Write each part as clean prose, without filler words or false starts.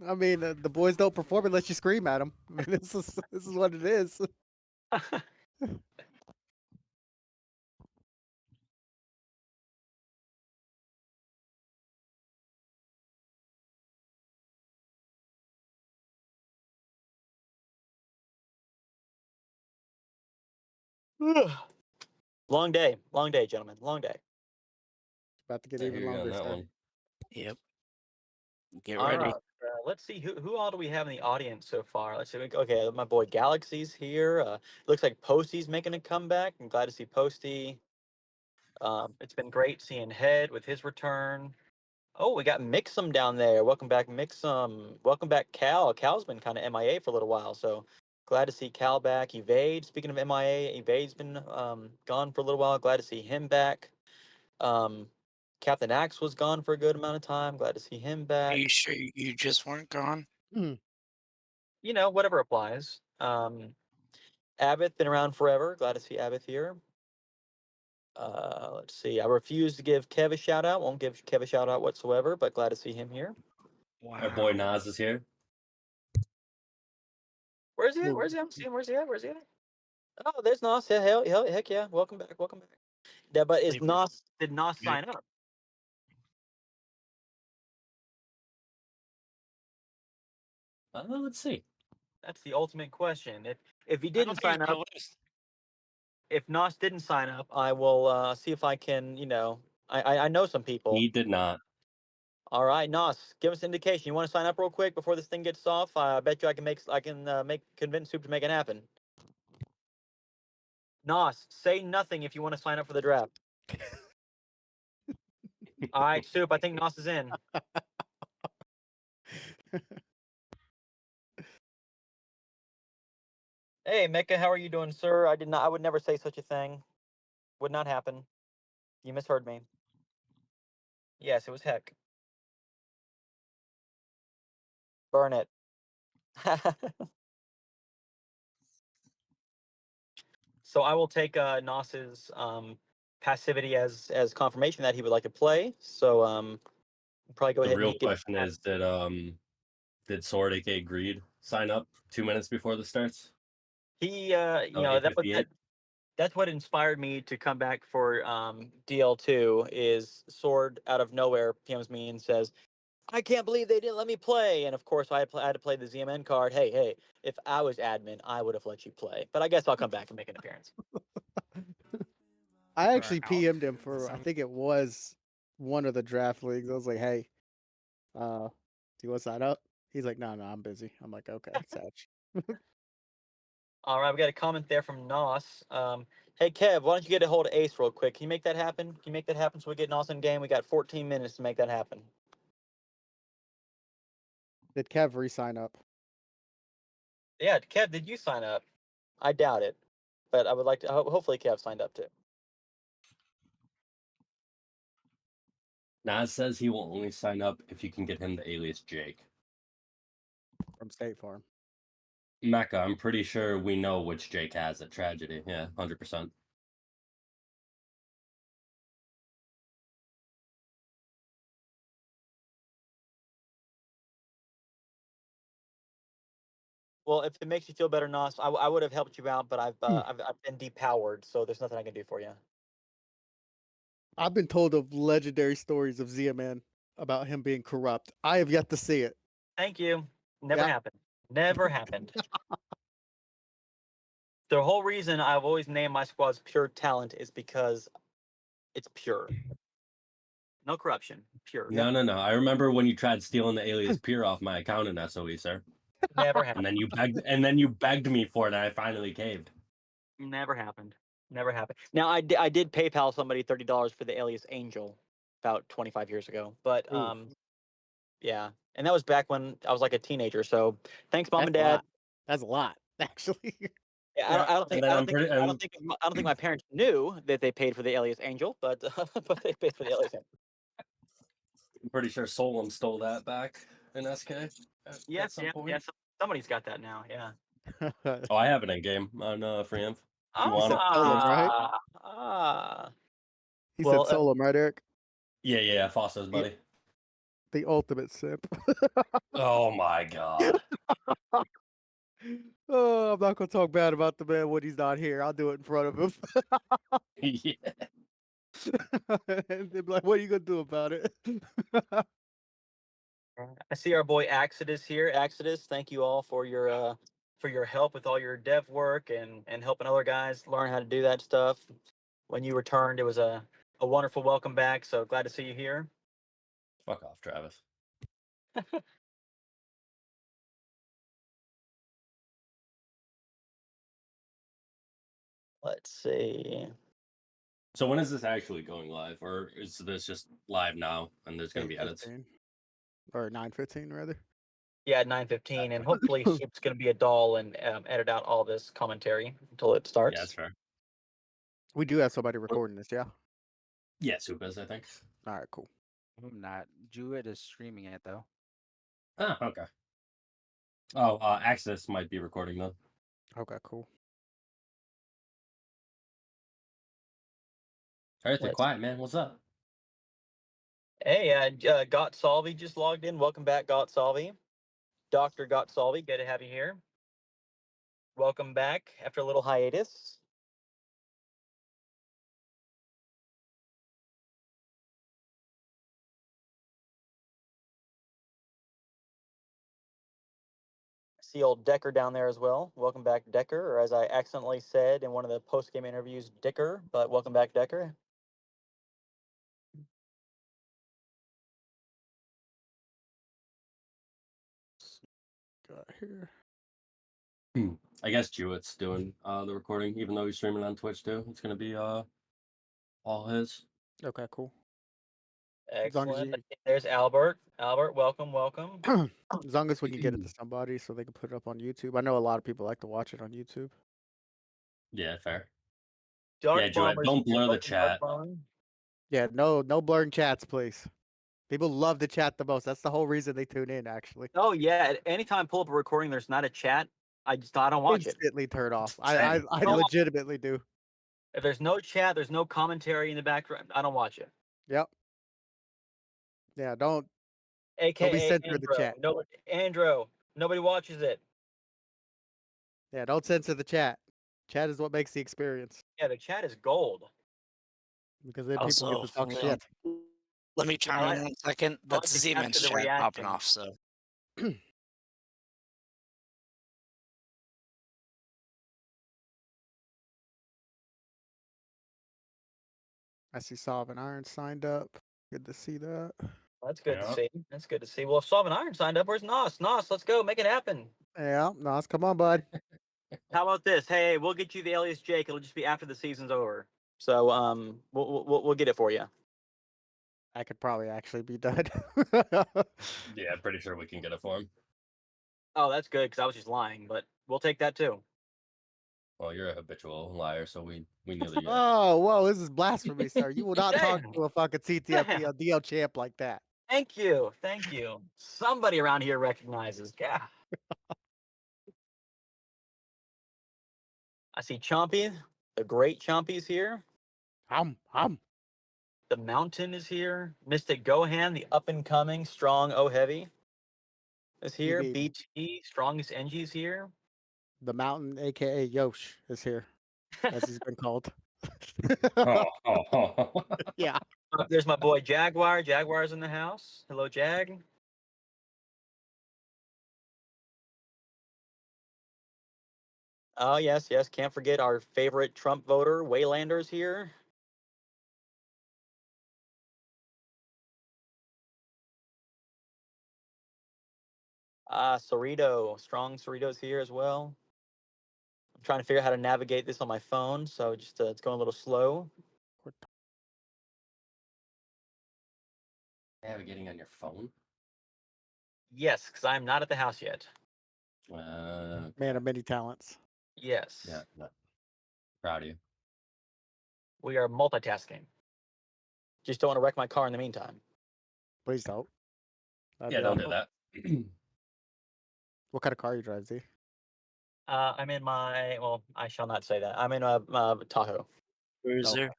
I mean, the boys don't perform unless you scream at them. I mean, this is what it is. Long day, gentlemen. Long day. About to get I even hear you on longer, that sir. one. Yep. Get All ready. right. Let's see who all do we have in the audience so far. Let's see. Okay, my boy Galaxy's here. Looks like Posty's making a comeback. I'm glad to see Posty. It's been great seeing Head with his return. Oh, we got Mixum down there. Welcome back, Mixum. Welcome back, Cal. Cal's been kind of MIA for a little while, so glad to see Cal back. Evade. Speaking of MIA, Evade's been gone for a little while. Glad to see him back. Um, Captain Axe was gone for a good amount of time. Glad to see him Are you back. sure you just weren't gone? You know, whatever applies. Abbott been around forever. Glad to see Abbott here. Let's see. I refuse to give Kev a shout out. Won't give Kev a shout out whatsoever, but glad to see him here. Our boy Wow. Nas is here. Where's he at? Well, Where's he at? I'm seeing. Where's he at? Where's he at? Oh, there's Nos. Yeah, heck yeah. Welcome back. Welcome back. Yeah, but is Leave it. Nos? Did Nos Yeah. sign up? Let's see. That's the ultimate question. If he I don't didn't think sign he's up, on the list. if Nos didn't sign up, I will see if I can. You know, I know some people. He did not. All right, Nos, give us an indication. You want to sign up real quick before this thing gets off? I bet you I can convince Soup to make it happen. Nos, say nothing if you want to sign up for the draft. All right, Soup. I think Nos is in. Hey, Mecca, how are you doing, sir? I would never say such a thing. Would not happen. You misheard me. Yes, it was heck. Burn it. So I will take Nos's passivity as confirmation that he would like to play. So probably go The ahead and real get question is, did Sword aka Greed sign up 2 minutes before this starts? he you Oh, know A58? that's what inspired me to come back for DL2 is Sword out of nowhere PMs me and says, I can't believe they didn't let me play. And of course, I had to play the ZMN card. Hey, if I was admin, I would have let you play. But I guess I'll come back and make an appearance. I actually Alf, PM'd him for, I think it was one of the draft leagues. I was like, hey, do you want to sign up? He's like, no, I'm busy. I'm like, okay, Satch. All right, we got a comment there from Nos. Hey, Kev, why don't you get a hold of Ace real quick? Can you make that happen? Can you make that happen so we get Nos in game? We got 14 minutes to make that happen. Did Kev re-sign up? Yeah, Kev, did you sign up? I doubt it, but I would like to. Hopefully, Kev signed up too. Nas says he will only sign up if you can get him the alias Jake. From State Farm. Mecca, I'm pretty sure we know which Jake has at Tragedy. Yeah, 100%. Well, if it makes you feel better, Nos, I would have helped you out, but I've been depowered, so there's nothing I can do for you. I've been told of legendary stories of ZMN about him being corrupt. I have yet to see it. Thank you. Never Yeah. happened. Never happened. The whole reason I've always named my squads Pure Talent is because it's pure. No corruption. Pure. No. I remember when you tried stealing the alias Peer off my account in SOE, sir. Never And happened. then you begged me for it, and I finally caved. Never happened. Never happened. Now I did PayPal somebody $30 for the alias Angel about 25 years ago, but yeah, and that was back when I was like a teenager. So thanks, mom and dad. That's a lot, actually. Yeah, I don't think And then I'm pretty. I don't think my parents knew that they paid for the alias Angel, but but they paid for the alias Angel. I'm pretty sure Solom stole that back in SK. At some point. Somebody's got that now. Yeah. Oh, I have it in game on Freeinf. You want it? Solom, right? He said Well, Solom, right, Eric? Yeah, Foster's buddy. The ultimate simp. Oh my god. Oh, I'm not gonna talk bad about the man when he's not here. I'll do it in front of him. Yeah. And they'll be like, "What are you gonna do about it?" I see our boy Exodus here. Exodus, thank you all for your help with all your dev work and helping other guys learn how to do that stuff. When you returned, it was a wonderful welcome back. So glad to see you here. Fuck off, Travis. Let's see. So when is this actually going live, or is this just live now and there's gonna be edits? 8:15 or 9:15 rather. Yeah, 9:15, and hopefully Sheep's going to be a doll and edit out all this commentary until it starts. Yeah, that's fair. We do have somebody recording this, yeah. Yeah, Soup is, I think. All right, cool. I'm not. Jewett is streaming it though. Oh, okay. Oh, Access might be recording though. Okay, cool. All right, they're Let's- quiet, man. What's up? Hey, Got Salvi just logged in. Welcome back, Got Salvi. Dr. Got Salvi, good to have you here. Welcome back after a little hiatus. I see old Decker down there as well. Welcome back, Decker, or as I accidentally said in one of the post-game interviews, Dicker, but welcome back, Decker. Got here. I guess Jewett's doing the recording, even though he's streaming on Twitch too. It's gonna be all his. Okay, cool. Excellent. There's Albert. Albert, welcome, welcome. As long as we can get it to somebody so they can put it up on YouTube. I know a lot of people like to watch it on YouTube. Yeah, fair. Dark Yeah, Jewett, Bombers, don't blur the welcome, chat. Dark Bomber. Yeah, no blurring chats, please. People love to chat the most. That's the whole reason they tune in, actually. Oh yeah, anytime I pull up a recording, there's not a chat. I don't watch it. Instantly turn off. Same. I legitimately do. If there's no chat, there's no commentary in the background, I don't watch it. Yep. Yeah, don't be AKA censoring the Andro. chat. No, Andro. Nobody watches it. Yeah, don't censor the chat. Chat is what makes the experience. Yeah, the chat is gold. Because then people get to talk hold shit. on. Let me chime I in 1 second. I like That's to Zeman's capture the chat popping reaction. off, so. I see Solve and Iron signed up. Good to see that. That's good Yeah. to see. That's good to see. Well, if Solving Iron signed up, where's Nos? Nos, let's go. Make it happen. Yeah, Nas, come on, bud. How about this? Hey, we'll get you the alias Jake. It'll just be after the season's over. So we'll get it for you. I could probably actually be done. Yeah, I'm pretty sure we can get it for him. Oh, that's good because I was just lying, but we'll take that too. Well, you're a habitual liar, so we knew that you. Oh, whoa, this is blasphemy, sir. You will not talk Damn. to a fucking CTFDL DL champ like that. Thank you. Thank you. Somebody around here recognizes. Yeah. I see Chompy. The great Chompy's here. Hum. The Mountain is here. Mystic Gohan, the up and coming strong O Heavy, is here. mean- BT, strongest NG is here. The Mountain, aka Yosh, is here, as he's been called. Oh. Yeah. There's my boy Jaguar. Jaguar's in the house. Hello, Jag. Oh, yes, yes. Can't forget our favorite Trump voter, Waylander's here. Cerrito. Strong Cerrito's here as well. I'm trying to figure out how to navigate this on my phone, so just it's going a little slow. Navigating on your phone? Yes, because I'm not at the house yet. Man of many talents. Yes. Yeah, proud of you. We are multitasking. Just don't want to wreck my car in the meantime. Please don't. That'd Yeah, be don't do awful. that. What kind of car you drive, Z? I'm in my, well, I shall not say that. I'm in a Tahoe. Where is Oh. there?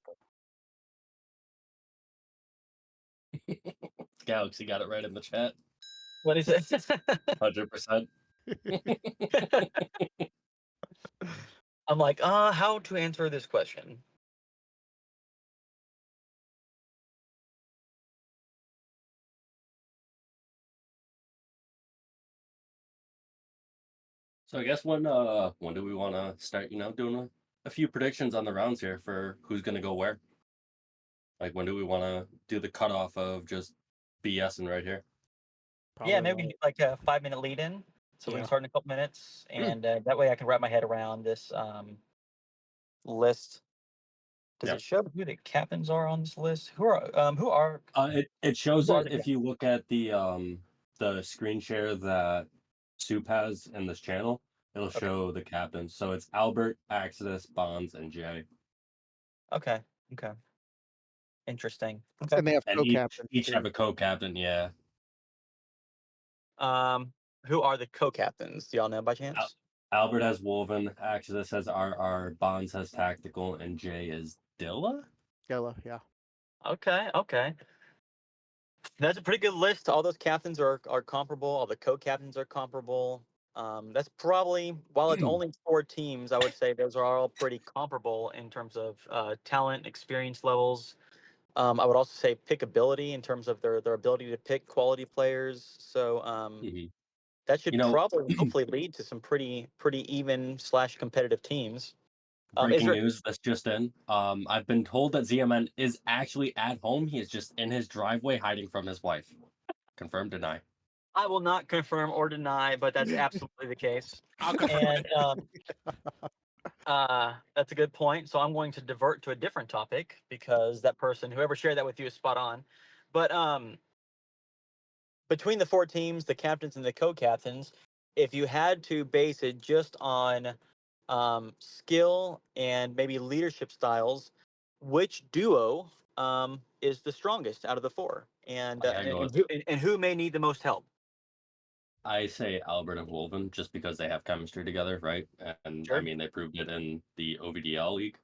Galaxy got it right in the chat. What is it? 100%. I'm like, how to answer this question? So I guess when do we want to start? Doing a few predictions on the rounds here for who's gonna go where. Like when do we want to do the cutoff of just BSing right here? Yeah, Probably maybe we can do like a 5-minute lead in. So we yeah. can start in a couple minutes, and that way I can wrap my head around this list. Does Yeah. it show who the captains are on this list? Who are It shows it the if you look at the screen share that Soup has in this channel. It'll Okay. show the captains. So it's Albert, Axis, Bonds, and Jay. Okay. Okay. Interesting. Okay. And they have And co-captains each too. have a co-captain, yeah. Who are the co-captains? Do y'all know by Al- chance? Albert has Woven, Axis has RR, Bonds has Tactical, and Jay is Dilla? Yellow, yeah. Okay. Okay. That's a pretty good list. All those captains are comparable. All the co-captains are comparable. That's probably, while it's only 4 teams, I would say those are all pretty comparable in terms of talent, experience levels. I would also say pickability in terms of their ability to pick quality players. So Mhm. that should You know, probably hopefully lead to some pretty even slash competitive teams. Is breaking there? news that's just in. I've been told that ZMN is actually at home. He is just in his driveway hiding from his wife. Confirm, deny. I will not confirm or deny, but that's absolutely the case. I'll confirm And it. that's a good point. So I'm going to divert to a different topic because that person, whoever shared that with you, is spot on. But between the 4 teams, the captains and the co-captains, if you had to base it just on skill and maybe leadership styles, which duo is the strongest out of the 4, and I gotta go with who may need the most help? I say Albert and Wolven just because they have chemistry together, right? And I Sure. mean they proved it in the OVDL league.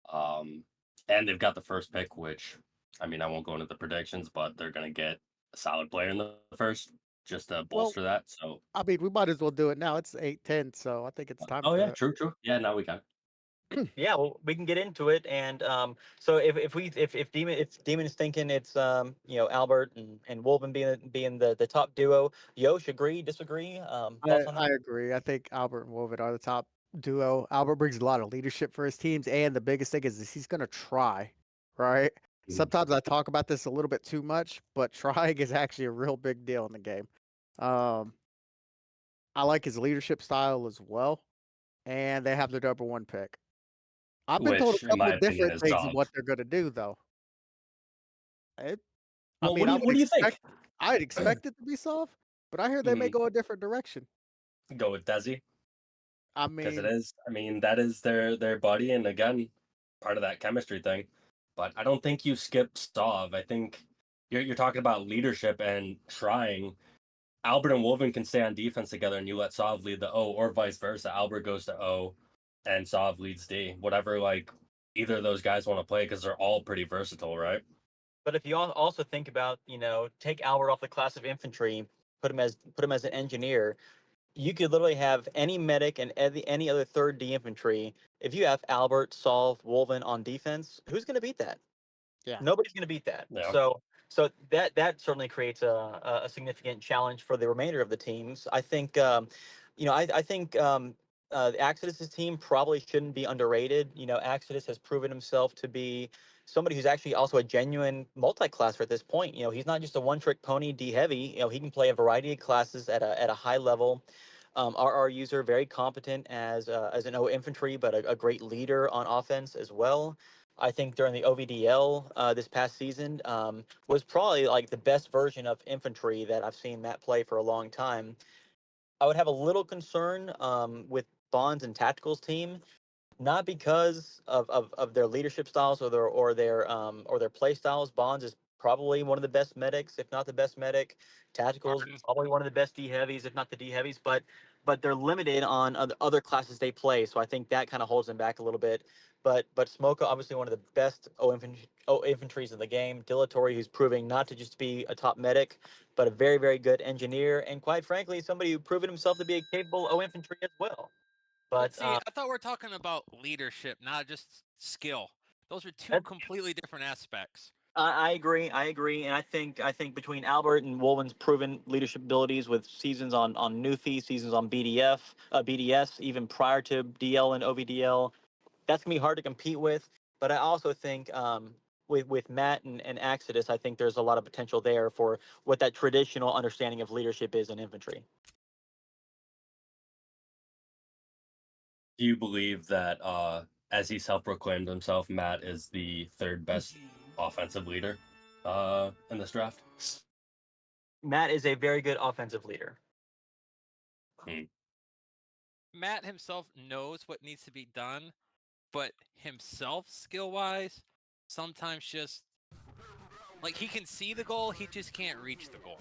Um, and they've got the first pick, which I mean I won't go into the predictions, but they're gonna get a solid player in the first just to Well, bolster that. So I mean, we might as well do it now. It's 8:10, so I think it's time oh for yeah, it. true. Yeah, now we can. Yeah, well, we can get into it, and so if Demon is thinking it's Albert and Wolven being the top duo, Yosh agree, disagree? Thoughts on I that? agree. I think Albert and Woven are the top duo. Albert brings a lot of leadership for his teams, and the biggest thing is he's going to try, right? Mhm. Sometimes I talk about this a little bit too much, but trying is actually a real big deal in the game. Um, I like his leadership style as well, and they have their number one pick. I've been told Which, a in couple my of opinion, different is things of what dogs. they're going to do, though. It, I Well, mean, I would what do you think? I'd expect it to be soft, but I hear they may Mhm. go a different direction. Go with Desi. I Because it mean, is. I mean, that is their buddy, and again, part of that chemistry thing. But I don't think you skip Stav. I think you're talking about leadership and trying. Albert and Wolven can stay on defense together, and you let Sav lead the O, or vice versa. Albert goes to O, and Sav leads D. Whatever, like either of those guys want to play, because they're all pretty versatile, right? But if you also think about, take Albert off the class of infantry, put him as an engineer, you could literally have any medic and any other third D infantry. If you have Albert, Solve, Wolven on defense, who's going to beat that? yeah. Nobody's going to beat that. Yeah. So that certainly creates a significant challenge for the remainder of the teams. I think I think the Exodus's team probably shouldn't be underrated. Exodus has proven himself to be somebody who's actually also a genuine multi-classer at this point. He's not just a one-trick pony D heavy. He can play a variety of classes at a high level. RR user, very competent as an O infantry, but a great leader on offense as well. I think during the OVDL this past season was probably like the best version of infantry that I've seen Matt play for a long time. I would have a little concern with Bonds and Tactical's team, not because of their leadership styles or their play styles. Bonds is probably one of the best medics, if not the best medic. Tactical's Martin. probably one of the best D heavies, if not the D heavies. But but they're limited on other classes they play. So I think that kind of holds them back a little bit. But Smoka, obviously one of the best O infantries in the game. Dilatory, who's proving not to just be a top medic, but a very, very good engineer, and quite frankly, somebody who proven himself to be a capable O infantry as well. But But see, I thought we are talking about leadership, not just skill. Those are two that, completely different aspects. I agree. I agree, and I think between Albert and Wolven's proven leadership abilities with seasons on Newfie, seasons on BDS, even prior to DL and OVDL, that's gonna be hard to compete with. But I also think with Matt and Exodus, I think there's a lot of potential there for what that traditional understanding of leadership is in infantry. Do you believe that, as he self-proclaimed himself, Matt is the third best offensive leader in this draft? Matt is a very good offensive leader. Matt himself knows what needs to be done, but himself, skill-wise, sometimes just like he can see the goal, he just can't reach the goal.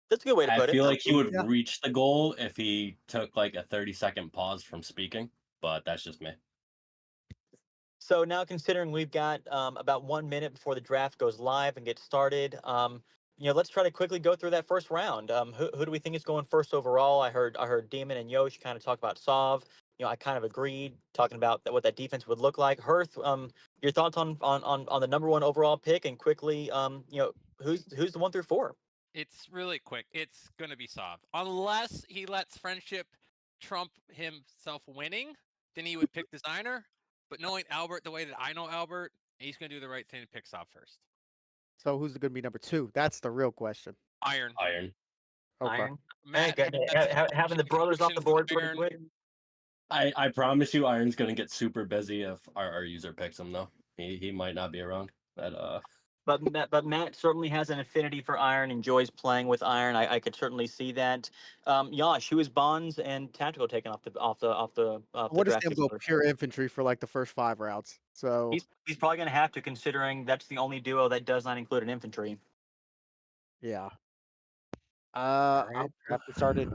That's a good way to I put it. feel like he would Yeah. reach the goal if he took like a 30-second pause from speaking, but that's just me. So now, considering we've got about 1 minute before the draft goes live and gets started, let's try to quickly go through that first round. Who do we think is going first overall? I heard Demon and Yosh kind of talk about Sov. I kind of agreed, talking about what that defense would look like. Hearth, your thoughts on the number one overall pick, and quickly, who's the 1 through 4? It's really quick. It's going to be solved. Unless he lets friendship trump himself winning, then he would pick designer. But knowing Albert the way that I know Albert, he's going to do the right thing and pick Sob first. So who's going to be number 2? That's the real question. Iron. Iron. Okay. Iron. Hey, Matt having the brothers off the board pretty Iron. quick. I promise you, Iron's gonna get super busy if our user picks him though. He might not be around. But Matt certainly has an affinity for Iron, enjoys playing with Iron. I could certainly see that. Yash, who is Bonds and Tactical taken off I the want to see draft him go board? pure infantry for like the first 5 rounds. So He's probably going to have to, considering that's the only duo that does not include an infantry. yeah. All right, draft has started.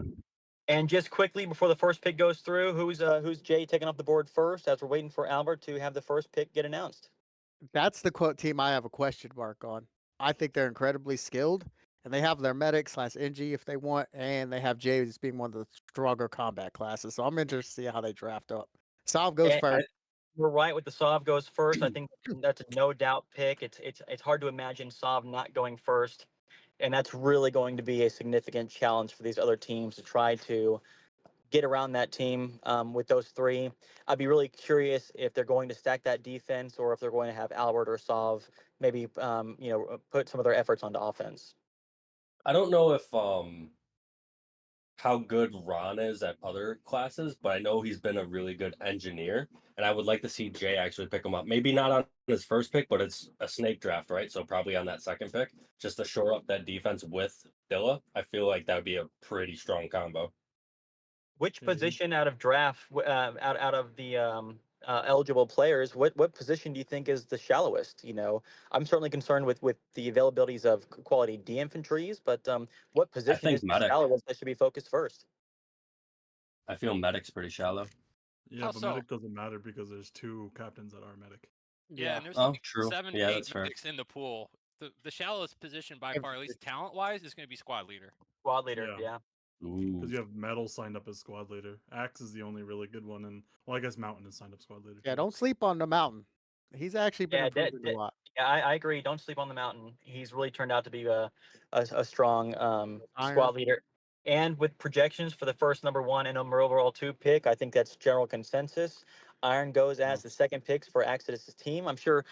And just quickly before the first pick goes through, who's Jay taking off the board first? As we're waiting for Albert to have the first pick get announced. That's the quote team I have a question mark on. I think they're incredibly skilled, and they have their medic / NG if they want, and they have Jay as being one of the stronger combat classes. So I'm interested to see how they draft up. Salve goes And first. we're right with the Sov goes first. I think that's a no doubt pick. It's hard to imagine Sov not going first, and that's really going to be a significant challenge for these other teams to try to get around that team with those three. I'd be really curious if they're going to stack that defense, or if they're going to have Albert or Sov maybe put some of their efforts onto offense. I don't know if how good Ron is at other classes, but I know he's been a really good engineer, and I would like to see Jay actually pick him up. Maybe not on his first pick, but it's a snake draft, right? So probably on that second pick, just to shore up that defense with Dilla. I feel like that would be a pretty strong combo. Which position out of draft, out of the eligible players, what position do you think is the shallowest? I'm certainly concerned with the availabilities of quality D infantries, but what I position think is the medic. shallowest that should be focused first? I feel medic's pretty shallow. Yeah, How but so? medic doesn't matter because there's 2 captains that are medic. Yeah, and there's Oh, like true. 7, Yeah, 8 that's fair. medics in the pool. The shallowest position by far, at least talent-wise, is going to be squad leader. Squad leader, Yeah. yeah. Because you Ooh. have Metal signed up as squad leader. Axe is the only really good one, and well, I guess Mountain is signed up squad leader. Yeah, too. don't sleep on the mountain. He's actually been Yeah, improving a lot. yeah, I agree. Don't sleep on the mountain. He's really turned out to be a strong Iron. squad leader. And with projections for the first number 1 and number overall 2 pick, I think that's general consensus. Iron goes as the second picks for Exodus' team. I'm sure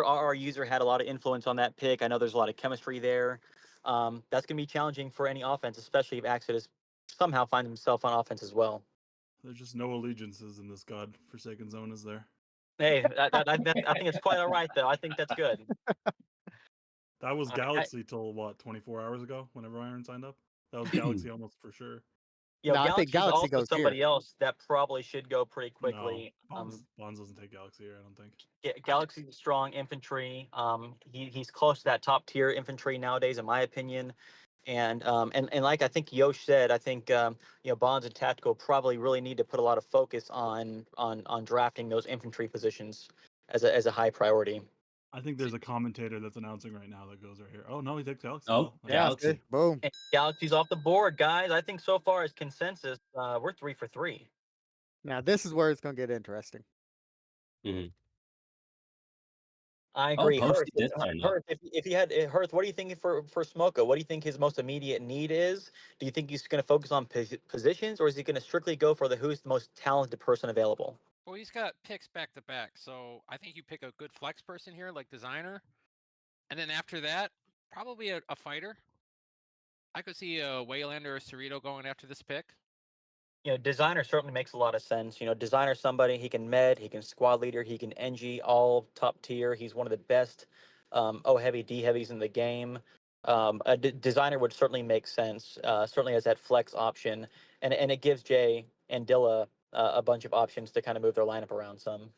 our user had a lot of influence on that pick. I know there's a lot of chemistry there. That's going to be challenging for any offense, especially if Exodus somehow finds himself on offense as well. There's just no allegiances in this God-forsaken zone, is there? Hey, I think it's quite all right, though. I think that's good. That was I- Galaxy till what, 24 hours ago? Whenever Iron signed up, that was Galaxy almost for sure. No, I think Galaxy's Galaxy also goes here. somebody else that probably should go pretty No, quickly. Bonds doesn't take Galaxy here, I don't think. Galaxy's a strong infantry. He's close to that top tier infantry nowadays, in my opinion. And like I think Yosh said, I think Bonds and Tactical probably really need to put a lot of focus on drafting those infantry positions as a high priority. I think there's a commentator that's announcing right now that goes right here. Oh no, he takes Galaxy. Oh, Nice. Yeah, Galaxy. see? Boom. And Galaxy's off the board, guys. I think so far as consensus, we're 3 for 3. Now this is where it's gonna get interesting. Mhm. I Oh, agree. Hearth, Posty did sign up. if you had Hearth, what do you think for Smoko? What do you think his most immediate need is? Do you think he's going to focus on positions, or is he going to strictly go for who's the most talented person available? Well, he's got picks back to back, so I think you pick a good flex person here, like designer, and then after that, probably a fighter. I could see a Waylander or Cerrito going after this pick. Designer certainly makes a lot of sense. Designer somebody he can med, he can squad leader, he can NG, all top tier. He's one of the best O heavy D heavies in the game. A designer would certainly make sense. Certainly as that flex option, and it gives Jay and Dilla a bunch of options to kind of move their lineup around some.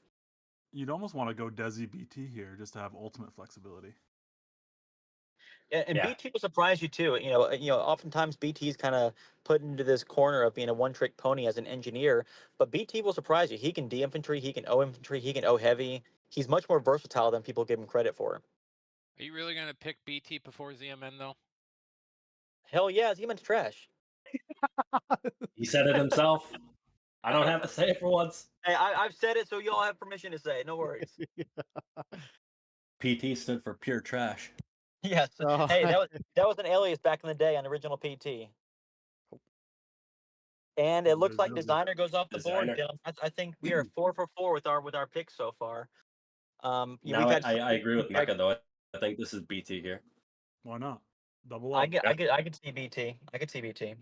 You'd almost want to go Desi BT here just to have ultimate flexibility. And Yeah. BT will surprise you too. Oftentimes BT is kind of put into this corner of being a one-trick pony as an engineer, but BT will surprise you. He can D infantry, he can O infantry, he can O heavy. He's much more versatile than people give him credit for. Are you really gonna pick BT before ZMN though? Hell yeah, Zeman's trash. He said it himself. I don't have to say it for once. Hey, I've said it, so you all have permission to say it. No worries. PT stood for pure trash. Yes. Oh, Hey, that was an alias back in the day on the original PT. And it looks like designer goes off the board. Designer. Dylan. I think we are 4 for 4 with our picks so far. Now we've had. I agree with Mecca though. I think this is BT here. Why not? Double up. I could see BT. I could see BT.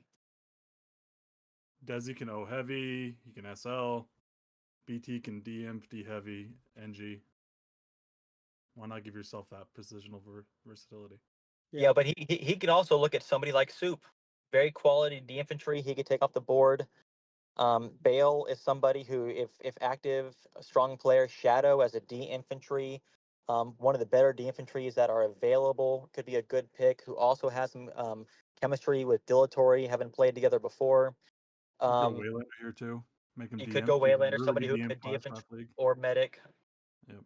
Desi can O heavy, he can SL. BT can D empty heavy, NG. Why not give yourself that positional versatility? Yeah, but he could also look at somebody like Soup, very quality D infantry. He could take off the board. Bale is somebody who, if active, a strong player. Shadow as a D infantry, one of the better D infantries that are available, could be a good pick. Who also has some chemistry with Dilatory, haven't played together before. You go Um, Waylander here too. Make him you DM. could go Waylander, really somebody good who DM could D class infantry league. or medic. Yep.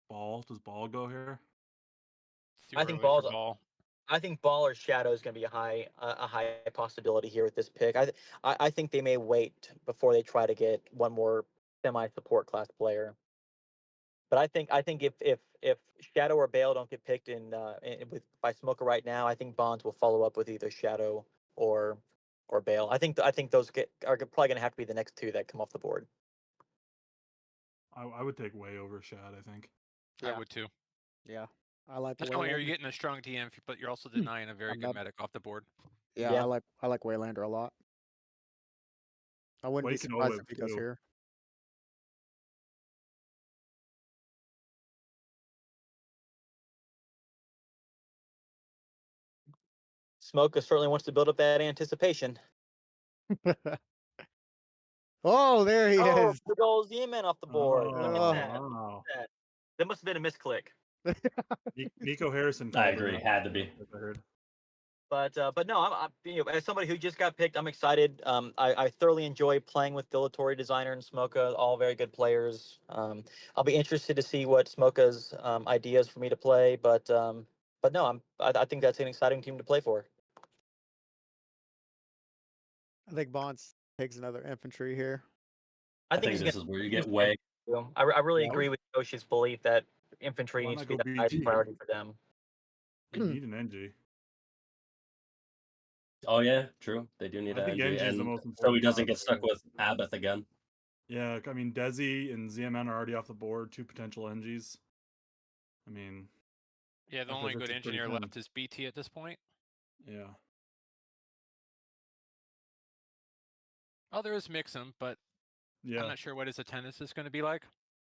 Ball. Does Ball go here? It's too I think early for ball. I think Ball or Shadow is going to be a high possibility here with this pick. I think they may wait before they try to get one more semi support class player. But I think if Shadow or Bale don't get picked by Smoker right now, I think Bonds will follow up with either Shadow or Bale. I think those are probably going to have to be the next two that come off the board. I would take Way over Shad, I think. I Yeah. would too. yeah. I like the Not only are you Waylander. getting a strong TM, but you're also denying a very I'm good not- medic off the board. Yeah, Yeah. I like Waylander a lot. I wouldn't Way be can surprised OLIV if he goes too. here. Smoker certainly wants to build up that anticipation. Oh, there he Oh, is. big old Z-Man off the board. Look Oh. at that. Wow. That must have been a misclick. Nico Harrison. I called agree. it. Had to be. I heard. But no, as somebody who just got picked, I'm excited. I thoroughly enjoy playing with Dilatory Designer and Smoka, all very good players. I'll be interested to see what Smoka's ideas for me to play, but no, I think that's an exciting team to play for. I think Bonds takes another infantry here. I I think think he's this is where you gonna. get Way. I really Yeah. agree with Yoshi's belief that infantry Why needs not to be go the highest BT? priority for them. You need an NG. Oh yeah, true. They do need I an think NG, NG is the and most so important he doesn't class get stuck here. with Abath again. Yeah, I mean Desi and ZMN are already off the board. 2 potential NGs. I mean, Yeah, the I feel only that's good a pretty engineer thin. left is BT at this point. Yeah. Oh, there is Mixum, but Yeah. I'm not sure what his attendance is going to be like.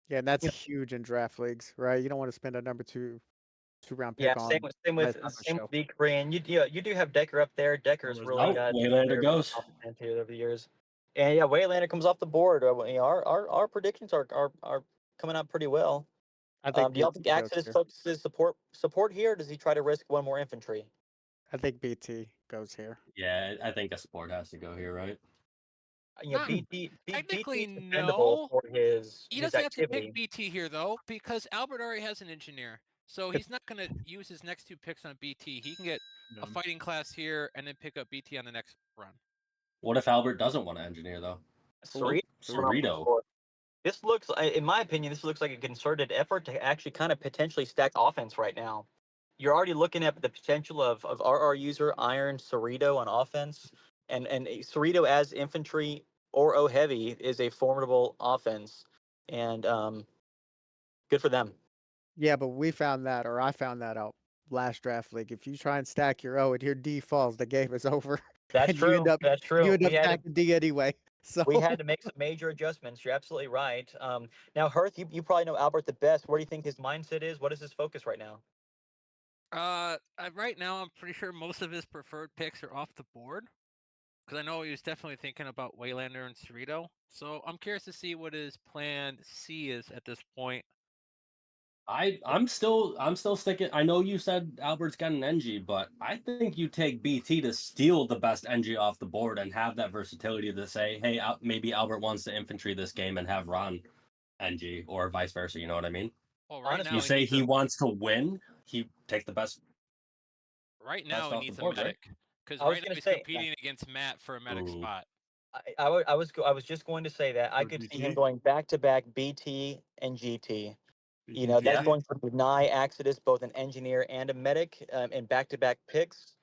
Yeah, and that's huge in draft leagues, right? You don't want to spend a number two round pick Yeah, on. same with the Korean. You do have Decker up there. Decker's there's really Oh, got Waylander goes. over the years. And yeah, Waylander comes off the board. Our predictions are coming out pretty well. I think Do y'all think BT goes Axis here. focuses support here? Or does he try to risk one more infantry? I think BT goes here. Yeah, I think a support has to go here, right? Not BT technically, is dependable no. for his He doesn't have to activity. pick BT here though, because Albert already has an engineer, so he's not going to use his next 2 picks on BT. He can get a fighting class here and then pick up BT on the next run. What if Albert doesn't want to engineer though? Cerrito. Cerrito. This looks, in my opinion, this looks like a concerted effort to actually kind of potentially stack offense right now. You're already looking at the potential of RR user Iron Cerrito on offense, and Cerrito as infantry or O heavy is a formidable offense, and good for them. Yeah, but we found that, or I found that out last draft league. If you try and stack your O and your D falls, the game is over. That's And you end true. up That's you true. end up stacking D anyway. So We had to make some major adjustments. You're absolutely right. Now, Hearth, you probably know Albert the best. Where do you think his mindset is? What is his focus right now? Right now, I'm pretty sure most of his preferred picks are off the board, because I know he was definitely thinking about Waylander and Cerrito. So I'm curious to see what his plan C is at this point. I'm still sticking. I know you said Albert's got an NG, but I think you take BT to steal the best NG off the board and have that versatility to say, hey, maybe Albert wants to infantry this game and have Ron NG, or vice versa. You know what I mean? Well, right Honestly, now You he say needs he wants to win, he take the best. right now he off the needs a board, right? medic, because I was right now going to he's say, competing against Matt for a medic Ooh. spot. I was just going to say that I For could see him GT? going back to back BT and GT. BT, That's Yeah. going to deny Exodus both an engineer and a medic in back to back picks,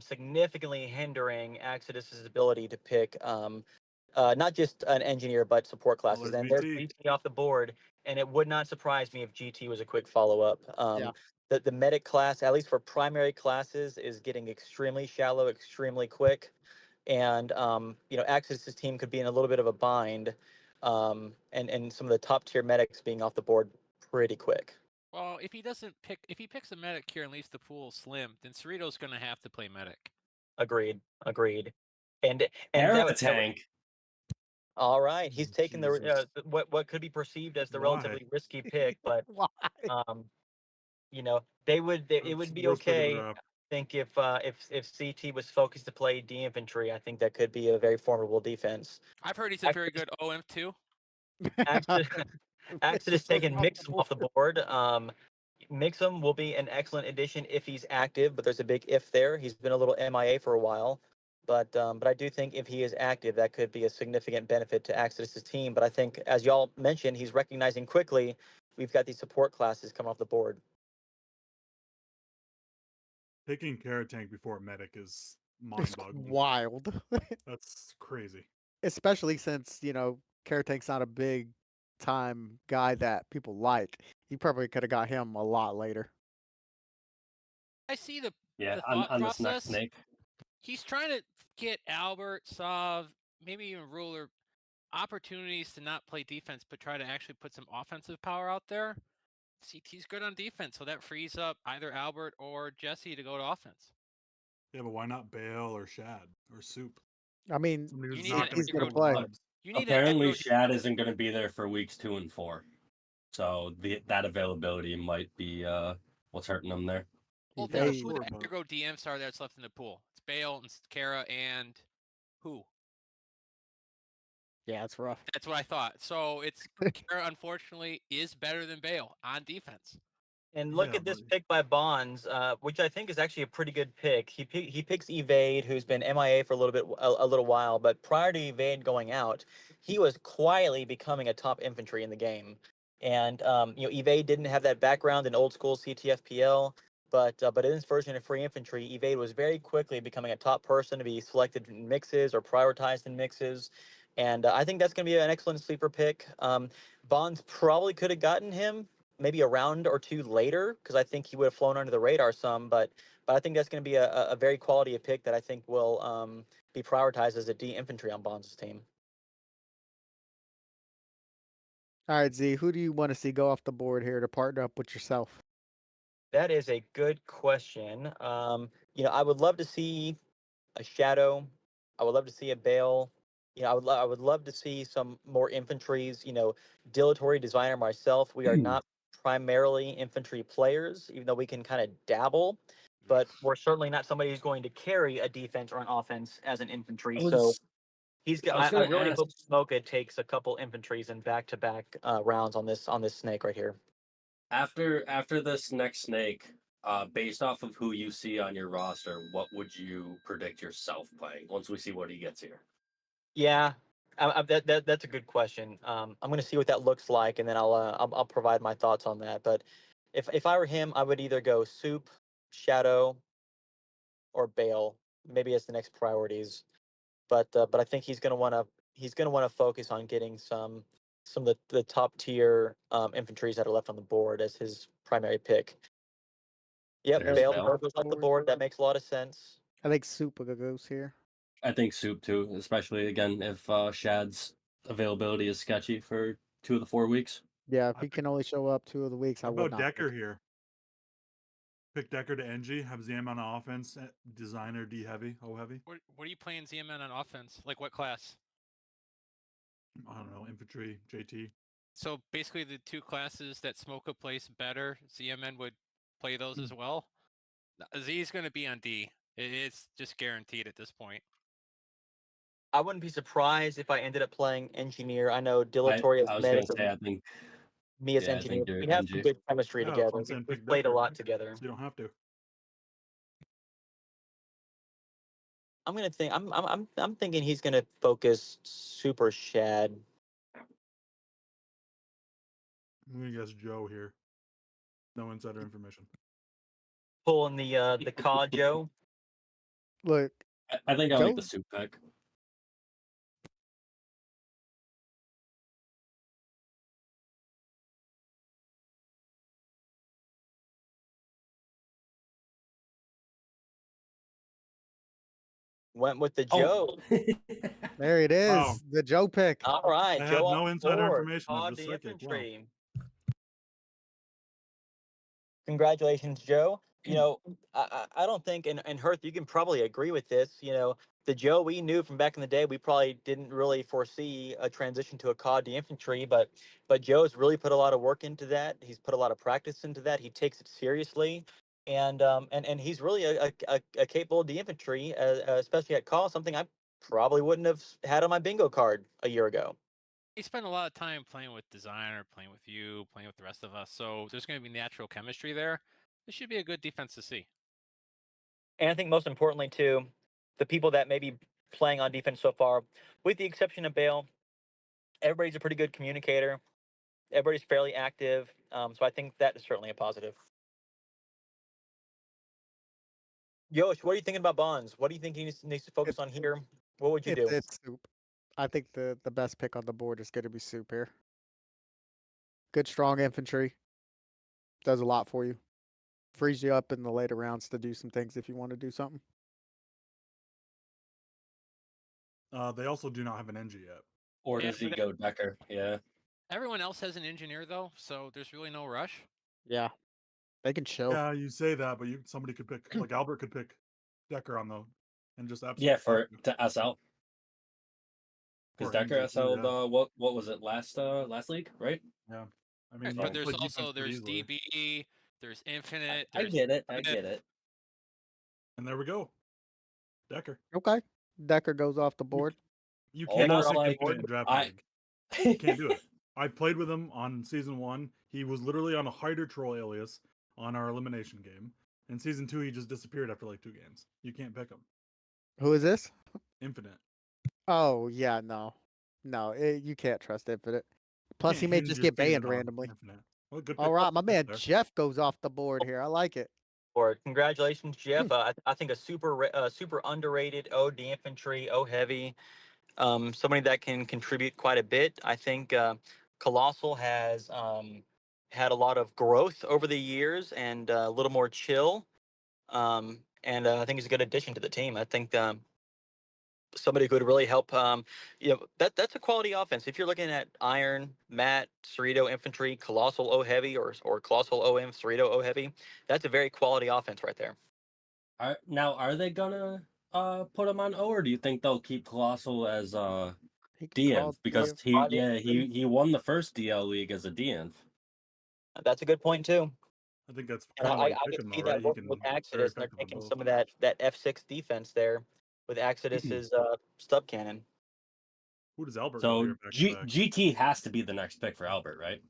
significantly hindering Exodus's ability to pick not just an engineer but support Oh, classes. there's And there's BT. BT off the board, and it would not surprise me if GT was a quick follow up. Yeah. The medic class, at least for primary classes, is getting extremely shallow, extremely quick, and Axis's team could be in a little bit of a bind, and some of the top tier medics being off the board pretty quick. Well, if he picks a medic here and leaves the pool slim, then Cerrito's going to have to play medic. Agreed. And Era tank. all right, he's taking Jesus. what could be perceived as the Why? relatively risky pick, but why? um, it would That's be the worst pick of the okay. draft. I think if CT was focused to play D infantry, I think that could be a very formidable defense. I've heard he's a very good OM too. Axis Mixes taking off Mixum the off the board. Mixum will be an excellent addition if he's active, but there's a big if there. He's been a little MIA for a while, but I do think if he is active, that could be a significant benefit to Axis' team. But I think, as y'all mentioned, he's recognizing quickly we've got these support classes come off the board. Picking Carrot Tank before Medic is It's mind-boggling. wild. That's crazy. Especially since, Carrot Tank's not a big time guy that people like. You probably could have got him a lot later. I see the Yeah, thought on this next process. snake. He's trying to get Albert, Sov, maybe even Ruler opportunities to not play defense, but try to actually put some offensive power out there. CT's good on defense, so that frees up either Albert or Jesse to go to offense. Yeah, but why not Bale or Shad or Soup? I mean, Somebody who's need not an going to he's pick gonna up play. vibes. You need Apparently, an Shad isn't going to be there for weeks 2 and 4, so that availability might be what's hurting him there. Well, Yeah, think They of who sure, the but aggro DMs are that's left in the pool. It's Bale and Kara and who? Yeah, it's rough. That's what I thought. So it's Kara, unfortunately, is better than Bale on defense. And look yeah, at this but pick by Bonds, which I think is actually a pretty good pick. He picks Evade, who's been MIA for a little while, but prior to Evade going out, he was quietly becoming a top infantry in the game. And Evade didn't have that background in old school CTFPL, but in this version of free infantry, Evade was very quickly becoming a top person to be selected in mixes or prioritized in mixes. And I think that's going to be an excellent sleeper pick. Bonds probably could have gotten him maybe a round or two later, because I think he would have flown under the radar some. But I think that's going to be a very quality pick that I think will be prioritized as a D infantry on Bonds' team. All right, Z, who do you want to see go off the board here to partner up with yourself? That is a good question. I would love to see a Shadow. I would love to see a Bale. I would love to see some more infantries. Dilatory designer myself. We are not primarily infantry players, even though we can kind of dabble. But we're certainly not somebody who's going to carry a defense or an offense as an infantry. I So was I was I gonna really ask hope Smoka takes a couple infantries in back-to-back rounds on this snake right here. after this next snake, based off of who you see on your roster, what would you predict yourself playing once we see what he gets here? Yeah, that's a good question. I'm going to see what that looks like, and then I'll provide my thoughts on that. But if I were him, I would either go Soup, Shadow, or Bale, maybe as the next priorities. But I think he's gonna want to focus on getting some of the top tier infantries that are left on the board as his primary pick. Yep, There's Bale Bale. goes off the board. That makes a lot of sense. I think Super goes here. I think Soup too, especially again if Shad's availability is sketchy for 2 of the 4 weeks. Yeah, if I he think- can only show up 2 of the weeks, I How would about not Decker pick. here? Pick Decker to NG, have ZM on offense, designer D heavy, O heavy. What are you playing ZMN on offense? Like what class? I don't know, infantry, JT. So basically, the two classes that Smoka plays better, ZMN would play those Hmm. as well. Z's going to be on D. It's just guaranteed at this point. I wouldn't be surprised if I ended up playing engineer. I know I Dilatory as was medic, gonna say I think me as yeah, I engineer. think you're We have some NG. good chemistry Yeah, that's what together. I'm saying, We've pick played a Decker. lot together. So you don't have to. I'm thinking he's gonna focus Super Shad. I'm gonna guess Joe here. No insider information. Pulling the COD Joe. Look, I think I like Joe the Soup pick. Went with the Oh, Joe. there it is. Wow. The Joe pick. All right, I Joe had no on insider board. information. I'm COD just the psychic. Wow. infantry. Congratulations, Joe. You know, I don't think, and Hearth, you can probably agree with this. You know, the Joe we knew from back in the day, we probably didn't really foresee a transition to a COD the infantry, but Joe's really put a lot of work into that. He's put a lot of practice into that. He takes it seriously, and he's really a capable de infantry, especially at call. Something I probably wouldn't have had on my bingo card a year ago. He spent a lot of time playing with designer, playing with you, playing with the rest of us. So there's going to be natural chemistry there. This should be a good defense to see. And I think most importantly, too, the people that may be playing on defense so far, with the exception of Bale, everybody's a pretty good communicator. Everybody's fairly active. So I think that is certainly a positive. Yosh, what are you thinking about Bonds? What do you think he needs to focus on here? What would you do? It's Soup. I think the best pick on the board is going to be Soup here. Good, strong infantry. Does a lot for you. Frees you up in the later rounds to do some things if you want to do something. They also do not have an NG yet. or Yeah, does he but go Decker? Yeah. everyone else has an engineer though, so there's really no rush. Yeah, they can show. Yeah, you say that, but somebody could pick, like Albert could pick Decker on the, and just absolutely. Yeah, for to SL. Because For Decker NG too, SL'd yeah. what was it last league, right? Yeah. I mean, Right, you but can there's play defense also pretty there's easily. DB, there's Infinite, I there's get it. I Smith. get it. And there we go. Decker. Okay. Decker goes off the board. You Almost cannot pick like Infinite in Draft I League. You can't do it. I played with him on season 1. He was literally on a Hider Troll alias on our elimination game. In season 2, he just disappeared after like 2 games. You can't pick him. Who is this? Infinite. Oh, yeah, no. No, you can't trust Infinite. Plus, he Can't may hinge just your get banned season on randomly. Infinite. Well, good All pick. right, my man there. Jeff goes off the board here. I like it. Or congratulations, Jeff. I think a super underrated OD infantry, O heavy, somebody that can contribute quite a bit. I think Colossal has had a lot of growth over the years and a little more chill. And I think he's a good addition to the team. I think somebody who would really help. That's a quality offense. If you're looking at Iron, Matt, Cerrito infantry, Colossal O heavy, or Colossal OM, Cerrito O heavy, that's a very quality offense right there. Are they gonna put him on O, or do you think they'll keep Colossal as He can DNF call because DM. he won the first DL league as a DNF. That's a good point too. I think that's And kind of why you I pick could him, see though, right? that He working can with very Exodus, and they're effective on taking both. some of that F6 defense there with Exodus's stub cannon. Who does Albert go So here back to back? GT has to be the next pick for Albert, right?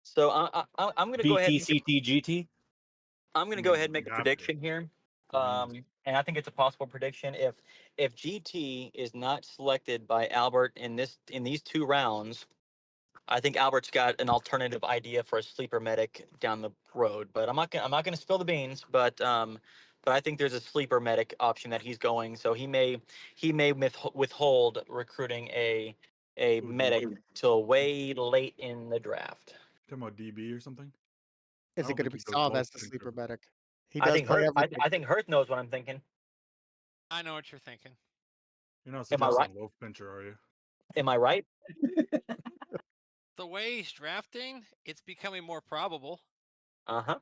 So I'm going to go ahead. BT, CT, GT. I'm going to go ahead and You make a have to. prediction here. Convenience. And I think it's a possible prediction. If GT is not selected by Albert in these 2 rounds, I think Albert's got an alternative idea for a sleeper medic down the road. But I'm not gonna spill the beans. But I think there's a sleeper medic option that he's going. So he may withhold recruiting a Who, medic DB? till way late in the draft. Talking about DB or something? Is it don't going to think be he goes Sav Wolf as the Pincher. sleeper medic? He I does think play Hurth. everything. I think Hurth knows what I'm thinking. I know what you're thinking. You're not Am I right? suggesting Wolf Pincher, are you? Am I right? The way he's drafting, it's becoming more probable. Uh-huh.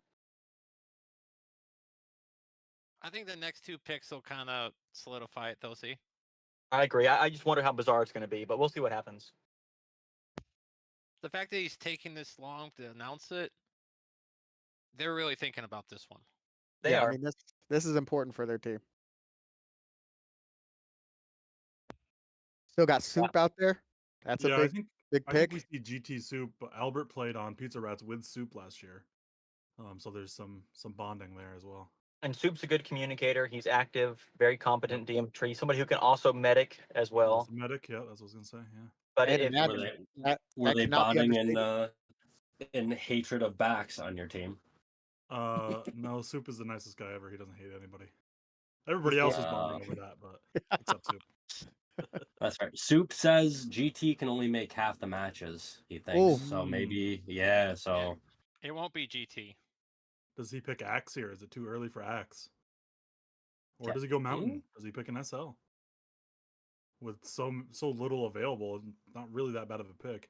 I think the next 2 picks will kind of solidify it, though. See, I agree. I just wonder how bizarre it's going to be, but we'll see what happens. the fact that he's taking this long to announce it, they're really thinking about this one. They Yeah, I are. mean this is important for their team. Still got Soup out there. That's a Yeah, big I think we pick. see GT Soup. Albert played on Pizza Rats with Soup last year, so there's some bonding there as well. And Soup's a good communicator. He's active, very competent DM tree. Somebody who can also medic as well. Also medic, yeah, that's what I was gonna say. Yeah. But And if Were they cannot be bonding understated. in hatred of backs on your team? No, Soup is the nicest guy ever. He doesn't hate anybody. Everybody else is bonding over that, but except Soup. That's right. Soup says GT can only make half the matches. He thinks Ooh. so. Maybe So It won't be GT. Does he pick Axe here? Is it too early for Axe? Or Yeah. does he go Mountain? Does he pick an SL? With so little available, not really that bad of a pick.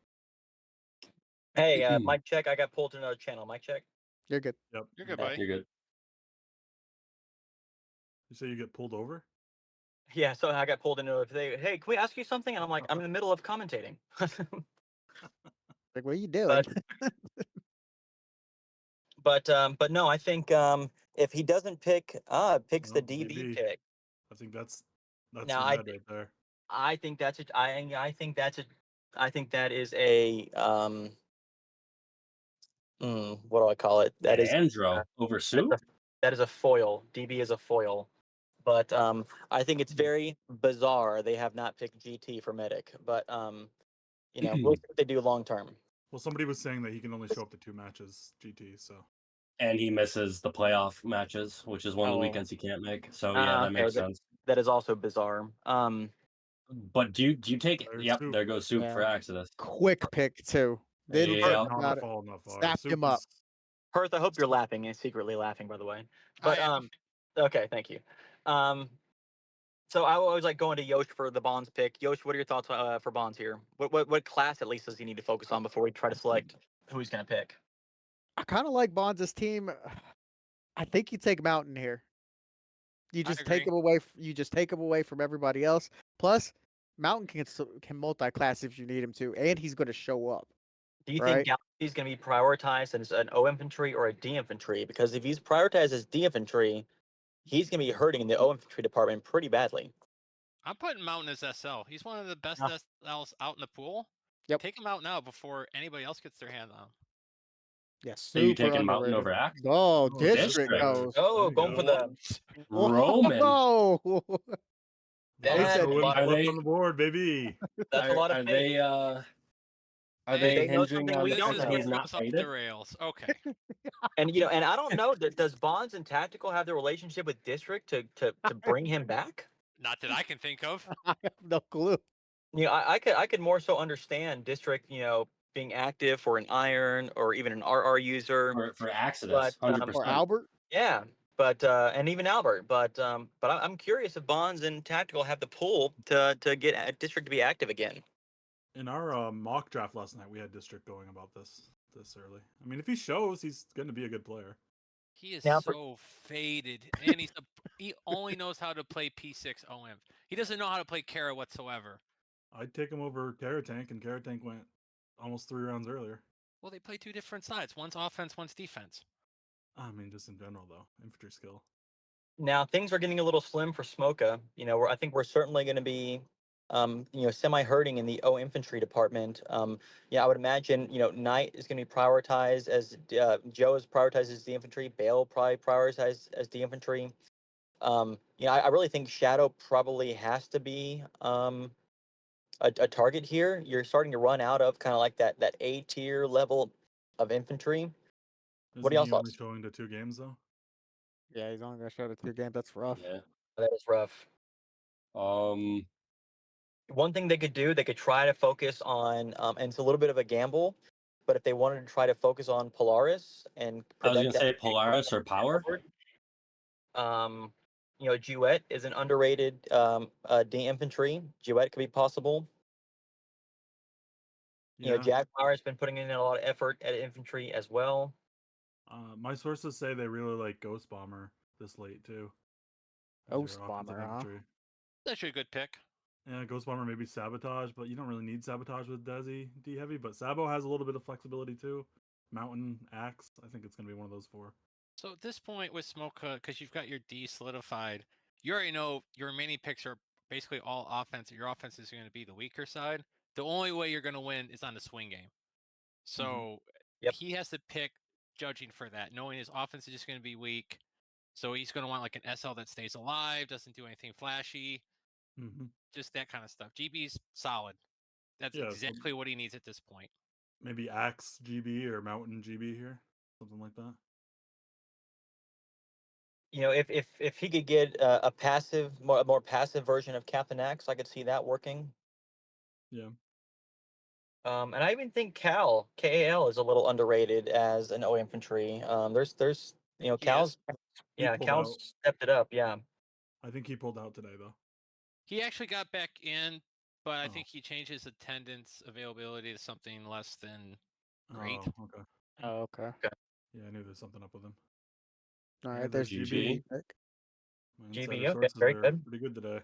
hey, mic check. I got pulled to another channel. Mic check. You're good. Yep. You're good, buddy. you're good. You say you get pulled over? Yeah. So I got pulled into. Hey, can we ask you something? And I'm like, I'm in the middle of commentating. Like, what are you doing? But no, I think if he doesn't picks the No, DB DB. pick. I think that's Now your I med right there. I think that's it. I think that's it. I think that is a what do I call it? That is Andro over Soup. that is a foil. DB is a foil. But I think it's very bizarre they have not picked GT for medic. But we'll see what they do long term. Well, somebody was saying that he can only show up to 2 matches GT, so And he misses the playoff matches, which is one of the Oh. weekends he can't make. So yeah, that makes sense. That is also bizarre. But do you take? There's Yep, Soup. there goes Soup for Yeah. Exodus. Quick pick too. Didn't Yeah. think Not about gonna it. fall enough far. Snapped Soup him up. is Perth, I hope you're laughing and secretly laughing, by the way. But I am. okay, thank you. So I always like going to Yosh for the Bonds pick. Yosh, what are your thoughts for Bonds here? What class at least does he need to focus on before we try to select who he's going to pick? I kind of like Bonds' team. I think you take Mountain here. You just take agree. him away. You just take him away from everybody else. Plus, Mountain can multi-class if you need him to, and he's going to show up. Do you Right. think Galaxy is going to be prioritized as an O infantry or a D infantry? Because if he's prioritized as D infantry, he's going to be hurting in the O infantry department pretty badly. I'm putting Mountain as SL. He's one of the best Ah. SLs out in the pool. Yep. Take him out now before anybody else gets their hand on him. Yeah, So you super taking Mountain underrated. over Axe? Oh, Oh, District District. goes. Oh, There you going go. for the Roman. Oh, The That's said- last OM Are left they- on the board, baby. that's a lot of Are faith. they? Are Hey, they they know hinging something on we the This don't is fact that know. he's what not goes off paid the it? rails. Okay. And and I don't know. Does Bonds and Tactical have the relationship with District to bring him back? Not that I can think of. I have no clue. I could more so understand District, being active for an Iron or even an RR user. For Exodus, But 100%. Or Albert. yeah, but and even Albert. But I'm curious if Bonds and Tactical have the pull to get District to be active again. In our mock draft last night, we had District going about this early. I mean, if he shows, he's going to be a good player. He is Now, so faded, and he only knows how to play P6 OM. He doesn't know how to play Kara whatsoever. I'd take him over Carrot Tank, and Carrot Tank went almost 3 rounds earlier. Well, they play two different sides. One's offense, one's defense. I mean, just in general though, infantry skill. Now things are getting a little slim for Smoka. I think we're certainly going to be, semi-hurting in the O infantry department. I would imagine, Knight is going to be prioritized as Joe is prioritized as the infantry. Bale probably prioritized as the infantry. I really think Shadow probably has to be a target here. You're starting to run out of kind of like that A tier level of infantry. What do Isn't y'all he only thoughts? showing the 2 games though? Yeah, he's only gonna show the 2 games. That's rough. Yeah. That is rough. Um. One thing they could do, they could try to focus on, and it's a little bit of a gamble, but if they wanted to try to focus on Polaris and I was prevent gonna them say from Polaris or Power. Duet is an underrated D infantry. Duet could be possible. Yeah. Jaguar has been putting in a lot of effort at infantry as well. My sources say they really like Ghost Bomber this late too. As your Ghost offensive Bomber, huh? infantry. That's actually a good pick. Yeah, Ghost Bomber maybe Sabotage, but you don't really need Sabotage with Desi D heavy. But Sabo has a little bit of flexibility too. Mountain Axe, I think it's gonna be one of those 4. So at this point with Smoka, because you've got your D solidified, you already know your remaining picks are basically all offense. Your offense is going to be the weaker side. The only way you're going to win is on the swing game. So Yep. he has to pick, judging for that, knowing his offense is just going to be weak. So he's going to want like an SL that stays alive, doesn't do anything flashy, just that kind of stuff. GB's solid. That's Yeah, so exactly what he needs at this point. maybe Axe GB or Mountain GB here, something like that. If he could get a passive, more passive version of Captain X, I could see that working. Yeah. And I even think KAL is a little underrated as an O infantry. There's Cal's, He pulled Cal's out. stepped it up. Yeah. I think he pulled out today though. He actually got back in, but I Oh. think he changed his attendance availability to something less than great. Oh, okay. Oh, okay. Yeah, I knew there's something up with him. All Yeah, right, there's there's GB. GB pick. My GB, insider okay, sources very are good. pretty good today.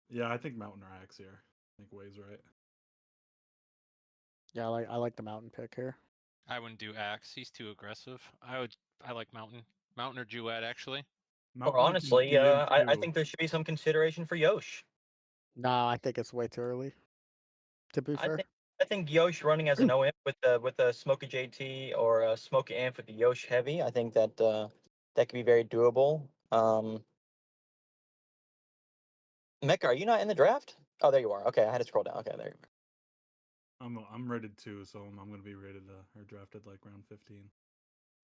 Yeah, I think Mountain or Axe here. I think Way's right. Yeah, I like the mountain pick here. I wouldn't do Axe. He's too aggressive. I like Mountain. Mountain or Duet actually. Or Mountain can honestly, DM I too. think there should be some consideration for Yosh. No, I think it's way too early. To be fair. I think Yosh running as an OM with a Smoky JT or a Smoky Amp with the Yosh heavy. I think that that could be very doable. Mecca, are you not in the draft? Oh, there you are. Okay, I had to scroll down. Okay, there you are. I'm rated 2, so I'm gonna be rated or drafted like round 15.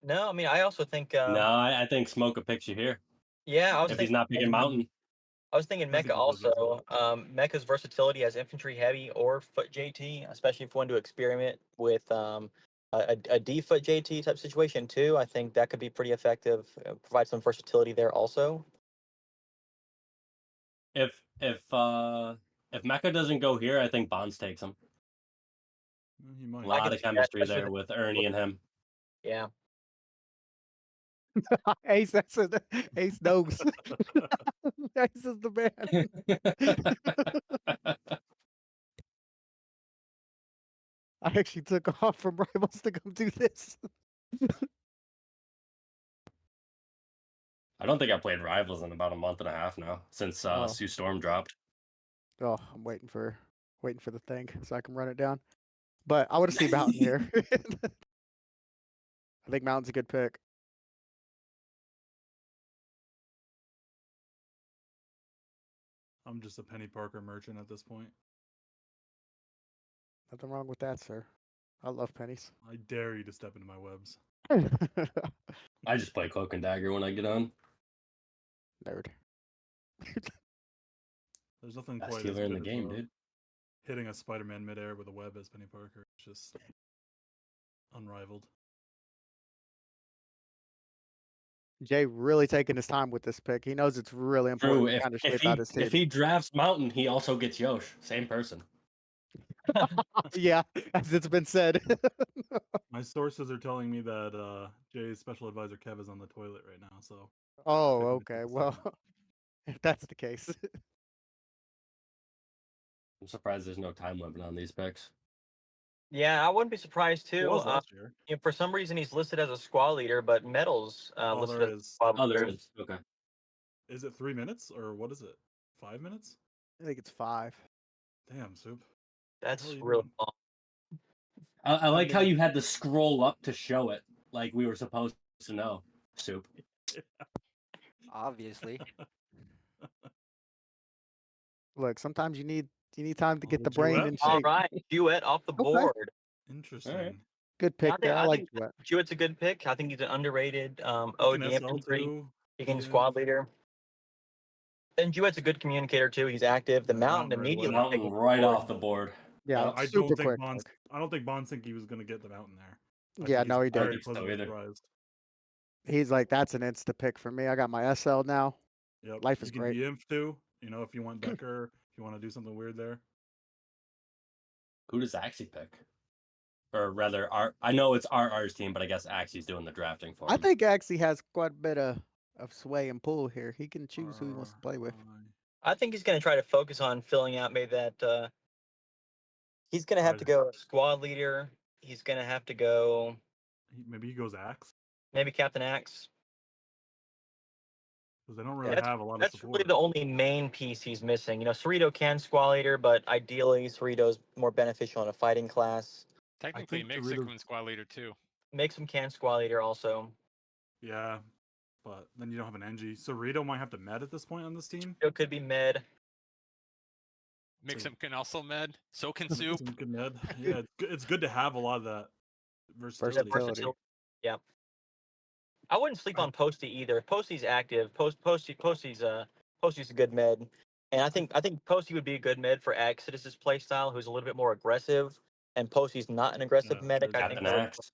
No, I mean I also think No, I think Smoke picks you here yeah, if he's not picking Mountain. I was thinking I think Mecha he does as also. Mecha's versatility as infantry heavy or foot JT, especially if you want to experiment with a D foot JT type situation too. I think that could be pretty effective. Provide some versatility there also. If Mecha doesn't go here, I think Bonds takes him. He A might. I lot can of see that, chemistry especially there with Ernie and him. yeah. Ace, Ace knows. Ace is the man. I actually took off from Rivals to come do this. I don't think I played Rivals in about a month and a half now since Oh. Sue Storm dropped. Oh, I'm waiting for the thing so I can run it down. But I want to see Mountain here. I think Mountain's a good pick. I'm just a Penny Parker merchant at this point. Nothing wrong with that, sir. I love pennies. I dare you to step into my webs. I just play Cloak and Dagger when I get on. Nerd. There's nothing Best quite as healer in good the as game, dude. hitting a Spider-Man midair with a web as Penny Parker. It's just unrivaled. Jay really taking his time with this pick. He knows it's really True. important to kind of shape out his team. If he drafts Mountain, he also gets Yosh. Same person. Yeah, as it's been said. My sources are telling me that Jay's special advisor Kev is on the toilet right now, so Oh, pick him to okay. take a Well, second. if that's the case. I'm surprised there's no time limit on these picks. Yeah, I wouldn't be surprised It too. was last year. For some reason, he's listed as a squad leader, but Medals Oh, listed there as a is. squad Oh, there leader. is. Okay. Is it 3 minutes or what is it? 5 minutes? I think it's 5. Damn, Soup. That's What are you really doing? long. I like how mean- you had to scroll up to show it, like we were supposed to know. Soup. Obviously. Look, sometimes you need time to Oh, get the the brain duet in pick. All shape. right, Duet off the Okay. board. Interesting. Good I pick think there. I I like think Duet. Duet's a good pick. I think he's an underrated He OD can SL infantry. too. He can Yeah. squad leader. And Duet's a good communicator too. He's active. The Yeah, mountain mountain right away. immediately. Mountain taking right board. off the board. Yeah, Yep. I super don't think quick. Bonds. I don't think Bonsinky was going to get the mountain there. I Yeah, think no, he's he I don't did. very think so pleasantly either. surprised. He's like, that's an insta pick for me. I got my SL now. Yep. Life You is can great. de-inf too. You know, if you want Decker, if you want to do something weird there. Who does Axie pick? Or rather, I know it's R's team, but I guess Axie's doing the drafting for him. I think actually has quite a bit of sway and pull here. He can choose who he wants to play with. I think he's going to try to focus on filling out maybe that. He's going to have to go squad leader. He's going to have to go Maybe he goes Axe maybe Captain Axe. because they don't really That's have a lot of that's support. really the only main piece he's missing. You know, Cerrito can squad leader, but ideally Cerrito's more beneficial in a fighting class. Technically, think Mixon Doritos- can squad leader too. Makes him can squad leader also. Yeah, but then you don't have an NG. So Rito might have to med at this point on this team. Cerrito could be med. Mixon can also med. So can Soup. Some good med. Yeah, it's good to have a lot of that versatility. Versatility. Yeah. I wouldn't sleep on Posty either. If Posty's active, Posty's a good med. And I think Posty would be a good med for Exodus's playstyle, who's a little bit more aggressive. And Posty's not an aggressive Yeah, medic. I there's think Captain that would Axe.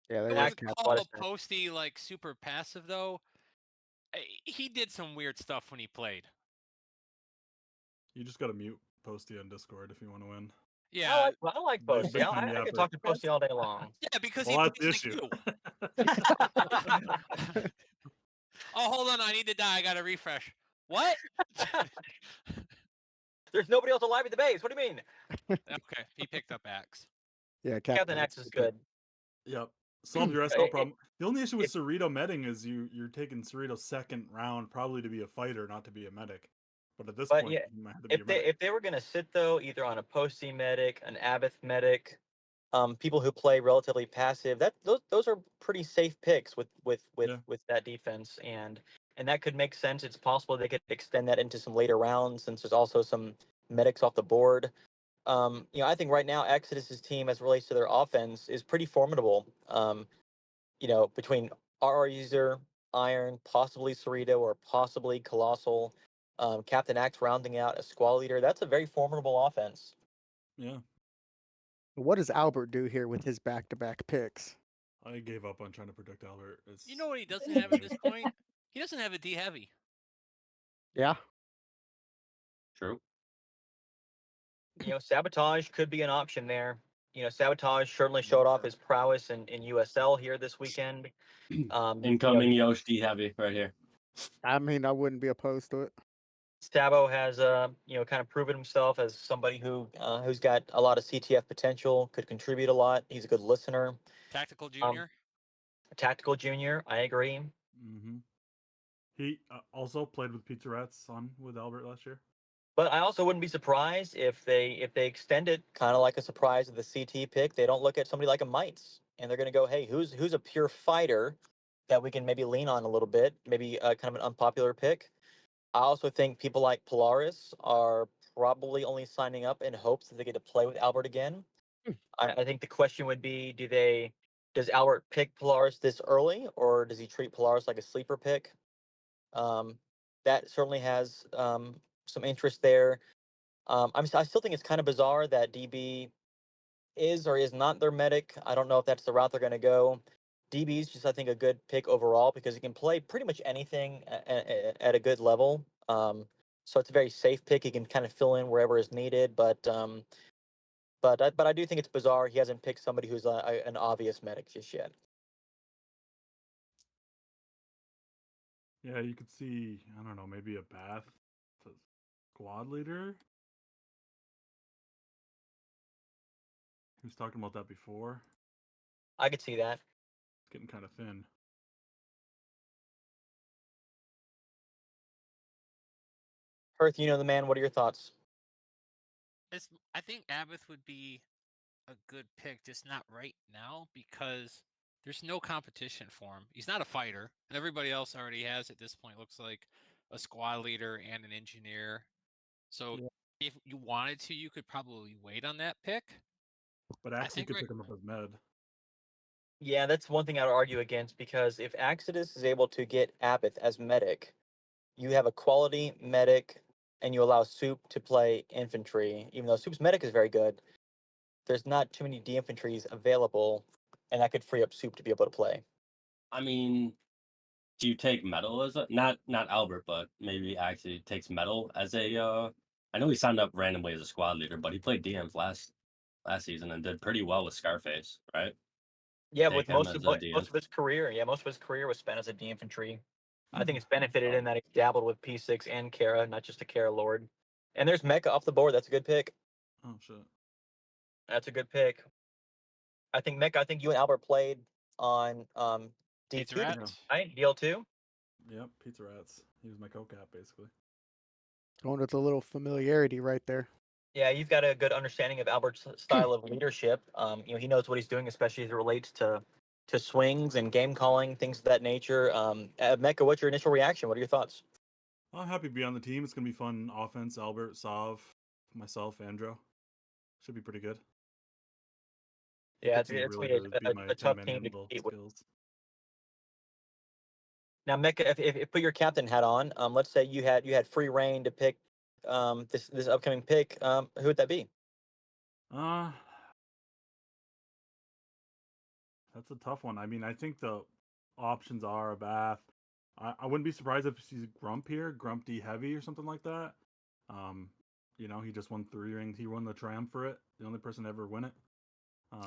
Yeah, I they Axe work. wouldn't has a call lot of sense. Posty like super passive though. He did some weird stuff when he played. You just got to mute Posty on Discord if you want to win. Yeah, I like Big Posty. time I could yapper. talk to Posty all day long. yeah, because Well, that's he the plays like issue. you. Oh, hold on, I need to die. I gotta refresh. What? There's nobody else alive at the base. What do you mean? Okay, he picked up Axe. Yeah, Captain Axe is good. Yep. Solve your SL It- problem. The only issue with Cerrito medding is you're taking Cerrito's second round probably to be a fighter, not to be a medic. But at this But point, yeah, you might have to be a if medic. they were gonna sit though, either on a Posty medic, an Abath medic, people who play relatively passive, those are pretty safe picks Yeah. with that defense, and that could make sense. It's possible they could extend that into some later rounds since there's also some medics off the board. You know, I think right now Exodus's team, as it relates to their offense, is pretty formidable. You know, between RR User, Iron, possibly Cerrito, or possibly Colossal, Captain Axe rounding out a squad leader, that's a very formidable offense. Yeah. What does Albert do here with his back-to-back picks? I gave up on trying to predict Albert. You know what he doesn't have at this point? He doesn't have a D heavy. Yeah, True. You know, Sabotage could be an option there. You know, Sabotage certainly showed off his prowess in USL here this weekend. Incoming Yosh D heavy right here. I mean, I wouldn't be opposed to it. Sabo has you know, kind of proven himself as somebody who's got a lot of CTF potential, could contribute a lot. He's a good listener. Tactical junior. Tactical junior, I agree. Mm-hmm. He also played with Pizza Rat's son with Albert last year. But I also wouldn't be surprised if they extend it kind of like a surprise of the CT pick. They don't look at somebody like a Mites and they're going to go, hey, who's a pure fighter that we can maybe lean on a little bit, maybe kind of an unpopular pick. I also think people like Polaris are probably only signing up in hopes that they get to play with Albert again. I think the question would be, does Albert pick Polaris this early, or does he treat Polaris like a sleeper pick? That certainly has some interest there. I still think it's kind of bizarre that DB is or is not their medic. I don't know if that's the route they're going to go. DB is just, I think, a good pick overall because he can play pretty much anything at a good level. So it's a very safe pick. He can kind of fill in wherever is needed. But I do think it's bizarre he hasn't picked somebody who's an obvious medic just yet. Yeah, you could see, I don't know, maybe a Bath squad leader. He was talking about that before. I could see that. It's getting kind of thin. Perth, you know the man. What are your thoughts? I think Abbott would be a good pick, just not right now because there's no competition for him. He's not a fighter, and everybody else already has at this point. Looks like a squad leader and an engineer. So Yeah. if you wanted to, you could probably wait on that pick. But I Axie think could right, pick him up as med. Yeah, that's one thing I'd argue against because if Axidus is able to get Abbott as medic, you have a quality medic and you allow Soup to play infantry. Even though Soup's medic is very good, there's not too many D-infantries available, and that could free up Soup to be able to play. I mean, do you take metal as a not Albert, but maybe actually takes metal as a I know he signed up randomly as a squad leader, but he played DMs last season and did pretty well with Scarface, right? Yeah, Take with him as a DM. most of his career, most of his career was spent as a D-infantry. I think it's Oh. benefited in that he dabbled with P6 and Kara, not just a Kara Lord. And there's Mecha off the board. That's a good pick. Oh shit. That's a good pick. I think Mecha. I think you and Albert played on Pizza DP, Rats. right? DL2. Yep, Pizza Rats. He was my co-cap basically. Going with a little familiarity right there. Yeah, you've got a good understanding of Albert's style of leadership. He knows what he's doing, especially as it relates to swings and game calling, things of that nature. Mecha, what's your initial reaction? What are your thoughts? I'm happy to be on the team. It's gonna be fun offense. Albert, Sav, myself, Andro. Should be pretty good. Yeah, Could it's be it's really gonna good. be Be my a tough 10-man team to handle compete with. skills. Now, Mecha, if put your captain hat on, let's say you had free reign to pick this upcoming pick, who would that be? Uh that's a tough one. I mean, I think the options are a Bath. I wouldn't be surprised if he's Grump here, Grump D heavy or something like that. He just won 3 rings. He won the triumvirate, the only person to ever win it.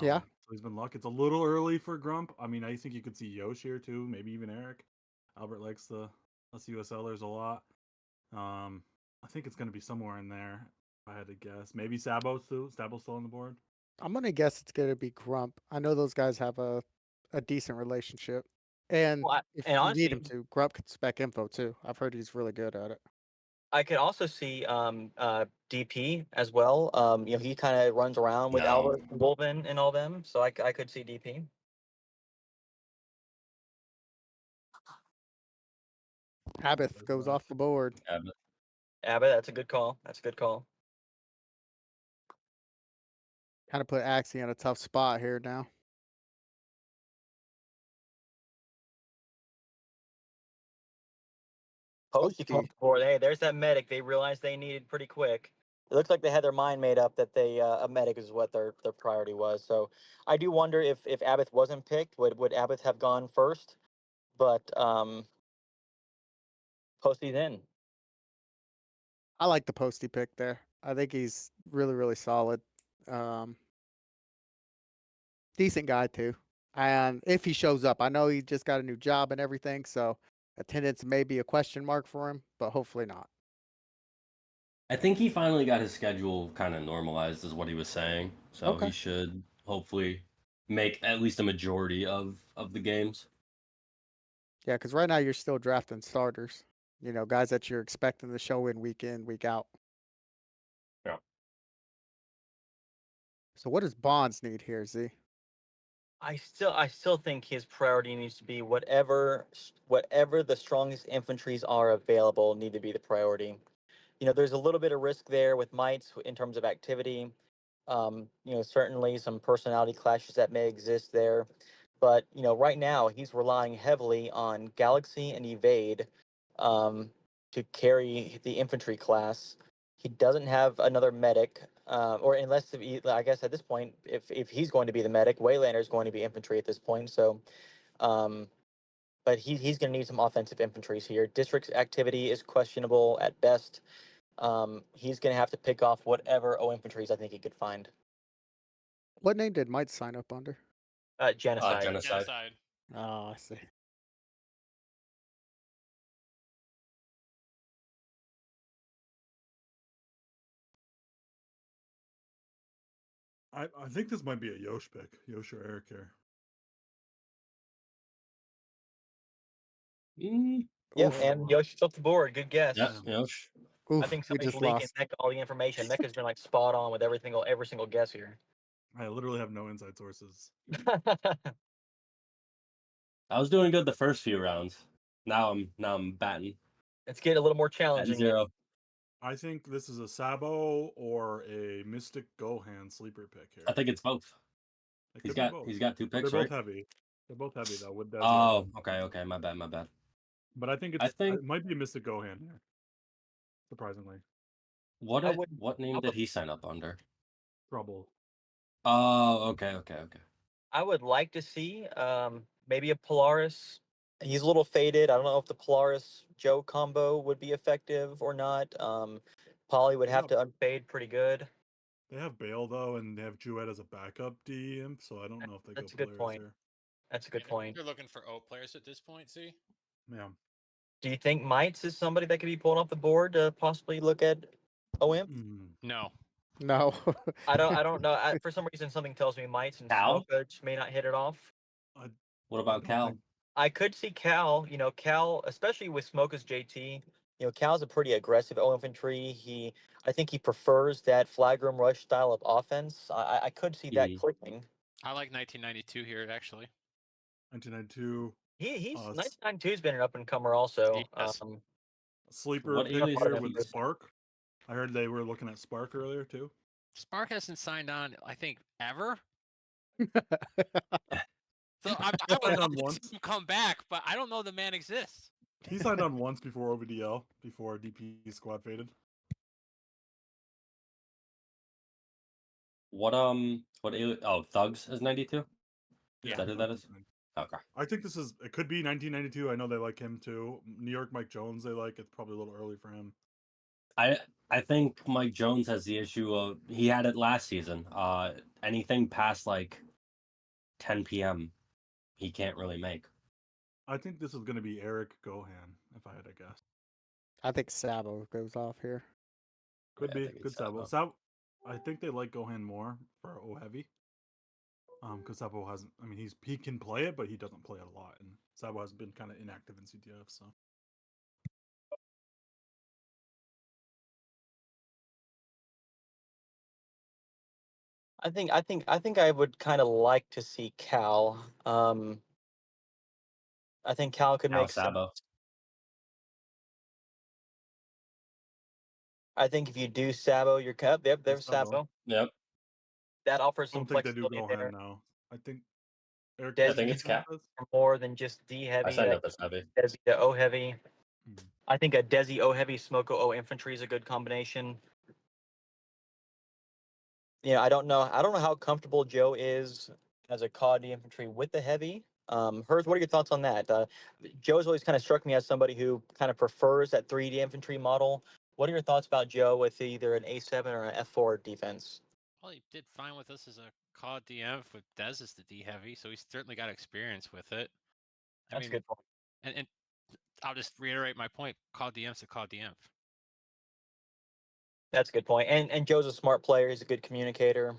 Yeah. So he's been lucky. It's a little early for Grump. I mean, I think you could see Yosh here too, maybe even Eric. Albert likes us USLers a lot. I think it's gonna be somewhere in there. If I had to guess, maybe Sabo too. Sabo's still on the board. I'm gonna guess it's gonna be Grump. I know those guys have a decent relationship, and Well, if and you need him honestly, to, Grump could spec info too. I've heard he's really good at it. I could also see DP as well. He kind of runs around with No. Albert, Wolven, and all them, so I could see DP. Abbott goes off the board. Abbott. Abbott, that's a good call. That's a good call. Kind of put Axie in a tough spot here now. Posty came Posty. board. Hey, there's that medic. They realized they needed pretty quick. It looks like they had their mind made up that they a medic is what their priority was. So I do wonder if Abbott wasn't picked, would Abbott have gone first? But Posty's in. I like the Posty pick there. I think he's really, really solid. Um, Decent guy too. And if he shows up, I know he just got a new job and everything, so attendance may be a question mark for him, but hopefully not. I think he finally got his schedule kind of normalized, is what he was saying. So Okay. he should hopefully make at least a majority of the games. Yeah, because right now you're still drafting starters. Guys that you're expecting to show in, week out. Yeah. So what does Bonds need here, Z? I still think his priority needs to be whatever the strongest infantries are available need to be the priority. There's a little bit of risk there with mites in terms of activity. Certainly some personality clashes that may exist there. But, right now he's relying heavily on Galaxy and Evade to carry the infantry class. He doesn't have another medic, or unless I guess at this point, if he's going to be the medic, Waylander is going to be infantry at this point. So, um, but he's going to need some offensive infantries here. District's activity is questionable at best. He's going to have to pick off whatever O infantries I think he could find. What name did Mike sign up under? Genocide. Genocide. Genocide. Oh, I see. I think this might be a Yosh pick. Yosh or Eric here. Yep, Oof. and Yoshi's off the board. Good guess. Yeah, Yosh. I Oof. think We somebody's just leaking lost. Mecca all the information. Mecca's been like spot on with every single guess here. I literally have no inside sources. I was doing good the first few rounds. Now I'm batting It's getting a little more at challenging. 0. I think this is a Sabo or a Mystic Gohan sleeper pick here. I think it's both. It He's could be both. got 2 They're picks, both right? heavy. They're both heavy though with Desi. Oh, okay. My bad. But I think I it think might be a Mystic Gohan here. Surprisingly, I would. what name did he sign up under? Trouble. Oh, okay. I would like to see maybe a Polaris. He's a little faded. I don't know if the Polaris Joe combo would be effective or not. Polly would have to unfade pretty good. They have Bale though, and they have Jewett as a backup D imp, so I don't know if they That's a go good Polaris point. here. That's a good point. You're looking for O players at this point, see? Yeah. Do you think Mites is somebody that could be pulled off the board to possibly look at OM? No. No. I don't know. For some reason, something tells me Mites and Cal? Smoka just may not hit it off. What about don't Cal? think- I could see Cal. Cal, especially with Smoka's JT. Cal's a pretty aggressive O infantry. I think he prefers that flag room rush style of offense. I could see that Mhm. clicking. I like 1992 here, actually. 1992. He's Uh, 1992's been an up and comer also. Yes. Sleeper What pick is here the with first? Spark. I heard they were looking at Spark earlier too. Spark hasn't signed on, I think, ever. So I would Signed love on to once. see him come back, but I don't know the man exists. He signed on once before OVDL, before DP squad faded. What Thugs is 92? Is Yeah. that who that is? Okay. I think it could be 1992. I know they like him too. New York Mike Jones they like. It's probably a little early for him. I think Mike Jones has the issue of he had it last season. Anything past like 10 p.m. he can't really make. I think this is going to be Eric Gohan, if I had to guess. I think Sabo goes off here. Could I be. think Good it's Sabo. Sabo. I think they like Gohan more for O heavy. Because Sabo hasn't. I mean, he can play it, but he doesn't play it a lot, and Sabo has been kind of inactive in CTF. So I think I would kind of like to see Cal. I think Cal could Al make sense. Sabo. I think if you do Sabo, your cup. Yep, there's Sabo. Sabo. Yep. That offers I some don't think they do flexibility there. Gohan now. I think Eric. Desi I think can it's Cal. for more than just D I heavy. signed That up as heavy. Desi to O heavy. Hmm. I think a Desi O heavy, Smoko O infantry is a good combination. I don't know. I don't know how comfortable Joe is as a COD infantry with the heavy. Hers, what are your thoughts on that? Joe's always kind of struck me as somebody who kind of prefers that 3D infantry model. What are your thoughts about Joe with either an A7 or an F4 defense? Well, he did fine with us as a COD DM with Dez as the D heavy, so he's certainly got experience with it. That's a good point. And I'll just reiterate my point: COD DM's a COD DM. That's a good point. And Joe's a smart player. He's a good communicator.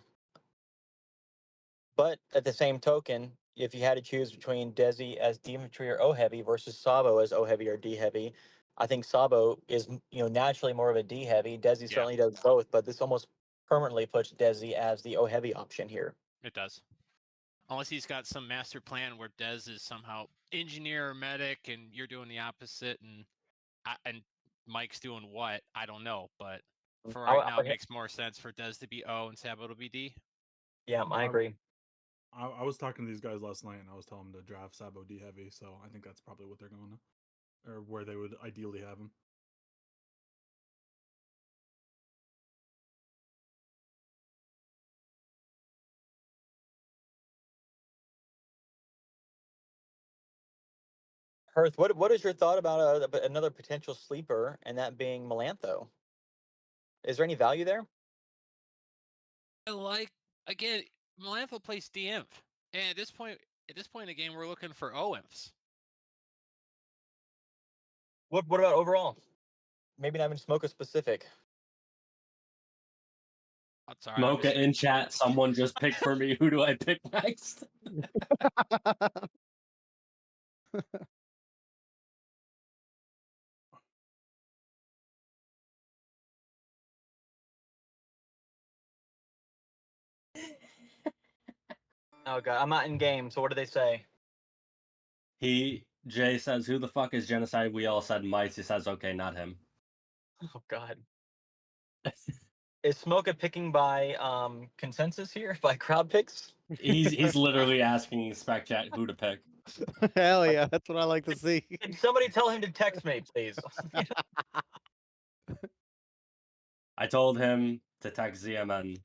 But at the same token, if you had to choose between Desi as D infantry or O heavy versus Sabo as O heavy or D heavy, I think Sabo is naturally more of a D heavy. Desi certainly does both, but this almost permanently puts Desi as the O heavy option here. It does. Unless he's got some master plan where Dez is somehow engineer or medic, and you're doing the opposite, and Mike's doing what, I don't know. But for right now, it makes more sense for Dez to be O and Sabo to be D. Yeah, I agree. I was talking to these guys last night, and I was telling them to draft Sabo D heavy. So I think that's probably what they're going to, or where they would ideally have him. Hearth, what is your thought about another potential sleeper, and that being Melantho? Is there any value there? I like, again, Melantho plays DM, and at this point in the game, we're looking for OMs. What about overall? Maybe not even Smoker specific. Oh, sorry, I'm just Mocha in chat. Someone just picked for me. Who do I pick next? Oh god, I'm not in game. So what do they say? Jay says, "Who the fuck is genocide?" We all said mice. He says, "Okay, not him." Oh god. Is Smoka picking by consensus here? By crowd picks? He's literally asking Spec Chat who to pick. Hell yeah, that's what I like to see. Can somebody tell him to text me, please? I told him to text ZMN.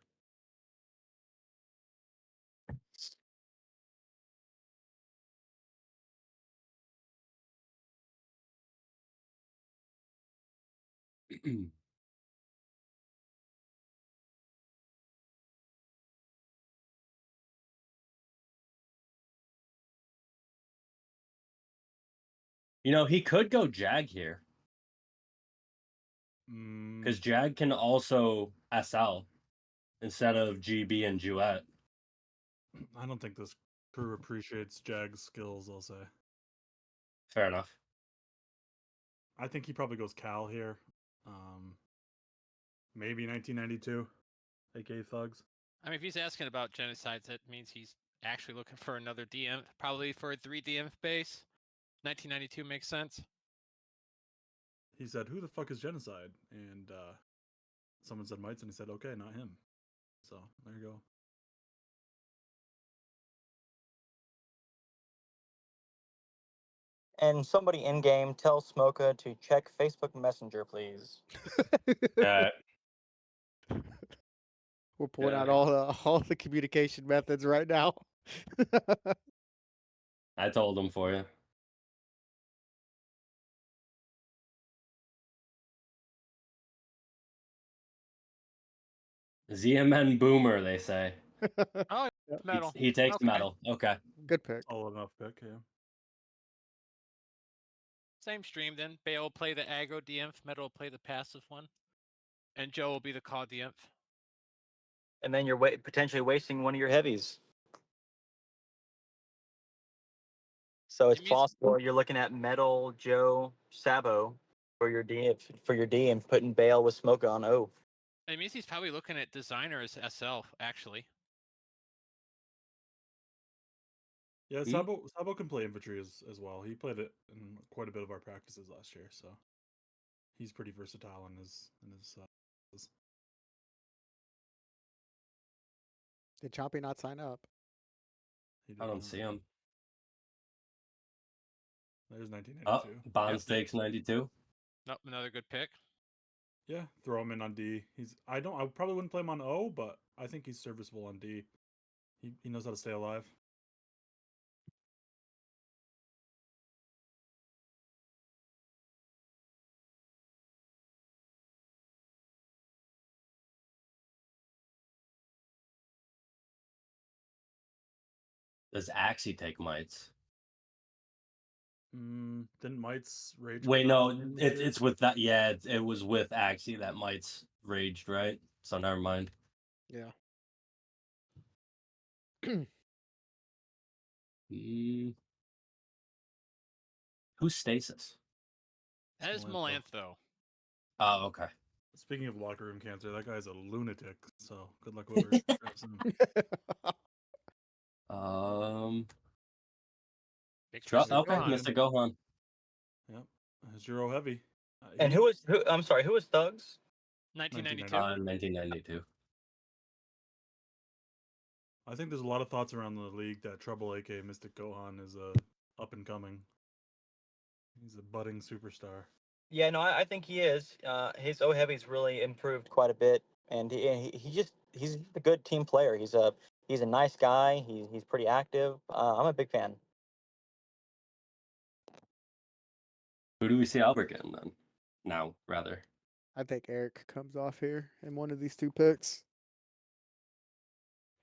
He could go Jag here because Jag can also SL instead of GB and Duet. I don't think this crew appreciates Jag's skills, I'll say. Fair enough. I think he probably goes Cal here. Maybe 1992, aka Thugs. I mean, if he's asking about genocides, that means he's actually looking for another DM, probably for a 3 DM base. 1992 makes sense. He said, "Who the fuck is genocide?" And someone said mites, and he said, "Okay, not him." So there you go. And somebody in game tell Smoka to check Facebook Messenger, please. We're pulling out Yeah. all the communication methods right now. I told him for you. ZMN Boomer, they say. Oh, Yep. metal. He takes Okay. metal. Okay. Good pick. Solid enough pick, yeah. Same stream then. Bale will play the aggro DMF, Metal will play the passive one, and Joe will be the COD DMF. And then you're potentially wasting one of your heavies. So it's It means- possible you're looking at Metal, Joe, Sabo for your D and putting Bale with Smoke on O. It means he's probably looking at designer as SL, actually. Yeah, Hmm? Sabo can play infantry as well. He played it in quite a bit of our practices last year, so he's pretty versatile in his. Did Choppy not sign up? He did I don't not. see him. There's Oh, 1992. Bond Stakes 92. Nope, another good pick. Yeah, throw him in on D. I probably wouldn't play him on O, but I think he's serviceable on D. He knows how to stay alive. Does Axie take mites? Didn't Mites rage? Wait, quit no, last game this year? it's with that. Yeah, it was with Axie that mites raged, right? So never mind. Yeah. Who's Stasis? That is Melantho. Melantho. Oh, okay. Speaking of locker room cancer, that guy's a lunatic. So good luck whoever grabs him. Big Okay, Mr. Gohan. Mr. Gohan. Yep, Zero heavy. And who was who? I'm sorry, who was Thugs? 1992. 1992. I think there's a lot of thoughts around the league that Trouble, aka Mystic Gohan, is up and coming. He's a budding superstar. Yeah, no, I think he is. His O heavy's really improved quite a bit, and he's a good team player. He's a nice guy. He's pretty active. I'm a big fan. Who do we see Albert getting then? Now, rather. I think Eric comes off here in one of these two picks.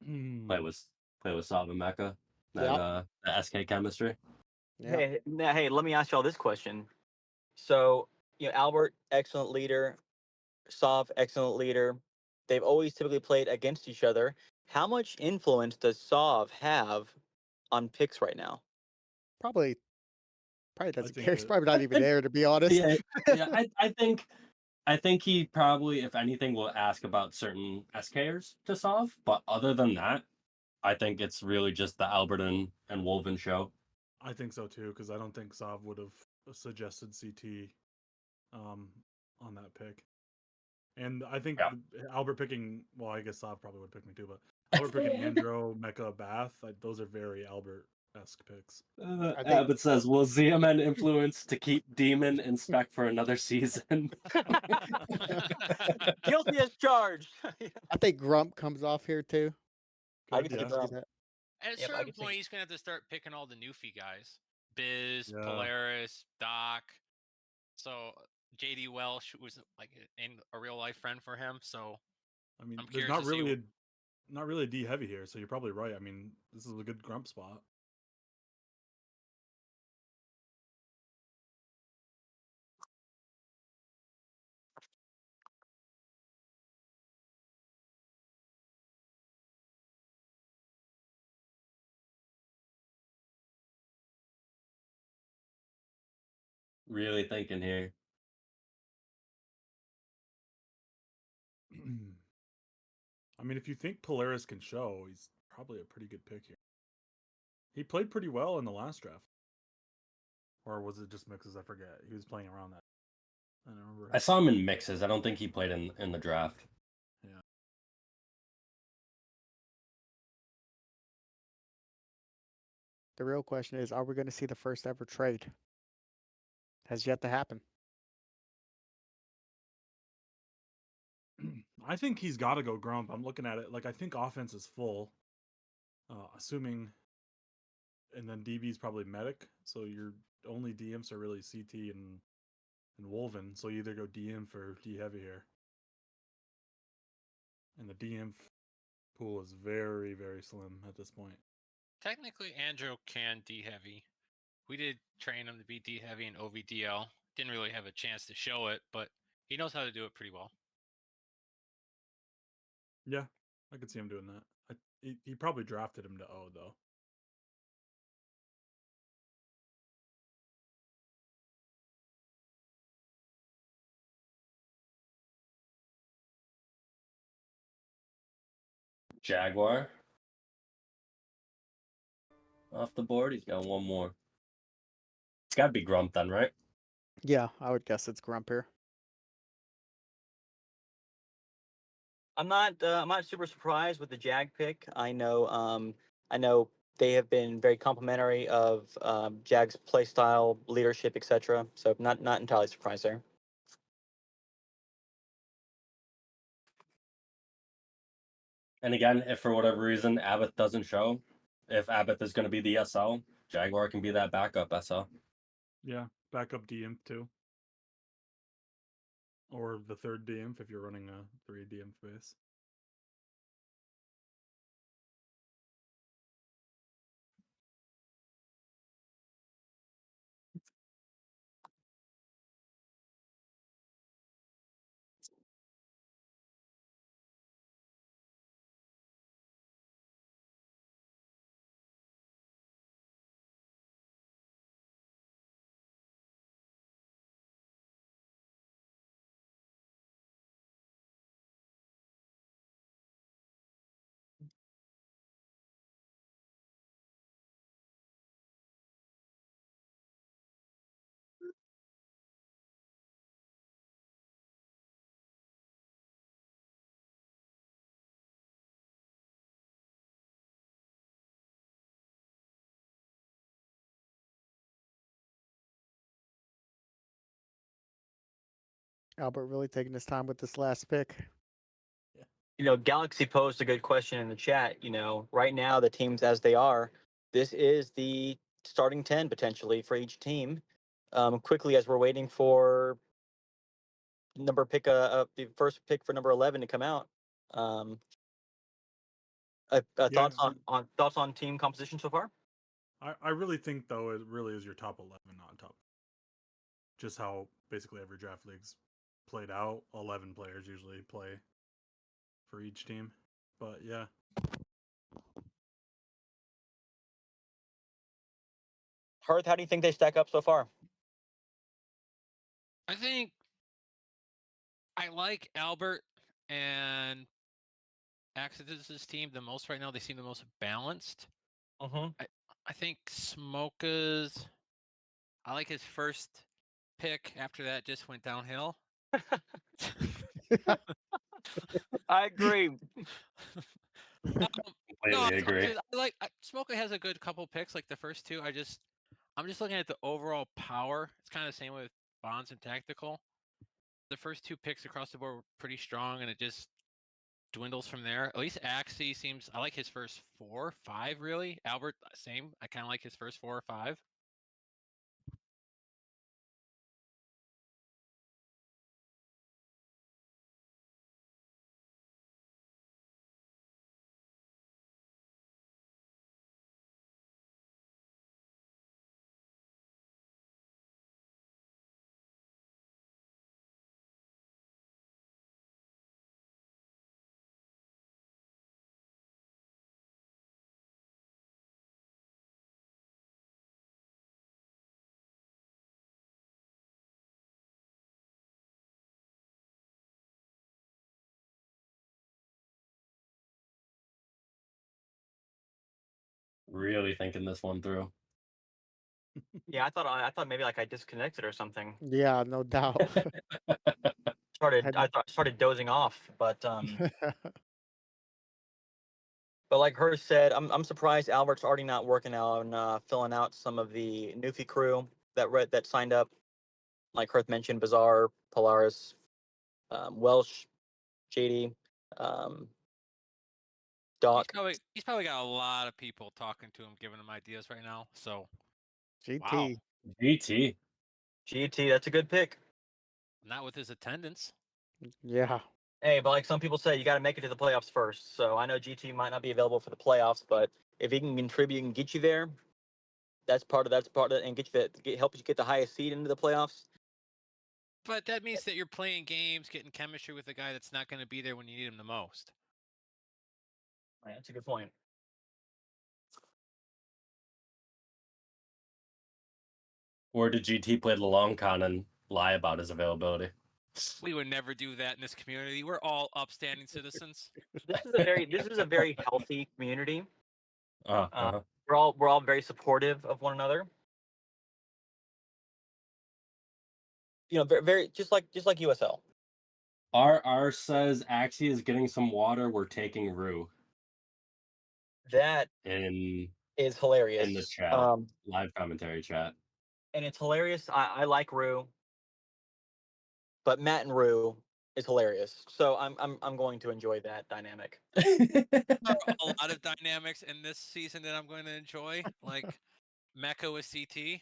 Play with Sav and Mecca. Yeah. The SK chemistry. Yeah. Hey, let me ask y'all this question. So, Albert, excellent leader. Sav, excellent leader. they've always typically played against each other. How much influence does Sov have on picks right now? Probably I doesn't think care. He's that probably not even there, to be honest. Yeah, yeah. I think he probably, if anything, will ask about certain SKers to solve. But other than that, I think it's really just the Albert and Wolven show. I think so too, because I don't think Sav would have suggested CT on that pick. And I think Yeah. Albert picking, well, I guess Sav probably would pick me too, but Albert picking Andro, Mecha, Bath, those are very Albert-esque picks. I think Abbott says, "Will ZMN influence to keep Demon in spec for another season?" Guilty as charged. I think Grump comes off here too. I Good, can see I can yeah. see Grump. that. At a Yep, I certain can see. point, he's gonna have to start picking all the newfie guys: Biz, Yeah. Polaris, Doc. So JD Welsh was like a real life friend for him. So I mean, I'm there's curious not to see. really a D heavy here, so you're probably right. I mean, this is a good Grump spot. Really thinking here. I mean, if you think Polaris can show, he's probably a pretty good pick here. He played pretty well in the last draft. Or was it just mixes? I forget. He was playing around that. I don't remember. I saw him in mixes. I don't think he played in the draft. Yeah. The real question is, are we going to see the first ever trade? Has yet to happen. I think he's got to go Grump. I'm looking at it. Like, I think offense is full. Assuming. And then DB's probably medic. So your only DMs are really CT and Wolven. So you either go DM for D heavy here. And the DM pool is very, very slim at this point. Technically, Andrew can D heavy. We did train him to be D heavy in OVDL. Didn't really have a chance to show it, but he knows how to do it pretty well. Yeah, I could see him doing that. He probably drafted him to O, though. Jaguar off the board. He's got one more. It's got to be Grump then, right? Yeah, I would guess it's Grump here. I'm not super surprised with the Jag pick. I know they have been very complimentary of Jag's playstyle, leadership, etc. So not entirely surprised there. And again, if for whatever reason Abbott doesn't show, if Abbott is going to be the SL, Jaguar can be that backup SL. Yeah, backup DM too. Or the third DM if you're running a 3 DM base. Albert really taking his time with this last pick. Galaxy posed a good question in the chat. Right now the teams as they are, this is the starting 10 potentially for each team. Quickly as we're waiting for the first pick for number 11 to come out. Yeah, Thoughts on team composition so far? I really think though it really is your top 11, not top. Just how basically every draft league's played out. 11 players usually play for each team. But yeah, Hearth, how do you think they stack up so far? I think I like Albert and Exodus's team the most right now. They seem the most balanced. Mm-hmm. I think Smoka's. I like his first pick. After that, just went downhill. I agree. No, Completely agree. I like Smoka has a good couple picks. Like the first two, I'm just looking at the overall power. It's kind of the same with Bonds and Tactical. The first two picks across the board were pretty strong, and it just dwindles from there. At least Axie seems. I like his first 4, 5 really. Albert, same. I kind of like his first 4 or 5. Really thinking this one through. Yeah, I thought maybe like I disconnected or something. Yeah, no doubt. Started dozing off, but like her said, I'm surprised Albert's already not working out on filling out some of the Newfie crew that signed up. Like Hearth mentioned, Bazaar, Polaris, Welsh, JD, um, Doc. He's probably got a lot of people talking to him, giving him ideas right now. So wow, GT. GT. GT, that's a good pick. not with his attendance. Yeah. Hey, but like some people say, you got to make it to the playoffs first. So I know GT might not be available for the playoffs, but if he can contribute and get you there, that's part of it, and help you get the highest seed into the playoffs. But that means that you're playing games, getting chemistry with a guy that's not going to be there when you need him the most. Right, that's a good point. Or did GT play the long con and lie about his availability? We would never do that in this community. We're all upstanding citizens. This is a very healthy community. Uh-huh. We're all very supportive of one another. You know, very just like USL. R says Axie is getting some water. We're taking Rue That in is hilarious. the chat, live commentary chat. And it's hilarious. I like Rue, but Matt and Rue is hilarious. So I'm going to enjoy that dynamic. There are a lot of dynamics in this season that I'm going to enjoy, like Mecha with CT.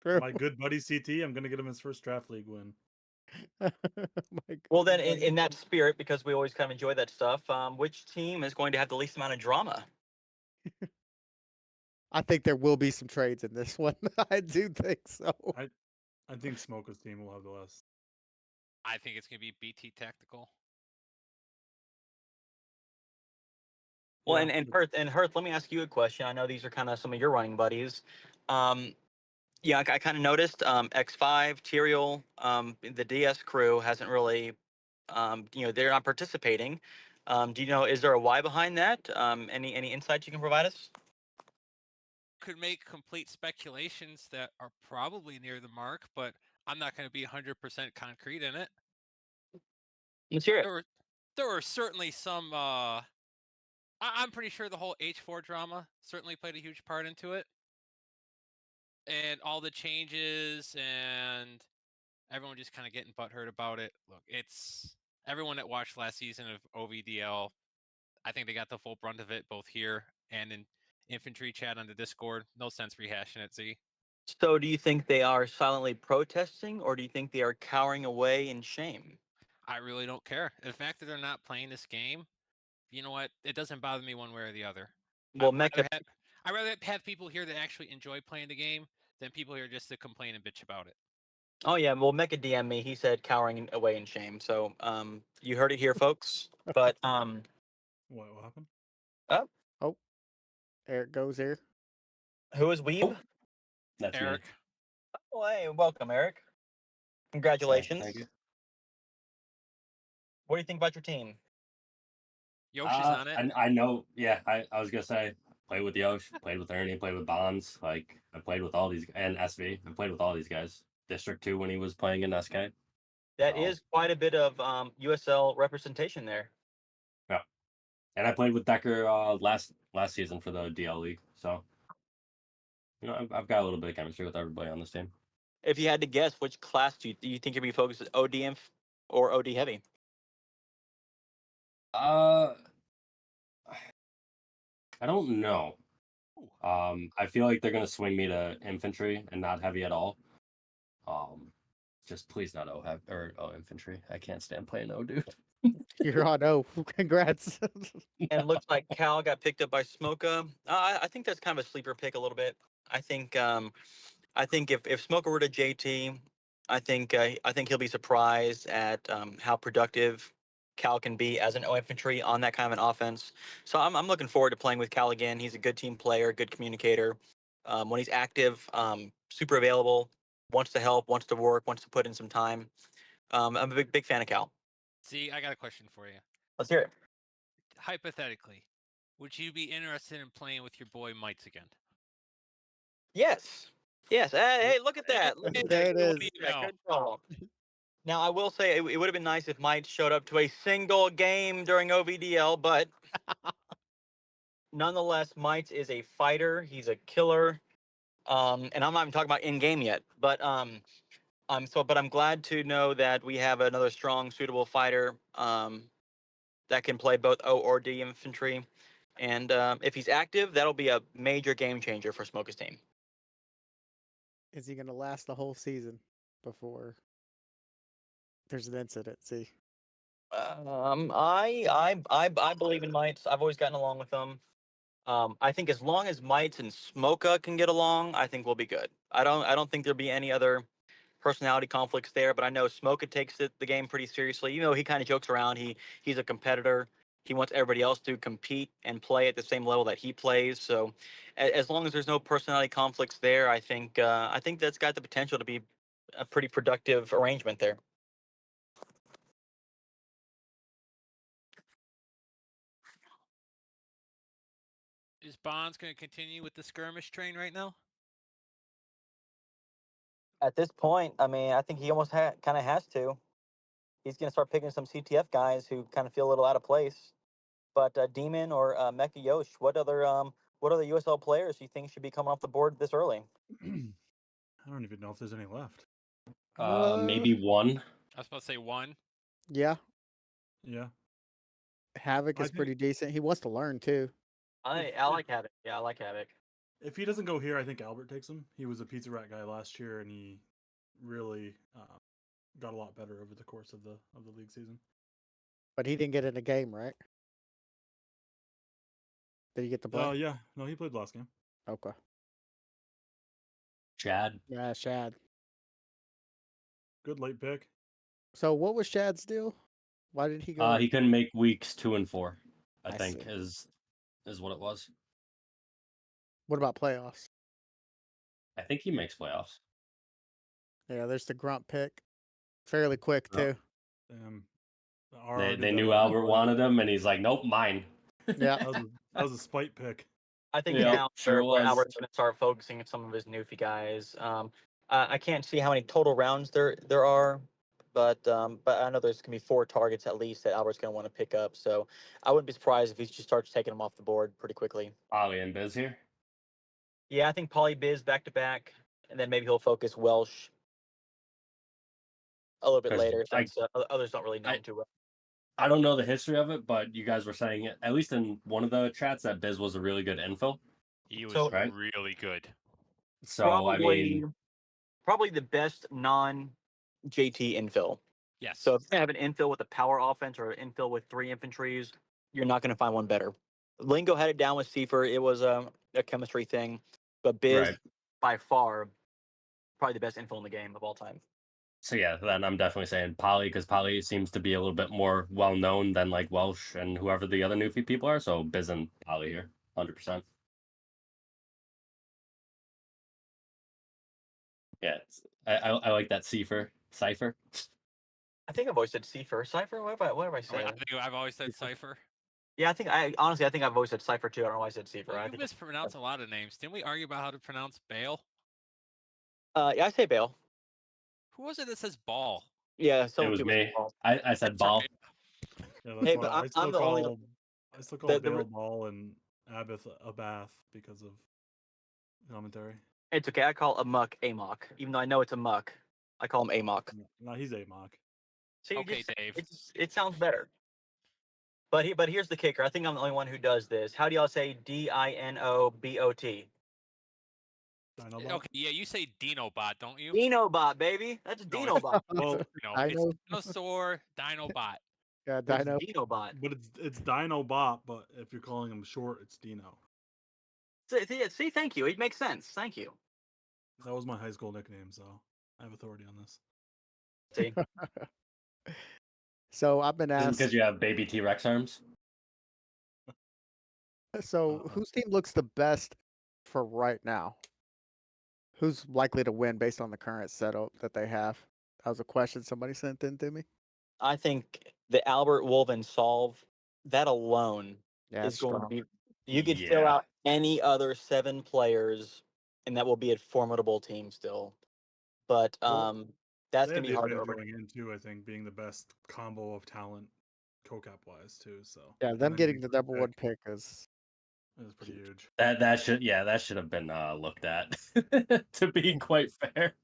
True. my good buddy CT, I'm gonna get him his first draft league win. Well, then in that spirit, because we always kind of enjoy that stuff, which team is going to have the least amount of drama? I think there will be some trades in this one. I do think so. I think Smoka's team will have the less. I think it's going to be BT Tactical. Well, Yeah. and Hearth, let me ask you a question. I know these are kind of some of your running buddies. Yeah, I kind of noticed X5, Tyrael, the DS crew hasn't really, they're not participating. Do you know, is there a why behind that? Any insights you can provide us? Could make complete speculations that are probably near the mark, but I'm not going to be 100% concrete in it. Let's hear it. There were certainly some. I'm pretty sure the whole H4 drama certainly played a huge part into it, and all the changes and everyone just kind of getting butthurt about it. Look, it's everyone that watched last season of OVDL. I think they got the full brunt of it both here and in infantry chat on the Discord. No sense rehashing it. Z. So, do you think they are silently protesting, or do you think they are cowering away in shame? I really don't care. The fact that they're not playing this game, you know what? It doesn't bother me one way or the other. Well, I'd rather have people here that actually enjoy playing the game than people here just to complain and bitch about it. Oh yeah, well, Mecca DM me. He said cowering away in shame. So you heard it here, folks. But What happened? Oh, there it goes here. who is Weeb? Oh, that's Eric. me. Oh, hey, welcome, Eric. Thank Congratulations. you. What do you think about your team? Yoshi's on it. I know. Yeah, I was gonna say played with Yosh, played with Ernie, played with Bonds. Like I played with all these and SV. I played with all these guys. District 2 when he was playing in SK. That So, is quite a bit of USL representation there. yeah, and I played with Decker last season for the DL League. So I've got a little bit of chemistry with everybody on this team. If you had to guess, which class do you think you'd be focused on, OD or OD heavy? I don't know. I feel like they're gonna swing me to infantry and not heavy at all. Just please not O heavy or O infantry. I can't stand playing O, dude. You're on O. Congrats. And it looks like Cal got picked up by Smoka. I think that's kind of a sleeper pick a little bit. I think if Smoka were to JT, I think he'll be surprised at how productive Cal can be as an O infantry on that kind of an offense. So I'm looking forward to playing with Cal again. He's a good team player, good communicator. When he's active, super available, wants to help, wants to work, wants to put in some time. I'm a big fan of Cal. See, I got a question for you. Let's hear it. Hypothetically, would you be interested in playing with your boy Mites again? Yes. Yes. Hey, look at that. Look at Hey, that. There it what is. do you Yeah, know? good call. Now, I will say it would have been nice if Mike showed up to a single game during OVDL, but nonetheless, Mike is a fighter. He's a killer. And I'm not even talking about in game yet, but I'm glad to know that we have another strong, suitable fighter that can play both O or D infantry. And if he's active, that'll be a major game changer for Smoker's team. Is he going to last the whole season before there's an incident? See, I believe in Mites. I've always gotten along with them. I think as long as Mites and Smoka can get along, I think we'll be good. I don't think there'll be any other personality conflicts there. But I know Smoka takes the game pretty seriously. You know, he kind of jokes around. He's a competitor. He wants everybody else to compete and play at the same level that he plays. So, as long as there's no personality conflicts there, I think that's got the potential to be a pretty productive arrangement there. Is Bonds going to continue with the skirmish train right now? At this point, I mean, I think he almost kind of has to. He's going to start picking some CTF guys who kind of feel a little out of place. But Demon or Mecha Yosh, what other USL players do you think should be coming off the board this early? I don't even know if there's any left. Maybe one. I was about to say one. yeah, Yeah. Havoc I is think pretty decent. He wants to learn too. I like Havoc. Yeah, I like Havoc. if he doesn't go here, I think Albert takes him. He was a Pizza Rat guy last year, and he really got a lot better over the course of the league season. But he didn't get in a game, right? Did he get to play? Yeah, no, he played last game. Okay. Chad. Yeah, Shad. Good late pick. So what was Shad's deal? Why did he go? He couldn't make weeks 2 and 4. I I think see. is what it was. What about playoffs? I think he makes playoffs. Yeah, there's the grunt pick. Fairly quick Yep. too. They knew Albert wanted him, and he's like, nope, mine. Yeah. That was a spite pick. I think Yep, now sure where was. Albert's going to start focusing on some of his newfie guys. I can't see how many total rounds there are, but I know there's going to be 4 targets at least that Albert's going to want to pick up. So I wouldn't be surprised if he just starts taking them off the board pretty quickly. Ollie and Biz here. Yeah, I think Poly Biz back to back, and then maybe he'll focus Welsh a little bit 'Cause later since others don't really know him too well. I don't know the history of it, but you guys were saying it, at least in one of the chats, that Biz was a really good infill. He was So- Right. really good. So I mean, probably the best non JT infill. Yes. So if you have an infill with a power offense or an infill with 3 infantries, you're not going to find one better. Lingo had it down with Seifer. It was a chemistry thing, but Biz Right. by far probably the best infill in the game of all time. So yeah, then I'm definitely saying Polly because Polly seems to be a little bit more well known than like Welsh and whoever the other Newfie people are. So Biz and Polly here, 100%. Yeah, I like that cipher. I think I've always said Cipher. Cipher? What have I I said? think I've always said Cipher. Yeah, honestly I think I've always said Cipher too. I don't know why I said Cipher. Well, I you think mispronounce a lot of names. Didn't we argue about how to pronounce Bale? yeah, I say Bale. Who was it that says ball? Yeah, It someone was too was me. Paul. I said That's ball. right. Yeah, that's Hey, why but I still I'm the only call the Bale Ball and Abath a bath because of commentary. it's okay. I call a muck Amok, even though I know it's a muck. I call him Amok. No, he's a mock. See, Okay, Dave. it sounds better. But here's the kicker. I think I'm the only one who does this. How do y'all say Dinobot? Dinobot. Okay, yeah, you say Dinobot, don't you? Dinobot, baby. That's No, it's Dinobot. Well, it's Dino, dinosaur Dinobot. yeah, It's Dino. Dinobot. but it's Dinobot. But if you're calling him short, it's Dino. See, thank you. It makes sense. Thank you. That was my high school nickname, so I have authority on this. See, So I've been Is it because asked. you have baby T-Rex arms? So whose team looks the best for right now? Who's likely to win based on the current setup that they have? That was a question somebody sent in to me. I think the Albert Wolven solve that alone Yeah, is it's going to strong. be. You could fill Yeah. out any other 7 players, and that will be a formidable team still. But Well, that's they gonna have be the hard to advantage overcome. going in too. I think being the best combo of talent, co-cap wise too. So Yeah, and them then getting getting the free number one pick pick is is pretty huge. That should have been looked at. To be quite fair.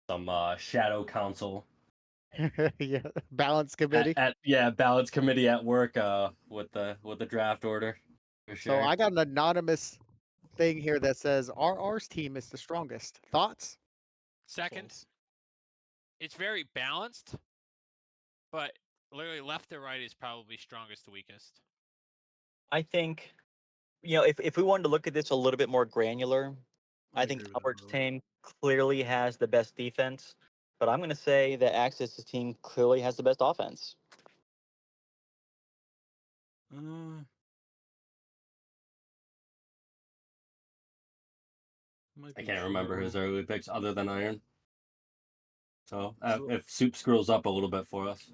Some shadow council yeah, balance committee. balance committee at work with the draft order for So sure. I got an anonymous thing here that says RR's team is the strongest. Thoughts? Second, False. it's very balanced, but literally left to right is probably strongest to weakest. I think if we wanted to look at this a little bit more granular, I I think agree with that, Albert's Harley. team clearly has the best defense, but I'm going to say that Axis's team clearly has the best offense. Uh, might I be can't remember his true. early picks other than Iron. So So if Soup screws up a little bit for us,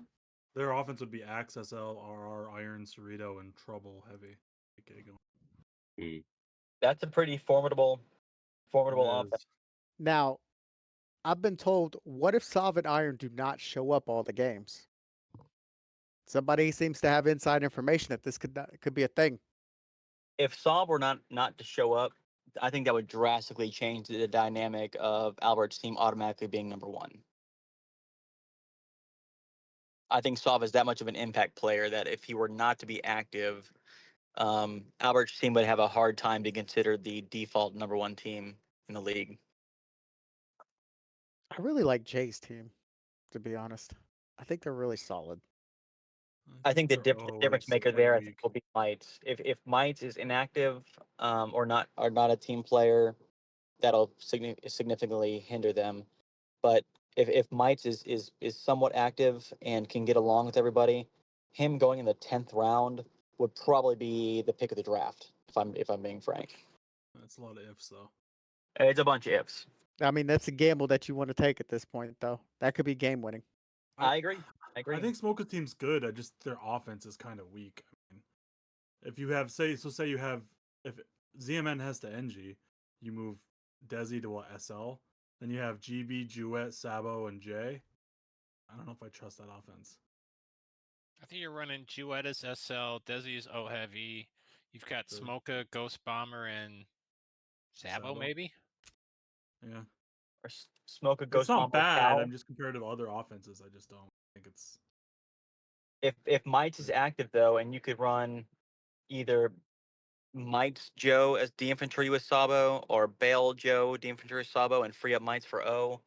their offense would be Axe, SL, RR, Iron, Cerrito, and Trouble Heavy. Okay, going. That's a pretty formidable It offense. is. Now, I've been told, what if Solve and Iron do not show up all the games? Somebody seems to have inside information that this could be a thing. If Saab were not to show up, I think that would drastically change the dynamic of Albert's team automatically being number one. I think Saab is that much of an impact player that if he were not to be active, Albert's team would have a hard time being considered the default number one team in the league. I really like Jay's team, to be honest. I think they're really solid. I think the their O difference is maker quite there, I think, weak. will be Mites. If Mites is inactive, or not a team player, that'll significantly hinder them. But if Mites is somewhat active and can get along with everybody, him going in the 10th round would probably be the pick of the draft. If I'm being frank, That's a lot of ifs, though. it's a bunch of ifs. I mean, that's a gamble that you want to take at this point, though. That could be game winning. I agree. I think Smoke's team's good. I just their offense is kind of weak. I mean, if you have say you have if ZMN has to NG, you move Desi to what SL, then you have GB, Jewett, Sabo, and Jay. I don't know if I trust that offense. I think you're running Juetta's SL, Desi's O Heavy. You've got Good. Smoka, Ghost Bomber, and Sabo, Sabo. maybe? Yeah, Or smoke a it's ghost not bomber bad. cow. I'm just compared to other offenses. I just don't think it's. If Mites is active though, and you could run either Mites Joe as D infantry with Sabo, or Bale Joe D infantry with Sabo, and free up Mites for O.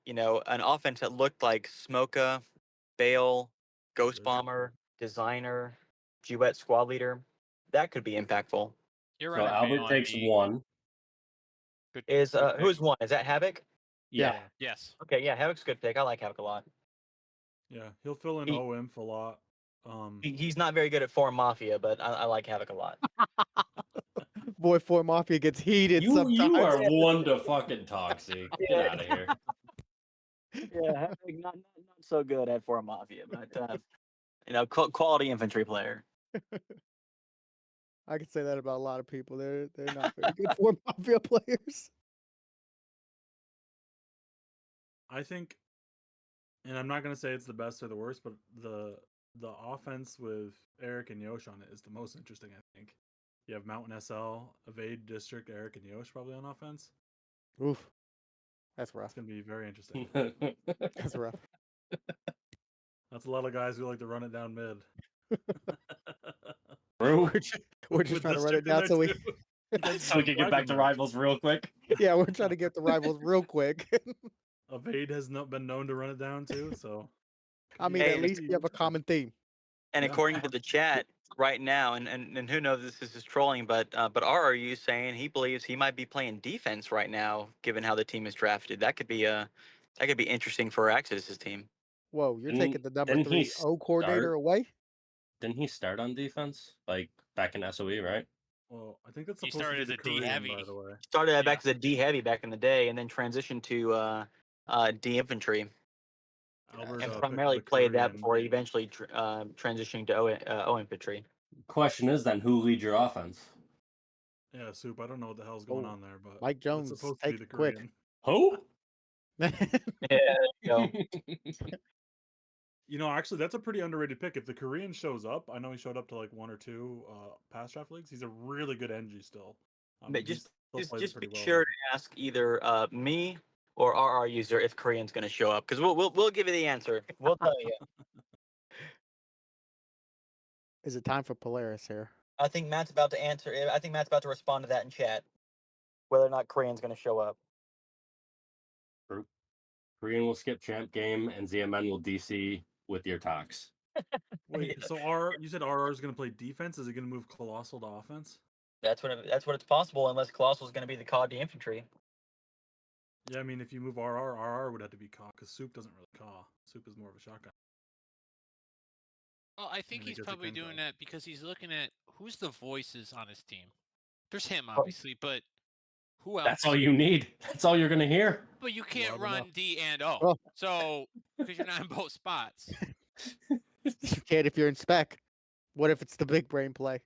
An offense that looked like Smoka, Bale, Ghost Good. Bomber, Designer, Duet Squad Leader, that could be impactful. You're So running Albert Beyond takes me. one. Good, Is good pick. who's one? Is that Havoc? Yeah. Yes. Okay, yeah, Havoc's a good pick. I like Havoc a lot. Yeah, he'll fill in He- OIMF a lot. He's not very good at Foreign Mafia, but I like Havoc a lot. Boy, Four Mafia gets heated You sometimes. are one to fucking toxic. Get out of here. Yeah, Havoc not so good at Foreign Mafia, but quality infantry player. I could say that about a lot of people. They're not very good Four Mafia players. I think, and I'm not gonna say it's the best or the worst, but the offense with Eric and Yosh on it is the most interesting. I think you have Mountain SL, Evade District, Eric and Yosh probably on offense. Oof, that's It's rough. gonna be very interesting. That's rough. That's a lot of guys who like to run it down mid. True. We're just With trying to run it District in down there so we, too. You guys So we can get back to match. rivals real quick. yeah, we're trying to get the rivals real quick. Evade has not been known to run it down too, so I mean, Hey, at least we have a common theme. And Yeah. according to the chat right now, and who knows if this is trolling, but RRU saying he believes he might be playing defense right now, given how the team is drafted. That could be interesting for Axis' team. Whoa, you're taking the number Didn't he 3 O coordinator start? away? Didn't he start on defense like back in SOE, right? Well, I think that's He supposed to started be as the a D Korean, heavy. by the way. Started out back Yeah. as a D heavy back in the day, and then transitioned to D infantry, Albert and picked primarily the played that Korean. before eventually transitioning to O infantry. Question is then who leads your offense? Yeah, Soup. I don't know what the hell's going on there, but Mike it's Jones, supposed to be take the it quick. Korean. Who? Yeah, there you go. You know, actually, that's a pretty underrated pick. If the Korean shows up, I know he showed up to like 1 or 2 past draft leagues. He's a really good NG still. But He still plays it just be pretty well. sure to ask either me or RR user if Korean's going to show up, because we'll give you the answer. We'll tell you. Is it time for Polaris here? I think Matt's about to answer. I think Matt's about to respond to that in chat, whether or not Korean's going to show up. Korean will skip champ game and ZMN will DC with your tox. Wait, so you said RR is going to play defense? Is he going to move Colossal to offense? That's what it's possible, unless Colossal's going to be the COD infantry. Yeah, I mean, if you move RR would have to be Caw, because Soup doesn't really Caw. Soup is more of a shotgun. Well, I think mean, I he's guess he probably can doing go. that because he's looking at who's the voices on his team. There's him, Oh. obviously, but who else? That's all you need. That's all you're gonna hear. But you can't Loud run enough. D and O. Well- So because you're not in both spots. You can't if you're in spec. What if it's the big brain play?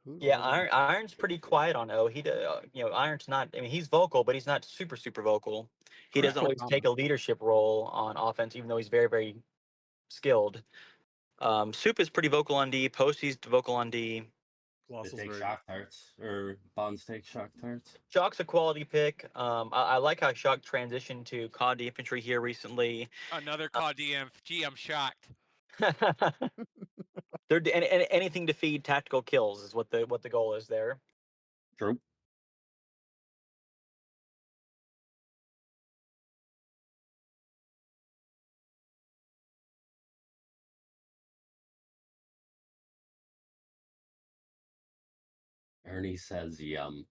Who do Yeah, I want? Iron's pretty quiet on O. Iron's not. I mean, he's vocal, but he's not super vocal. He He's doesn't still always common. take a leadership role on offense, even though he's very skilled. Soup is pretty vocal on D. Posty's vocal on D. They Colossal's take very shock tarts or bonds take shock tarts. Shock's a quality pick. I like how Shock transitioned to COD infantry here recently. Another call DM. Gee, I'm shocked. Anything to feed tactical kills is what the goal is there. True. Ernie says yum.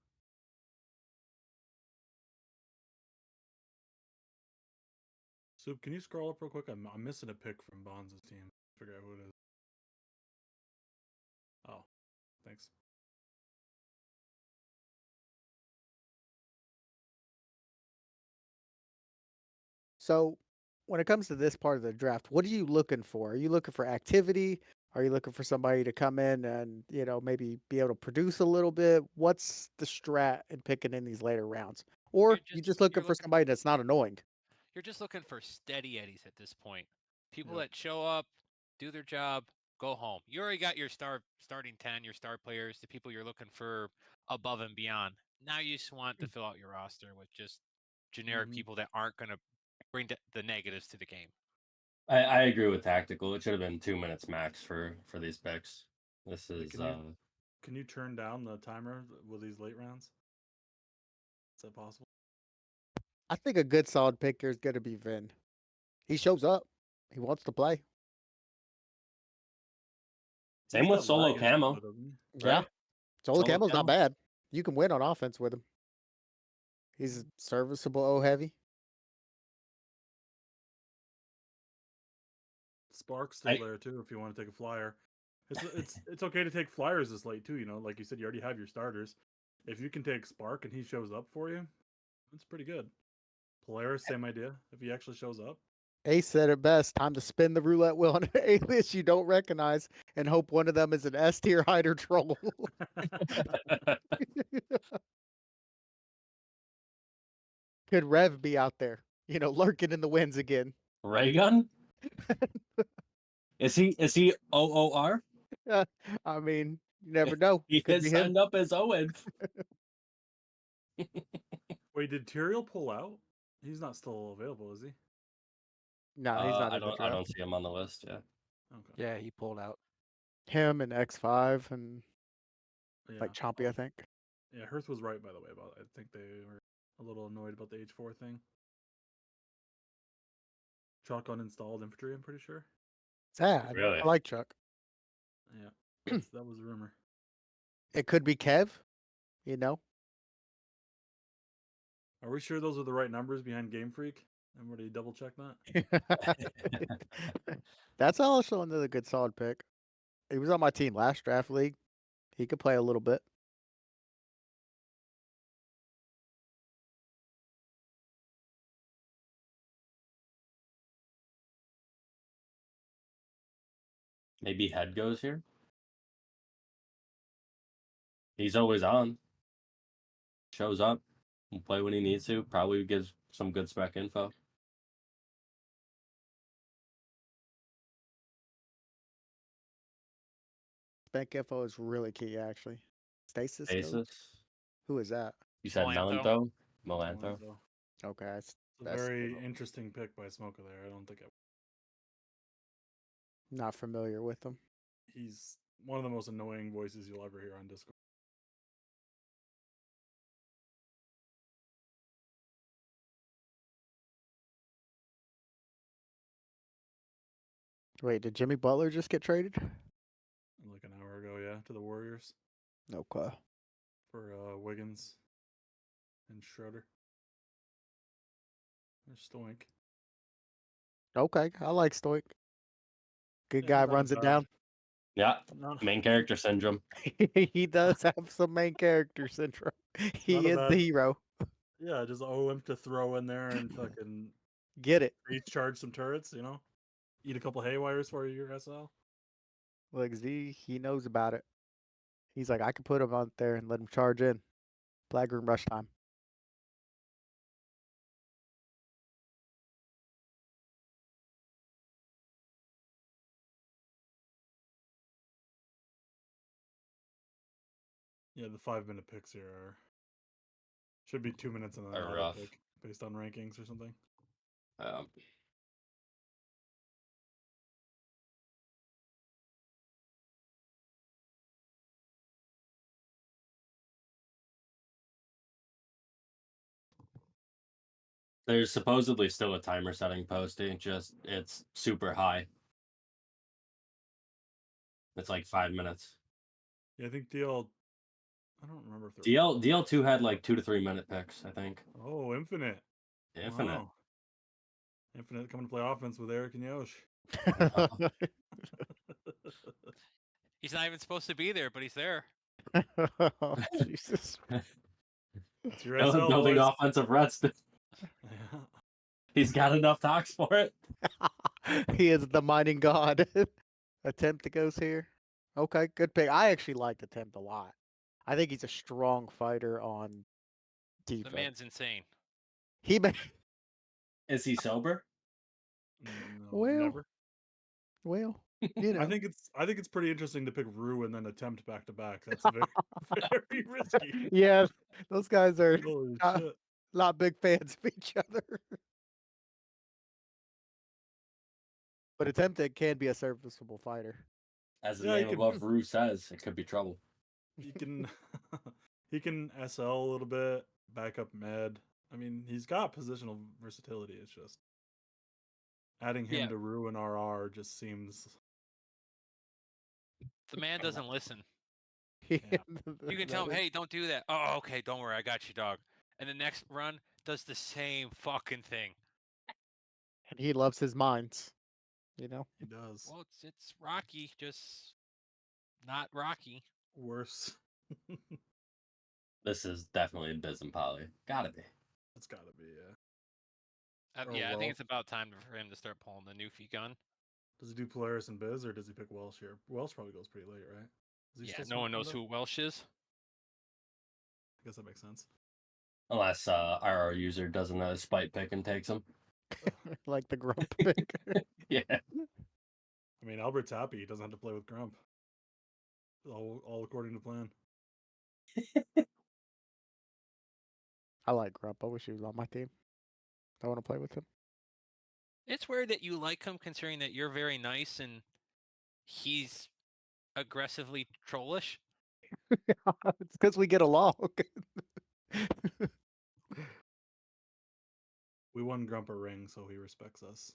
Soup, can you scroll up real quick? I'm missing a pick from Bonds' team. Figure out who it is. Oh, thanks. So, when it comes to this part of the draft, what are you looking for? Are you looking for activity? Are you looking for somebody to come in and, maybe be able to produce a little bit? What's the strat in picking in these later rounds? Or you just looking for somebody that's not annoying? You're just looking for steady eddies at this point. People Yep. that show up, do their job, go home. You already got your starting 10, your star players, the people you're looking for above and beyond. Now you just want to fill out your roster with just generic Mhm. people that aren't going to bring the negatives to the game. I agree with tactical. It should have been 2 minutes max for these picks. This Hey, is can you turn down the timer with these late rounds? Is that possible? I think a good solid pick here is going to be Vin. He shows up. He wants to play. Same with got solo lag issues, camo, though, doesn't he? Yeah, right? Solo Solo Camel's not camo. bad. You can win on offense with him. He's serviceable O heavy. Spark's still I there too if you want to take a flyer. It's okay to take flyers this late too. You know, like you said, you already have your starters. If you can take Spark and he shows up for you, that's pretty good. Polaris, same idea. If he actually shows up, Ace said it best. Time to spin the roulette wheel on an alias you don't recognize and hope one of them is an S tier hider troll. Could Rev be out there, lurking in the winds again? Ray gun? Is he OOR? I mean, you never know. He Could is be him. signed up as Owen. wait, did Tyrael pull out? He's not still available, is he? No, he's not in the I draft. don't see him on the list. Yeah. Okay. Yeah, he pulled out. Him and X5 and Yeah. like Chompy, I think. Yeah, Hearth was right, by the way. About I think they were a little annoyed about the H4 thing. Shotgun installed infantry, I'm pretty sure. Sad. Really? I like Chuck. Yeah, that was a rumor. It could be Kev, you know. Are we sure those are the right numbers behind Game Freak? Everybody double check that. That's also another good solid pick. He was on my team last draft league. He could play a little bit. Maybe Head goes here. He's always on. Shows up. Will play when he needs to. Probably gives some good spec info. Spec info is really key, actually. Stasis scope? Basis. Who is that? You said Melantho. Melantho? Melantho. So, Okay, it's a that's very interesting pick by Smoker there. I don't think not familiar with them. he's one of the most annoying voices you'll ever hear on Discord. Wait, did Jimmy Butler just get traded? Like an hour ago, yeah, to the Warriors Okay. for Wiggins and Schroeder. Or Stoink. Okay, I like Stoic. Good Yeah, guy not a runs it bad- down. Yeah. Not, Main character syndrome. He does have some main character syndrome. He Not a is bad- the hero. yeah, just owe him to throw in there and fucking Get it. recharge some turrets, you know? Eat a couple haywires for your SL. Look, Z, he knows about it. He's like, I could put him out there and let him charge in. Flag room rush time. Yeah, the 5-minute picks here should be 2 minutes and then Are another rough. pick based on rankings or something. There's supposedly still a timer setting posting, just it's super high. It's like 5 minutes. Yeah, I think DL. I don't remember if they're. DL2 had like 2 to 3 minute picks, I think. Oh, Infinite. Infinite. Wow. Infinite coming to play offense with Eric and Yosh. He's not even supposed to be there, but he's there. Oh, Jesus. It's your SL, Building boys. offensive rest. Yeah. He's got enough talks for it. He is the mining god. Attempt that goes here. Okay, good pick. I actually liked Attempt a lot. I think he's a strong fighter on defense. The man's insane. He may Is he sober? No, Well, never. well, I think it's pretty interesting to pick Rue and then Attempt back to back. That's very very risky. Yeah, those guys are Holy not, shit. not big fans of each other. But Attempted can be a serviceable fighter. As the Yeah, he name could- above Rue says, it could be trouble. He can he can SL a little bit, back up med. I mean, he's got positional versatility. It's just adding him Yeah. to Rue and RR just seems The man doesn't listen. Yeah. You can tell him, hey, don't do that. Oh, okay, don't worry, I got you, dog. And the next run does the same fucking thing. And he loves his mines. You know? He does. Well, it's Rocky, just not Rocky. Worse. This is definitely Biz and Polly. Gotta be. It's gotta be, yeah. Or Yeah, I think Welsh. it's about time for him to start pulling the Newfie gun. Does he do Polaris and Biz, or does he pick Welsh here? Welsh probably goes pretty late, right? Is he Yeah, still no one smoking knows though? who Welsh is. I guess that makes sense. Unless our user doesn't spite pick and takes him. Like the grump pick. Yeah. I mean, Albert's happy. He doesn't have to play with Grump. All according to plan. I like Grump. I wish he was on my team. I want to play with him. It's weird that you like him, considering that you're very nice and he's aggressively trollish. It's because we get along. We won Grump a ring, so he respects us.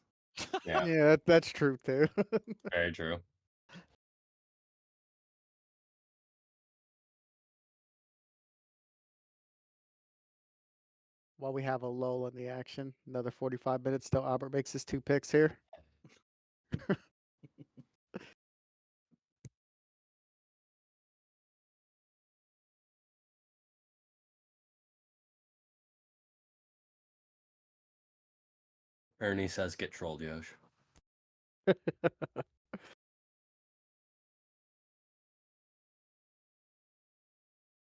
Yeah. Yeah, that's true too. Very true. While we have a lull in the action, another 45 minutes till Albert makes his 2 picks here. Ernie says get trolled, Yosh.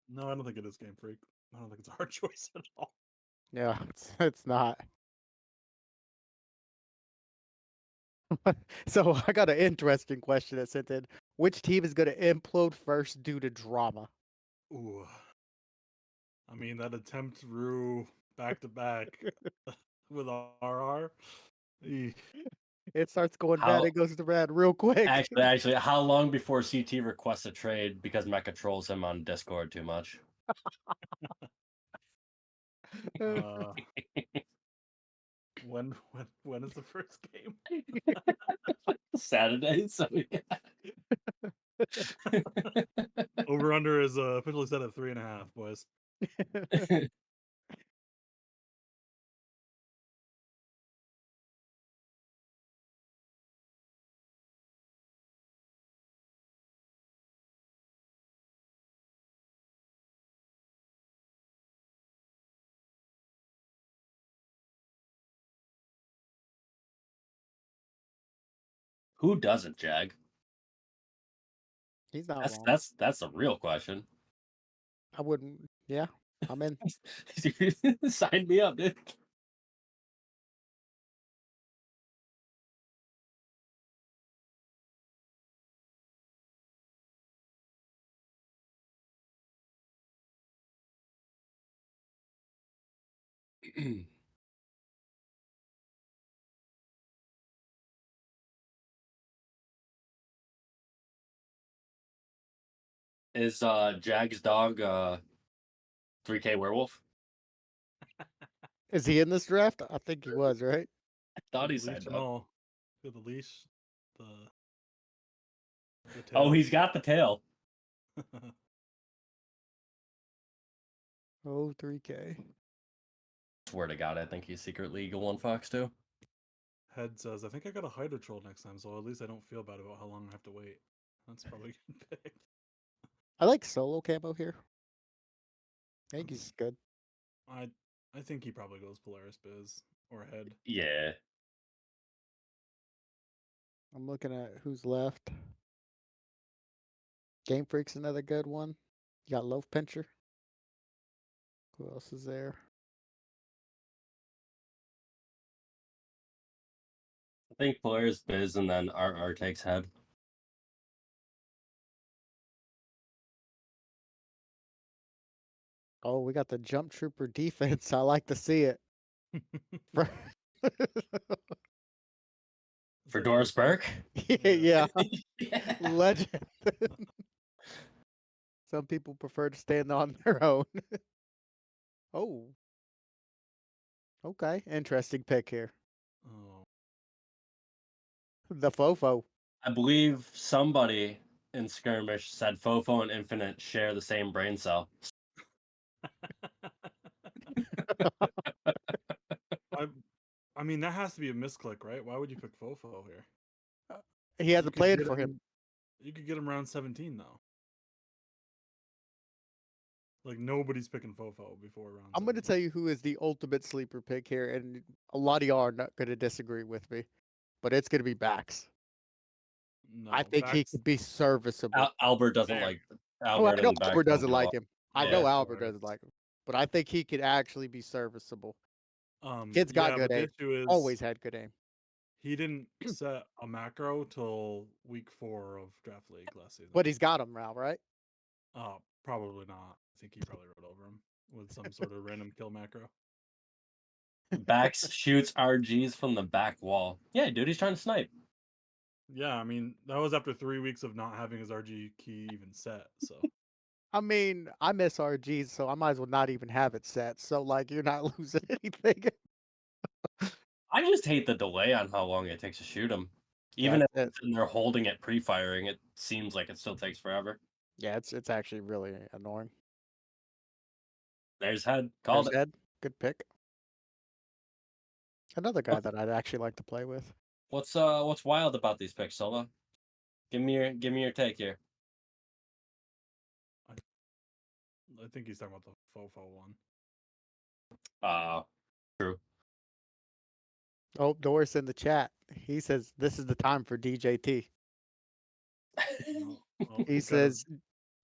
No, I don't think it is Game Freak. I don't think it's a hard choice at all. Yeah, it's not. So I got an interesting question that sent in. Which team is going to implode first due to drama? Ooh. I mean, that attempt Rue back to back with RR. Eeh. It starts going bad, it goes to bad real quick. Actually, how long before CT requests a trade because Mecha trolls him on Discord too much? Uh, when is the first game? Saturday, so yeah. Over under is officially set at 3.5, boys. Who doesn't, Jag? He's not That's wrong. that's a real question. I wouldn't. Yeah, I'm in. Sign me up, dude. Is Jag's dog 3K werewolf? Is he in this draft? I think he was, right? I thought With he the leash signed and up. all. With the leash, the Oh, tail. he's got the tail. Oh, 3K. Swear to God, I think he's secretly Eagle on Fox too. Head says, I think I got a Hydra Troll next time, so at least I don't feel bad about how long I have to wait. That's probably a good pick. I like solo camo here. I think he's good. I think he probably goes Polaris Biz or Head. Yeah. I'm looking at who's left. Game Freak's another good one. You got Loaf Pincher. Who else is there? I think Polaris Biz and then RR takes head. Oh, we got the Jump Trooper defense. I like to see it. For Doris Burke? Yeah, Yeah. legend. Some people prefer to stand on their own. Oh. Okay, interesting pick here. Oh, The Fofo. I believe somebody in skirmish said Fofo and Infinite share the same brain cell. I mean, that has to be a misclick, right? Why would you pick Fofo here? He has You a could plan get for him. You could get him round 17 though. Like nobody's picking Fofo before round. I'm going to 17. tell you who is the ultimate sleeper pick here, and a lot of y'all are not going to disagree with me, but it's going to be Bax. No, I think he Bax. could be serviceable. Albert doesn't Fair. like Oh, I Albert know and Bax Albert don't doesn't get like along. him. I Yeah. know of Albert course. doesn't like him, but I think he could actually be serviceable. Kid's got Yeah, good but the aim. issue is Always had good aim. he didn't set a macro till week 4 of draft league last season. But he's got him now, right? Probably not. I think he probably rode over him with some sort of random kill macro. Bax shoots RGs from the back wall. Yeah, dude, he's trying to snipe. Yeah, I mean that was after 3 weeks of not having his RG key even set. So I mean, I miss RGs, so I might as well not even have it set. So, like, you're not losing anything. I just hate the delay on how long it takes to shoot him. Even Yeah, if they're holding it pre-firing, it seems like it still takes forever. yeah, it's actually really annoying. There's head. Called There's it. Ed. Good pick. Another guy that I'd actually like to play with. What's wild about these picks, Solo? Give me your take here. I think he's talking about the Fofo one. True. Oh, Doris in the chat. He says this is the time for DJT. Well, He says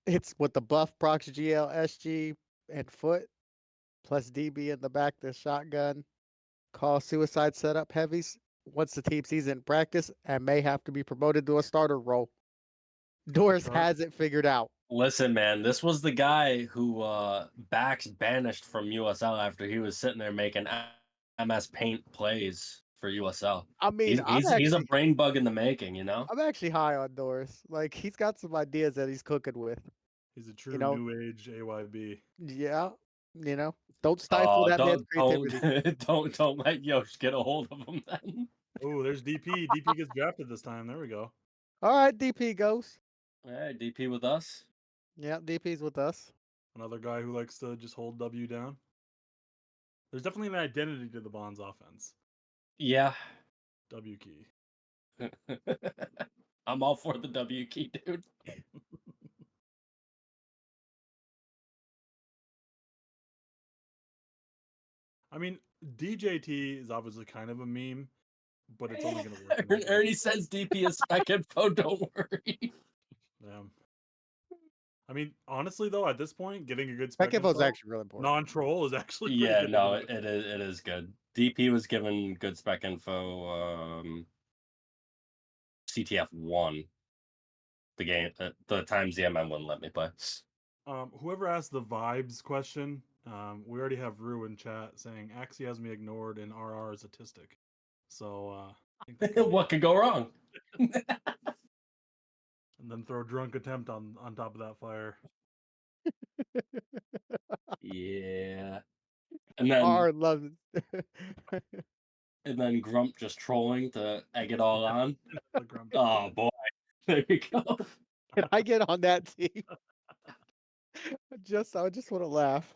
it's with the buff procs GL, SG, and foot, plus DB in the back, the shotgun, call suicide setup heavies. Once the team sees it in practice and may have to be promoted to a starter role. Doris has it figured out. Listen, man, this was the guy who Bax banished from USL after he was sitting there making MS Paint plays for USL. I mean, He's a brain bug in the making, you know. I'm actually high on Doris. Like he's got some ideas that he's cooking with. He's a true new age AYB. Yeah, don't stifle that man's creativity. Don't let Yosh get a hold of him then. Oh, there's DP. DP gets drafted this time. There we go. All right, DP goes. All right, DP with us. Yeah, DP's with us. Another guy who likes to just hold W down. There's definitely an identity to the Bonds offense. Yeah. W key. I'm all for the W key, dude. I mean, DJT is obviously kind of a meme, but it's only going to work. Ernie says DP is spec info, don't worry. Yeah. I mean, honestly, though, at this point, getting a good Spec info is actually really important. Non-troll is actually pretty Yeah, good. no, it is good. DP was given good spec info. CTF1. The game, the times the MM wouldn't let me play. Whoever asked the vibes question, we already have Rue in chat saying Axie has me ignored and RR is autistic. So I think what could go wrong? And then throw drunk attempt on top of that fire. Yeah. And then R loves it. and then Grump just trolling to egg it all on. Grump. Oh boy. There you go. Can I get on that team? I just want to laugh.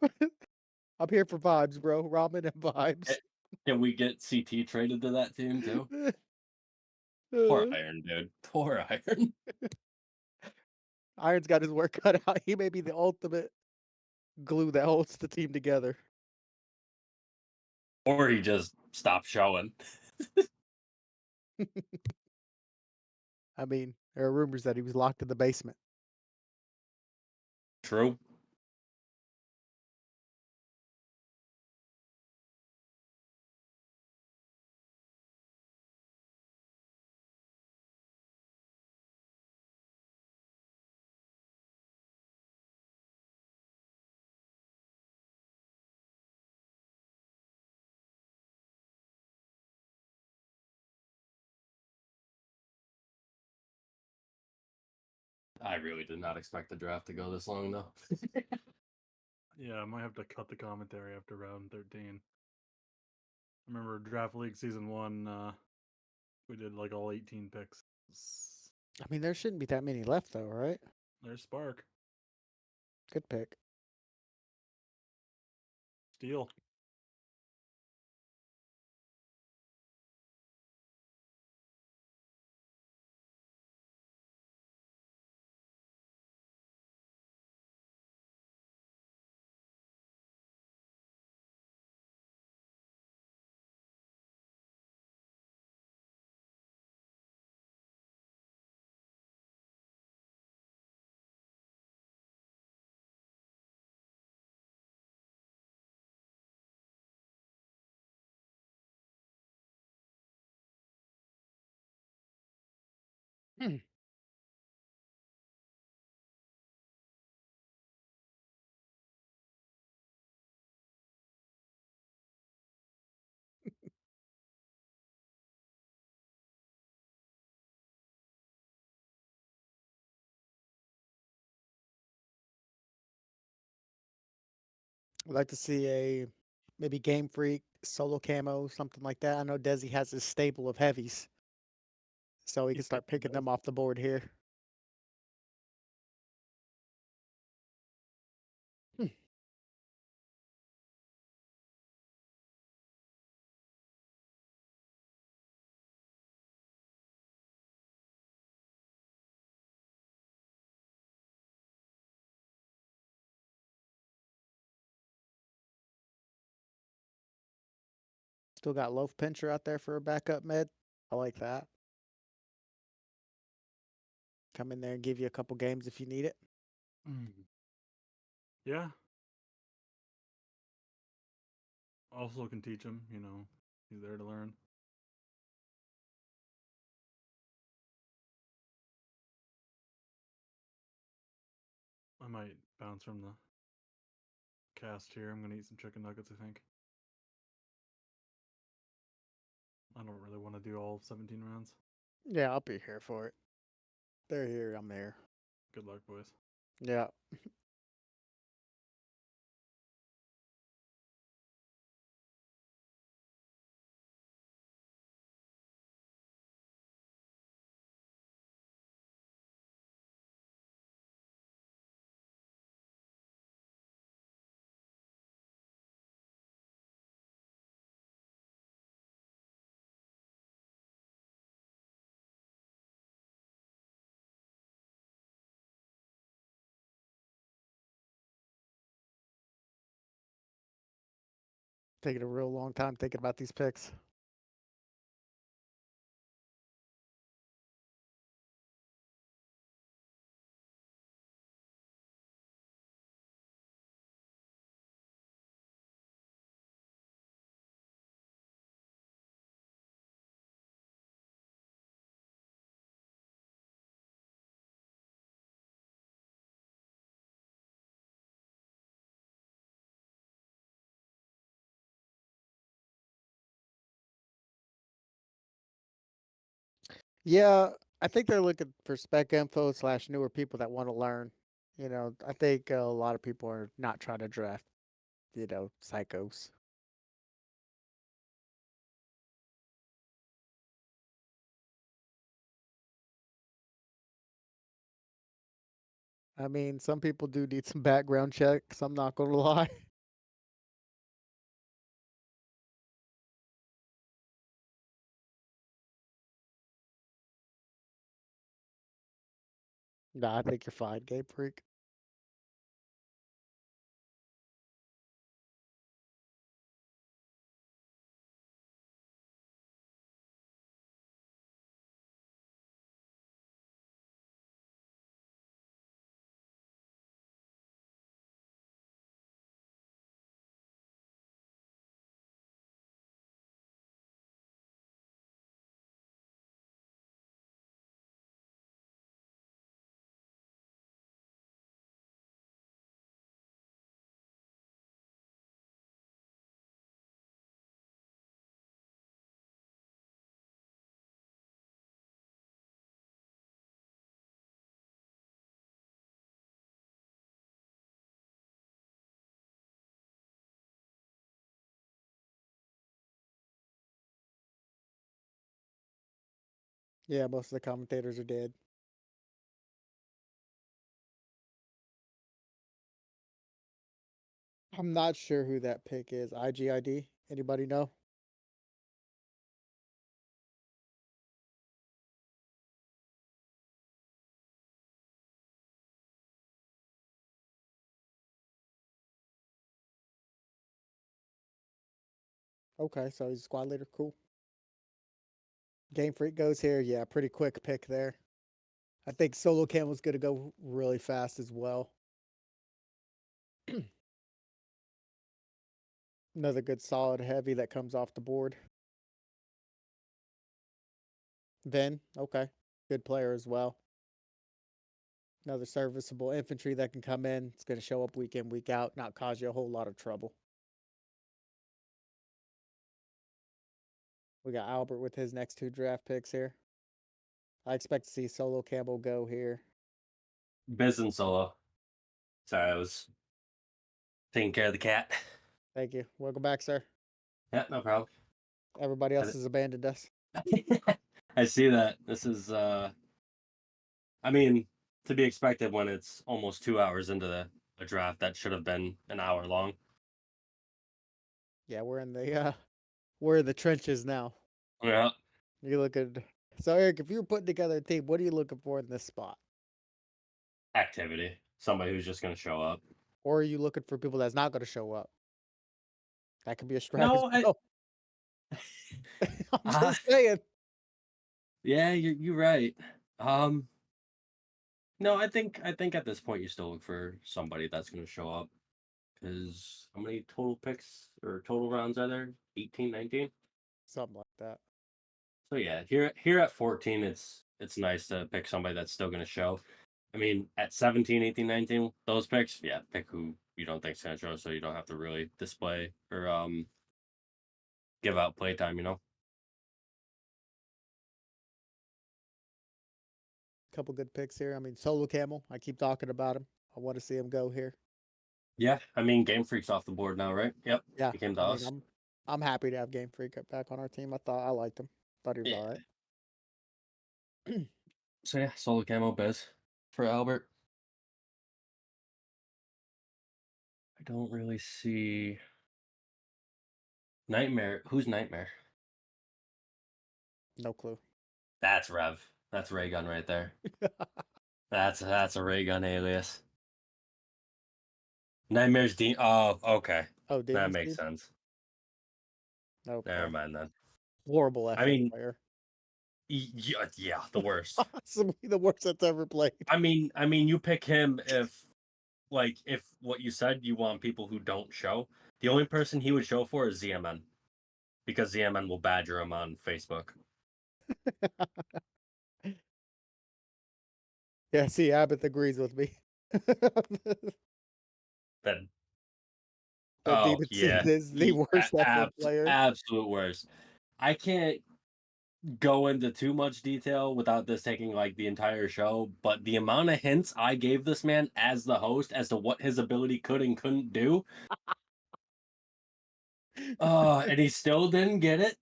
I'm here for vibes, bro. Ramen and vibes. Can we get CT traded to that team too? Poor Iron, dude. Poor Iron. Iron's got his work cut out. He may be the ultimate glue that holds the team together. Or he just stopped showing. I mean, there are rumors that he was locked in the basement. True. I really did not expect the draft to go this long, though. Yeah, I might have to cut the commentary after round 13. I remember draft league season 1. We did like all 18 picks. I mean, there shouldn't be that many left, though, right? There's Spark. Good pick. Steel. Hmm. I'd like to see a maybe Game Freak solo camo, something like that. I know Desi has his stable of heavies, so he can start picking them off the board here. Hmm. Still got Loaf Pincher out there for a backup mid. I like that. Come in there and give you a couple games if you need it. Yeah. Also can teach him, he's there to learn. I might bounce from the cast here. I'm gonna eat some chicken nuggets, I think. I don't really want to do all 17 rounds. Yeah, I'll be here for it. They're here, I'm there. Good luck, boys. Yeah. Taking a real long time thinking about these picks. Yeah, I think they're looking for spec info slash newer people that want to learn. I think a lot of people are not trying to draft, psychos. I mean, some people do need some background checks. I'm not going to lie. Nah, I think you're fine, Game Freak. Yeah, most of the commentators are dead. I'm not sure who that pick is. IGID? Anybody know? Okay, so he's squad leader. Cool. Game Freak goes here. Yeah, pretty quick pick there. I think Solo Camel's going to go really fast as well. Another good solid heavy that comes off the board. Vin, okay. Good player as well. Another serviceable infantry that can come in. It's going to show up week in, week out, not cause you a whole lot of trouble. We got Albert with his next 2 draft picks here. I expect to see Solo Campbell go here. Biz and Solo. Sorry, I was taking care of the cat. Thank you. Welcome back, sir. Yeah, no problem. Everybody else has abandoned us. I see that. This is I mean, to be expected when it's almost 2 hours into the draft that should have been an hour long. Yeah, we're in the trenches now. Yeah. You looking so Eric, if you were putting together a team, what are you looking for in this spot? Activity. Somebody who's just gonna show up. Or are you looking for people that's not going to show up? That could be a strat as No, well. I'm uh, just saying. yeah, you're right. No, I think at this point you still look for somebody that's gonna show up. Because how many total picks or total rounds are there? 18, 19? Something like that. So yeah, here at 14, it's nice to pick somebody that's still gonna show. I mean, at 17, 18, 19, those picks, yeah, pick who you don't think's gonna show, so you don't have to really display or give out playtime. Couple good picks here. I mean, Solo Camel. I keep talking about him. I want to see him go here. Yeah, I mean, Game Freak's off the board now, right? Yep, Yeah, he came to I mean, us. I'm happy to have Game Freak back on our team. I liked him. Thought he was Yeah. all right. So yeah, solo camo Bez for Albert. I don't really see Nightmare. Who's Nightmare? No clue. That's Rev. That's Ray Gun right there. That's a Ray Gun alias. Nightmare's Dean. Oh, okay. Oh, That Demon makes Seed? sense. Okay. Never mind then. Horrible I FF mean, player. yeah, the worst. Possibly the worst that's ever played. I mean, you pick him if what you said you want people who don't show. The only person he would show for is ZMN, because ZMN will badger him on Facebook. Yeah, see, Abbott agrees with me. Then That oh Demon yeah, Seed is the worst FF player. absolute worst. I can't go into too much detail without this taking like the entire show, but the amount of hints I gave this man as the host as to what his ability could and couldn't do. And he still didn't get it.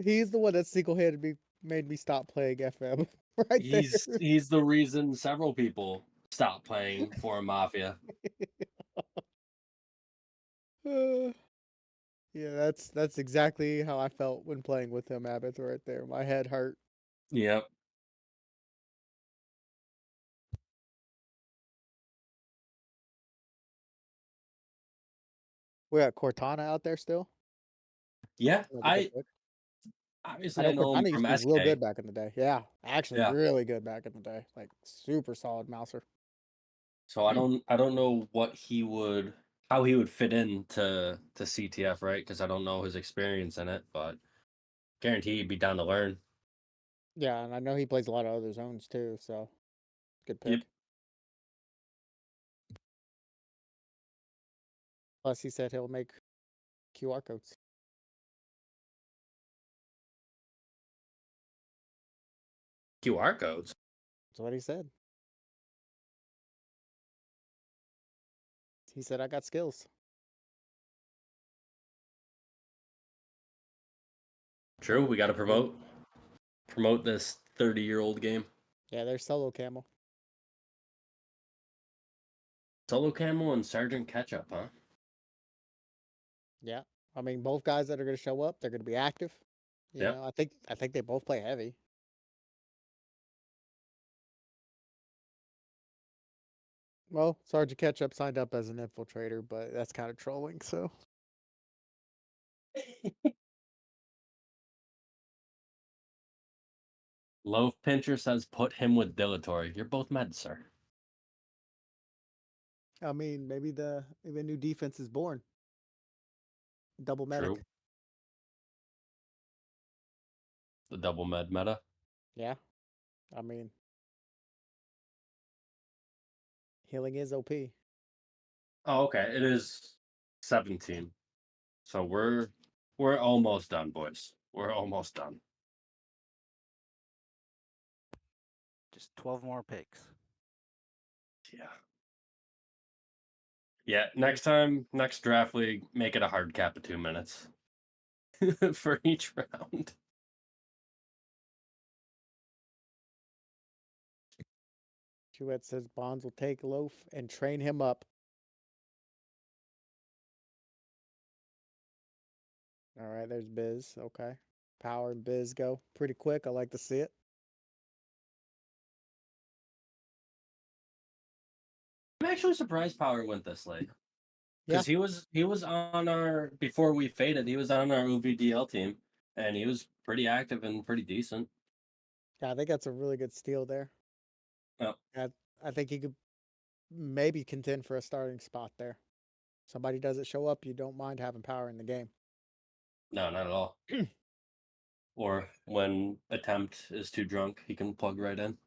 He's the one that single-handedly made me stop playing FM. Right there. He's the reason several people stopped playing for Mafia. Yeah, that's exactly how I felt when playing with him, Abbott, right there. My head hurt. Yep. We got Cortana out there still. Yeah, Another good pick. I obviously I know know him Cortana used from to be real SK. good back in the day. Yeah, actually Yeah. really good back in the day. Like super solid mouser. So I don't know how he would fit into CTF, right? Because I don't know his experience in it, but guarantee he'd be down to learn. Yeah, and I know he plays a lot of other zones too, so good pick. Yep. Plus he said he'll make QR codes. QR codes. That's what he said. He said I got skills. True, we got to promote this 30-year-old game. Yeah, there's Solo Camel. Solo Camel and Sergeant Ketchup, huh? Yeah. I mean, both guys that are going to show up, they're going to be active. You Yep. know, I think they both play heavy. Well, Sergeant Ketchup signed up as an infiltrator, but that's kind of trolling. So Loaf Pincher says put him with Dilatory. You're both med, sir. I mean, maybe a new defense is born. Double medic. True. The double med meta. Yeah. I mean, healing is OP. Oh, okay. It is 17. So we're almost done, boys. We're almost done. Just 12 more picks. Yeah. Yeah. Next draft league, make it a hard cap of 2 minutes for each round. Chouette says Bonds will take Loaf and train him up. All right, there's Biz. Okay. Power and Biz go pretty quick. I like to see it. I'm actually surprised Power went this late. Yeah. Because he was on our before we faded, he was on our UVDL team and he was pretty active and pretty decent. Yeah, I think that's a really good steal there. Yep. I think he could maybe contend for a starting spot there. Somebody doesn't show up, you don't mind having Power in the game. No, not at all. Or when attempt is too drunk, he can plug right in.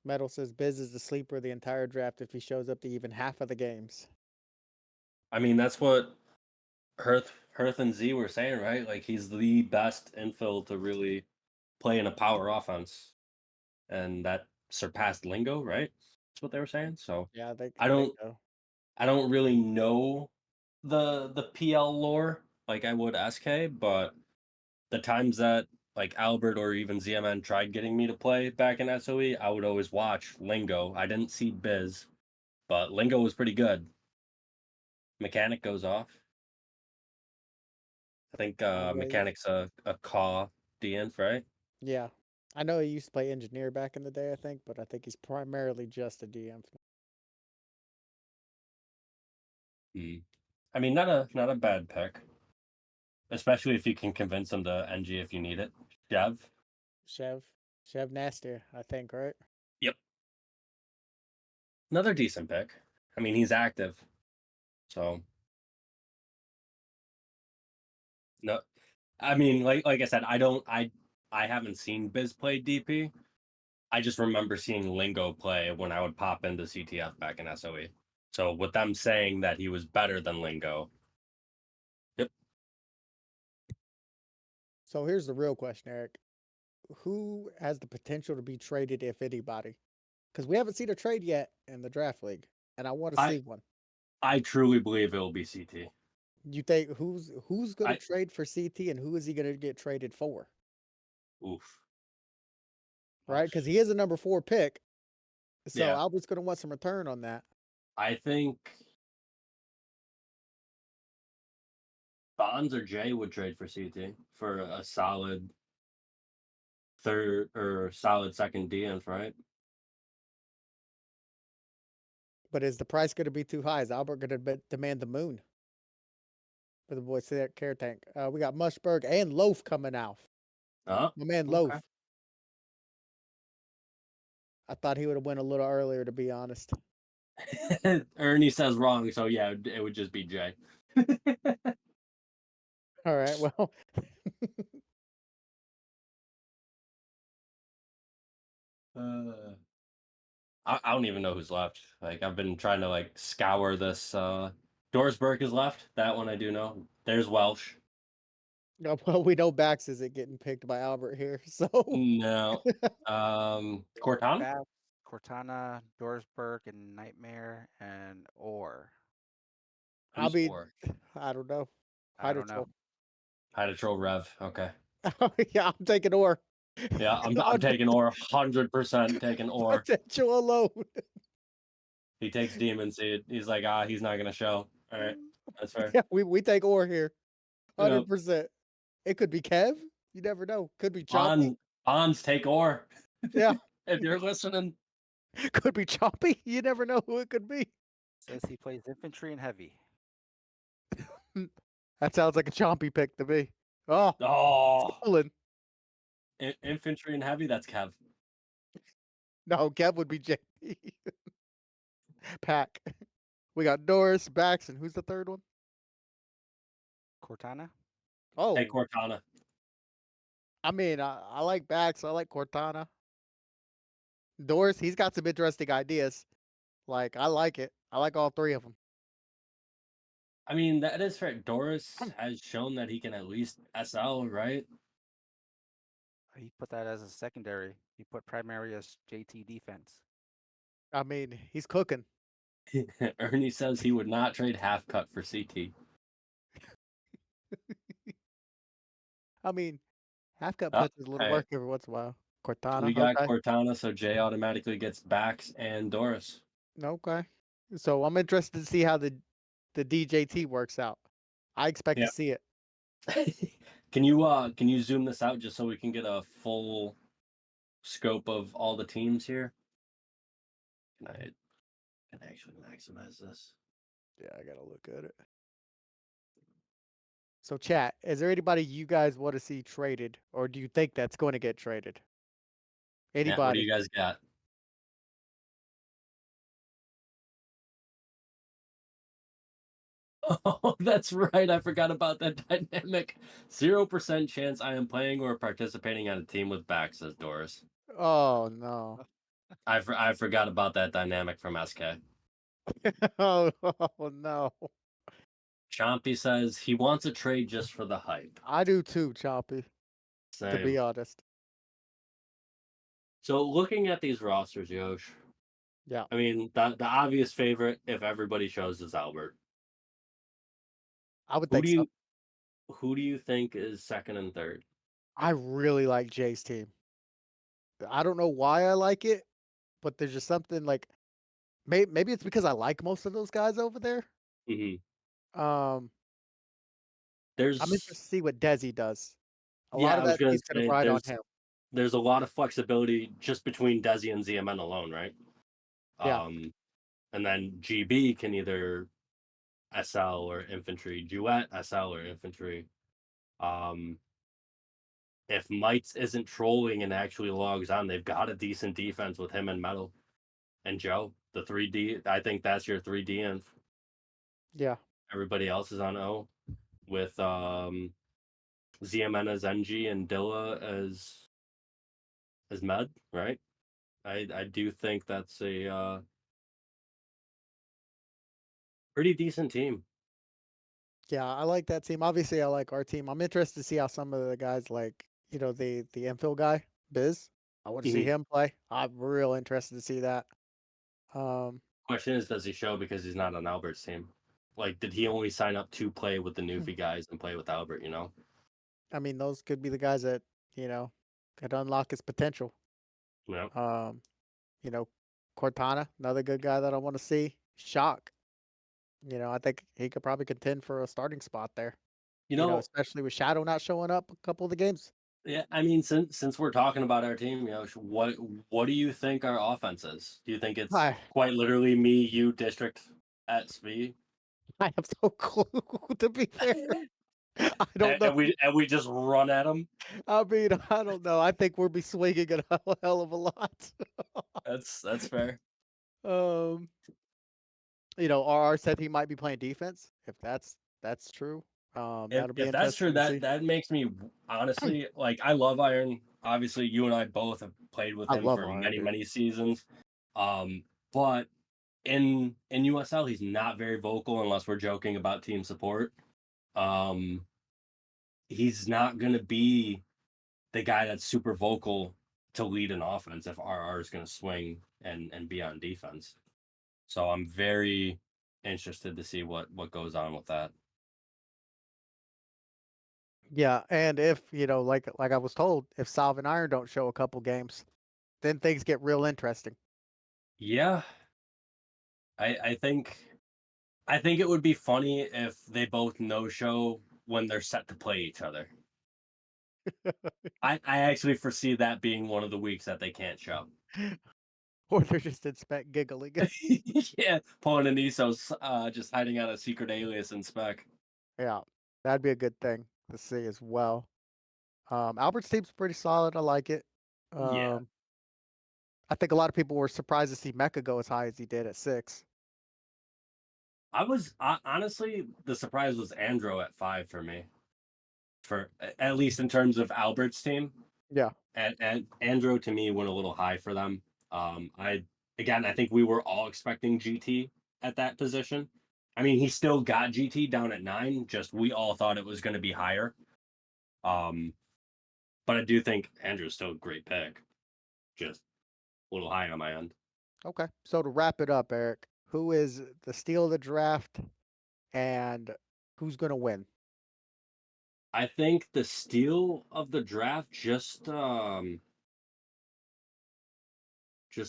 Metal says Biz is the sleeper of the entire draft if he shows up to even half of the games. I mean, that's what Hearth and Z were saying, right? Like he's the best infill to really play in a power offense, and that surpassed Lingo, right? That's what they were saying. So Yeah, I I think don't so. I don't really know the PL lore like I would SK, but the times that like Albert or even ZMN tried getting me to play back in SOE, I would always watch Lingo. I didn't see Biz, but Lingo was pretty good. Mechanic goes off. I think Always. Mechanic's a Caw DNF, right? Yeah. I know he used to play engineer back in the day, I think, but I think he's primarily just a DM. I mean, not a bad pick, especially if you can convince him to NG if you need it. Jev. Chev. Chev Nastier, I think, right? Yep. Another decent pick. I mean, he's active, so no. I mean, like I said, I haven't seen Biz play DP. I just remember seeing Lingo play when I would pop into CTF back in SOE. So with them saying that he was better than Lingo, yep. So here's the real question, Eric. Who has the potential to be traded, if anybody? Because we haven't seen a trade yet in the draft league, and I want to I see one. I truly believe it will be CT. You think who's going to I trade for CT, and who is he going to get traded for? oof. Right? Because he is a number 4 pick, so Yeah, Albert's going to want some return on that. I think Bonds or Jay would trade for CT for a solid third or solid second DNF, right? But is the price going to be too high? Is Albert going to demand the moon for the boys to that care tank? We got Mushberg and Loaf coming out. Oh, My man okay. Loaf. I thought he would have went a little earlier, to be honest. Ernie says wrong, so yeah, it would just be Jay. All right, well, I don't even know who's left. Like I've been trying to like scour this. Dorsberg is left. That one I do know. There's Welsh. well, we know Bax isn't getting picked by Albert here, so No. Cortana. Bass, Cortana, Dorsberg, and Nightmare, and Orr. I Who's mean, 4? I don't know. I don't know. Hydrotroll Rev. Okay. Yeah, I'm taking Or. Yeah, I'm On taking Or. 100% taking Or. potential alone. He takes Demon Seed. He's like, he's not gonna show. All right, that's fair. Yeah, we take Or here. Yep. 100%. It could be Kev. You never know. Could be Choppy. Bonds take Or. Yeah. If you're listening. Could be Choppy. You never know who it could be. Says he plays infantry and heavy. That sounds like a Chompy pick to me. Oh, Oh, stolen. infantry and heavy. That's Kev. No, Kev would be JP. Pack. We got Doris, Bax, and who's the third one? Cortana? Oh, Hey, Cortana. I mean, I like Bax. I like Cortana. Doris, he's got some interesting ideas. Like, I like it. I like all three of them. I mean, that is fair. Doris has shown that he can at least SL, right? He put that as a secondary. He put primary as JT defense. I mean, he's cooking. Ernie says he would not trade half cut for CT. I mean, half cut Oh, puts his little hey. work every once in a while. Cortana, We got okay. Cortana, so Jay automatically gets Bax and Doris. Okay. So I'm interested to see how the DJT works out. I expect Yeah. to see it. Can you zoom this out just so we can get a full scope of all the teams here? Can I actually maximize this? Yeah, I gotta look at it. So, chat, is there anybody you guys want to see traded, or do you think that's going to get traded? Yeah, what do Anybody? you guys got? Oh, that's right. I forgot about that dynamic. 0% chance I am playing or participating on a team with Bax, says Doris. Oh no. I forgot about that dynamic from SK. Oh, no. Chompy says he wants a trade just for the hype. I do too, Choppy. To Same. be honest. So looking at these rosters, Yosh, Yeah. I mean the obvious favorite, if everybody shows, is Albert. I would Who think do so. you think is second and third? I really like Jay's team. I don't know why I like it, but there's just something like maybe it's because I like most of those guys over there. Mm-hmm. I'm interested to There's see what Desi does. A lot Yeah, of I was that gonna team's gonna say ride on him. there's a lot of flexibility just between Desi and ZMN alone, right? Yeah. And then GB can either SL or infantry, Duet SL or infantry. If Mites isn't trolling and actually logs on, they've got a decent defense with him and Metal and Joe. The 3D, I think that's your 3D, and Yeah. everybody else is on O with ZMN as NG and Dilla as Med, right? I do think that's a pretty decent team. Yeah, I like that team. Obviously, I like our team. I'm interested to see how some of the guys like, the infill guy, Biz. I want to see Mhm. him play. I'm real interested to see that. Um, Question is, does he show because he's not on Albert's team? Like, did he only sign up to play with the Newfie guys and play with Albert? I mean, those could be the guys that, could unlock his potential. Yeah. Um, you know, Cortana, another good guy that I want to see. Shock. I think he could probably contend for a starting spot there. You know, Especially with Shadow not showing up a couple of the games. yeah. I mean, since we're talking about our team, what do you think our offense is? Do you think it's I quite literally me, you, district at SV, I have no clue, to be fair. I don't know. and we just run at them? I mean, I don't know. I think we'll be swinging it a hell of a lot. That's fair. Um, RR said he might be playing defense. If that's true, that'll be If that's true, interesting to see. that makes me honestly like I love Iron. Obviously, you and I both have played with I him love for Iron, dude. many seasons. But in USL, he's not very vocal unless we're joking about team support. He's not gonna be the guy that's super vocal to lead an offense if RR is gonna swing and be on defense. So I'm very interested to see what goes on with that. Yeah, and if like I was told, if Salve and Iron don't show a couple games, then things get real interesting. Yeah, I think it would be funny if they both no show when they're set to play each other. I actually foresee that being one of the weeks that they can't show. Or they're just in spec giggling. Yeah, Paul and Aniso's just hiding out a secret alias in spec. Yeah, that'd be a good thing to see as well. Albert's team's pretty solid. I like it. Yeah. I think a lot of people were surprised to see Mecha go as high as he did at 6. I was honestly, the surprise was Andro at 5 for me, for at least in terms of Albert's team. Yeah. And Andro to me went a little high for them. I think we were all expecting GT at that position. I mean, he still got GT down at 9. Just we all thought it was going to be higher. But I do think Andrew's still a great pick. Just a little high on my end. Okay. So to wrap it up, Eric, who is the steal of the draft and who's going to win? I think the steal of the draft just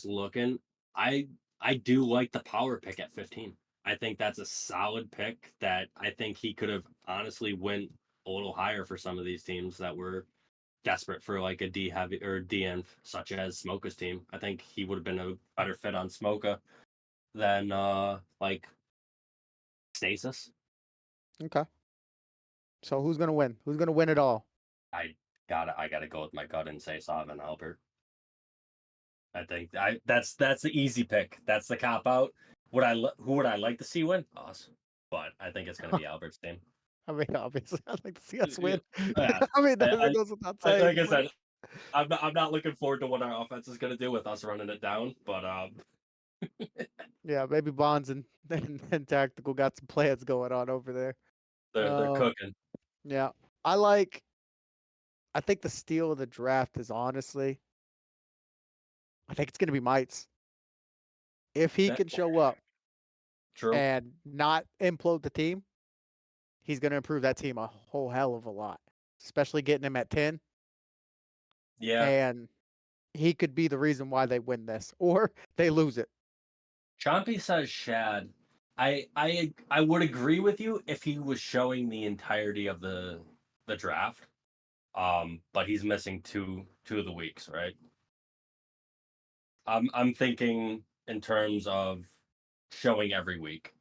looking, I I do like the power pick at 15. I think that's a solid pick that I think he could have honestly went a little higher for some of these teams that were desperate for like a D heavy or DN such as Smoka's team. I think he would have been a better fit on Smoka than like Stasis. Okay. So who's going to win? Who's going to win it all? I gotta go with my gut and say Sav and Albert. I think that's the easy pick. That's the cop out. Who would I like to see win? Us, but I think it's gonna be Albert's team. I mean, obviously, I'd like to see us Yeah, win. yeah. I mean, I, that I, goes without like saying. I said, I'm not looking forward to what our offense is gonna do with us running it down. But Yeah, maybe Bonds and Tactical got some plans going on over there. they're cooking. Yeah, I think the steal of the draft is honestly, I think it's going to be Mites. If he That- can show up True. and not implode the team, he's going to improve that team a whole hell of a lot, especially getting him at 10. Yeah. And he could be the reason why they win this or they lose it. Chompy says Shad. I would agree with you if he was showing the entirety of the draft. But he's missing two of the weeks, right? I'm thinking in terms of showing every week.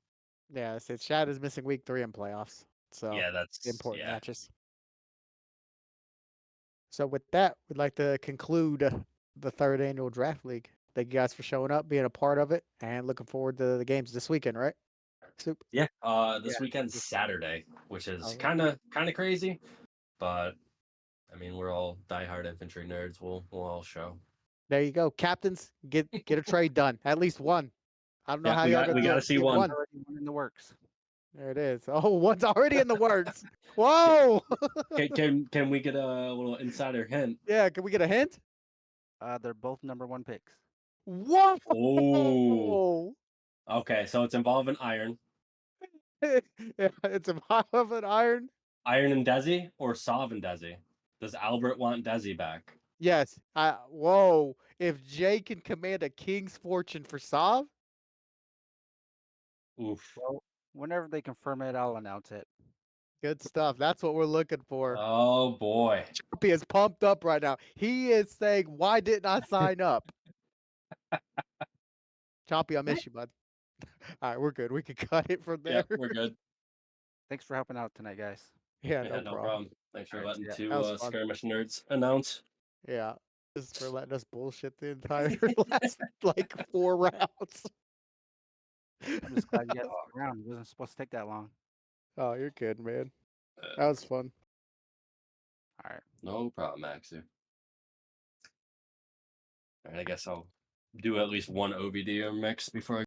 Yeah, it's Shad is missing week 3 in playoffs. So Yeah, that's important yeah. matches. So with that, we'd like to conclude the 3rd annual draft league. Thank you guys for showing up, being a part of it, and looking forward to the games this weekend, right? Soup. Yeah. This Yeah. weekend's Saturday, which is Alright. kind of crazy, but I mean we're all diehard infantry nerds. We'll all show. There you go. Captains, get a trade done. At least one. I don't know Yeah, how y'all gonna we do gotta it. see Get one. one. Already one in the works. There it is. Oh, one's already in the works. Whoa. Can we get a little insider hint? Yeah, can we get a hint? They're both #1 picks. Whoa. Oh. Okay, so it's involving Iron. Yeah, it's a pile of an iron. Iron and Desi or Sav and Desi? Does Albert want Desi back? Yes. Whoa. If Jay can command a king's fortune for Sav, Oof. Well, whenever they confirm it, I'll announce it. good stuff. That's what we're looking for. Oh boy. Choppy is pumped up right now. He is saying, "Why didn't I sign up?" Choppy, I miss you, bud. All right, we're good. We can cut it from Yeah, there. we're good. Thanks for helping out tonight, guys. Yeah, Yeah, no problem. Thanks for Alright, letting yeah, two that was fun. skirmish nerds announce. Yeah, just for letting us bullshit the entire last like 4 rounds. I'm just glad you guys stuck around. It wasn't supposed to take that long. Oh, you're good, man. That was fun. All right. No problem, Maxie. All right, I guess I'll do at least one OBD mix before I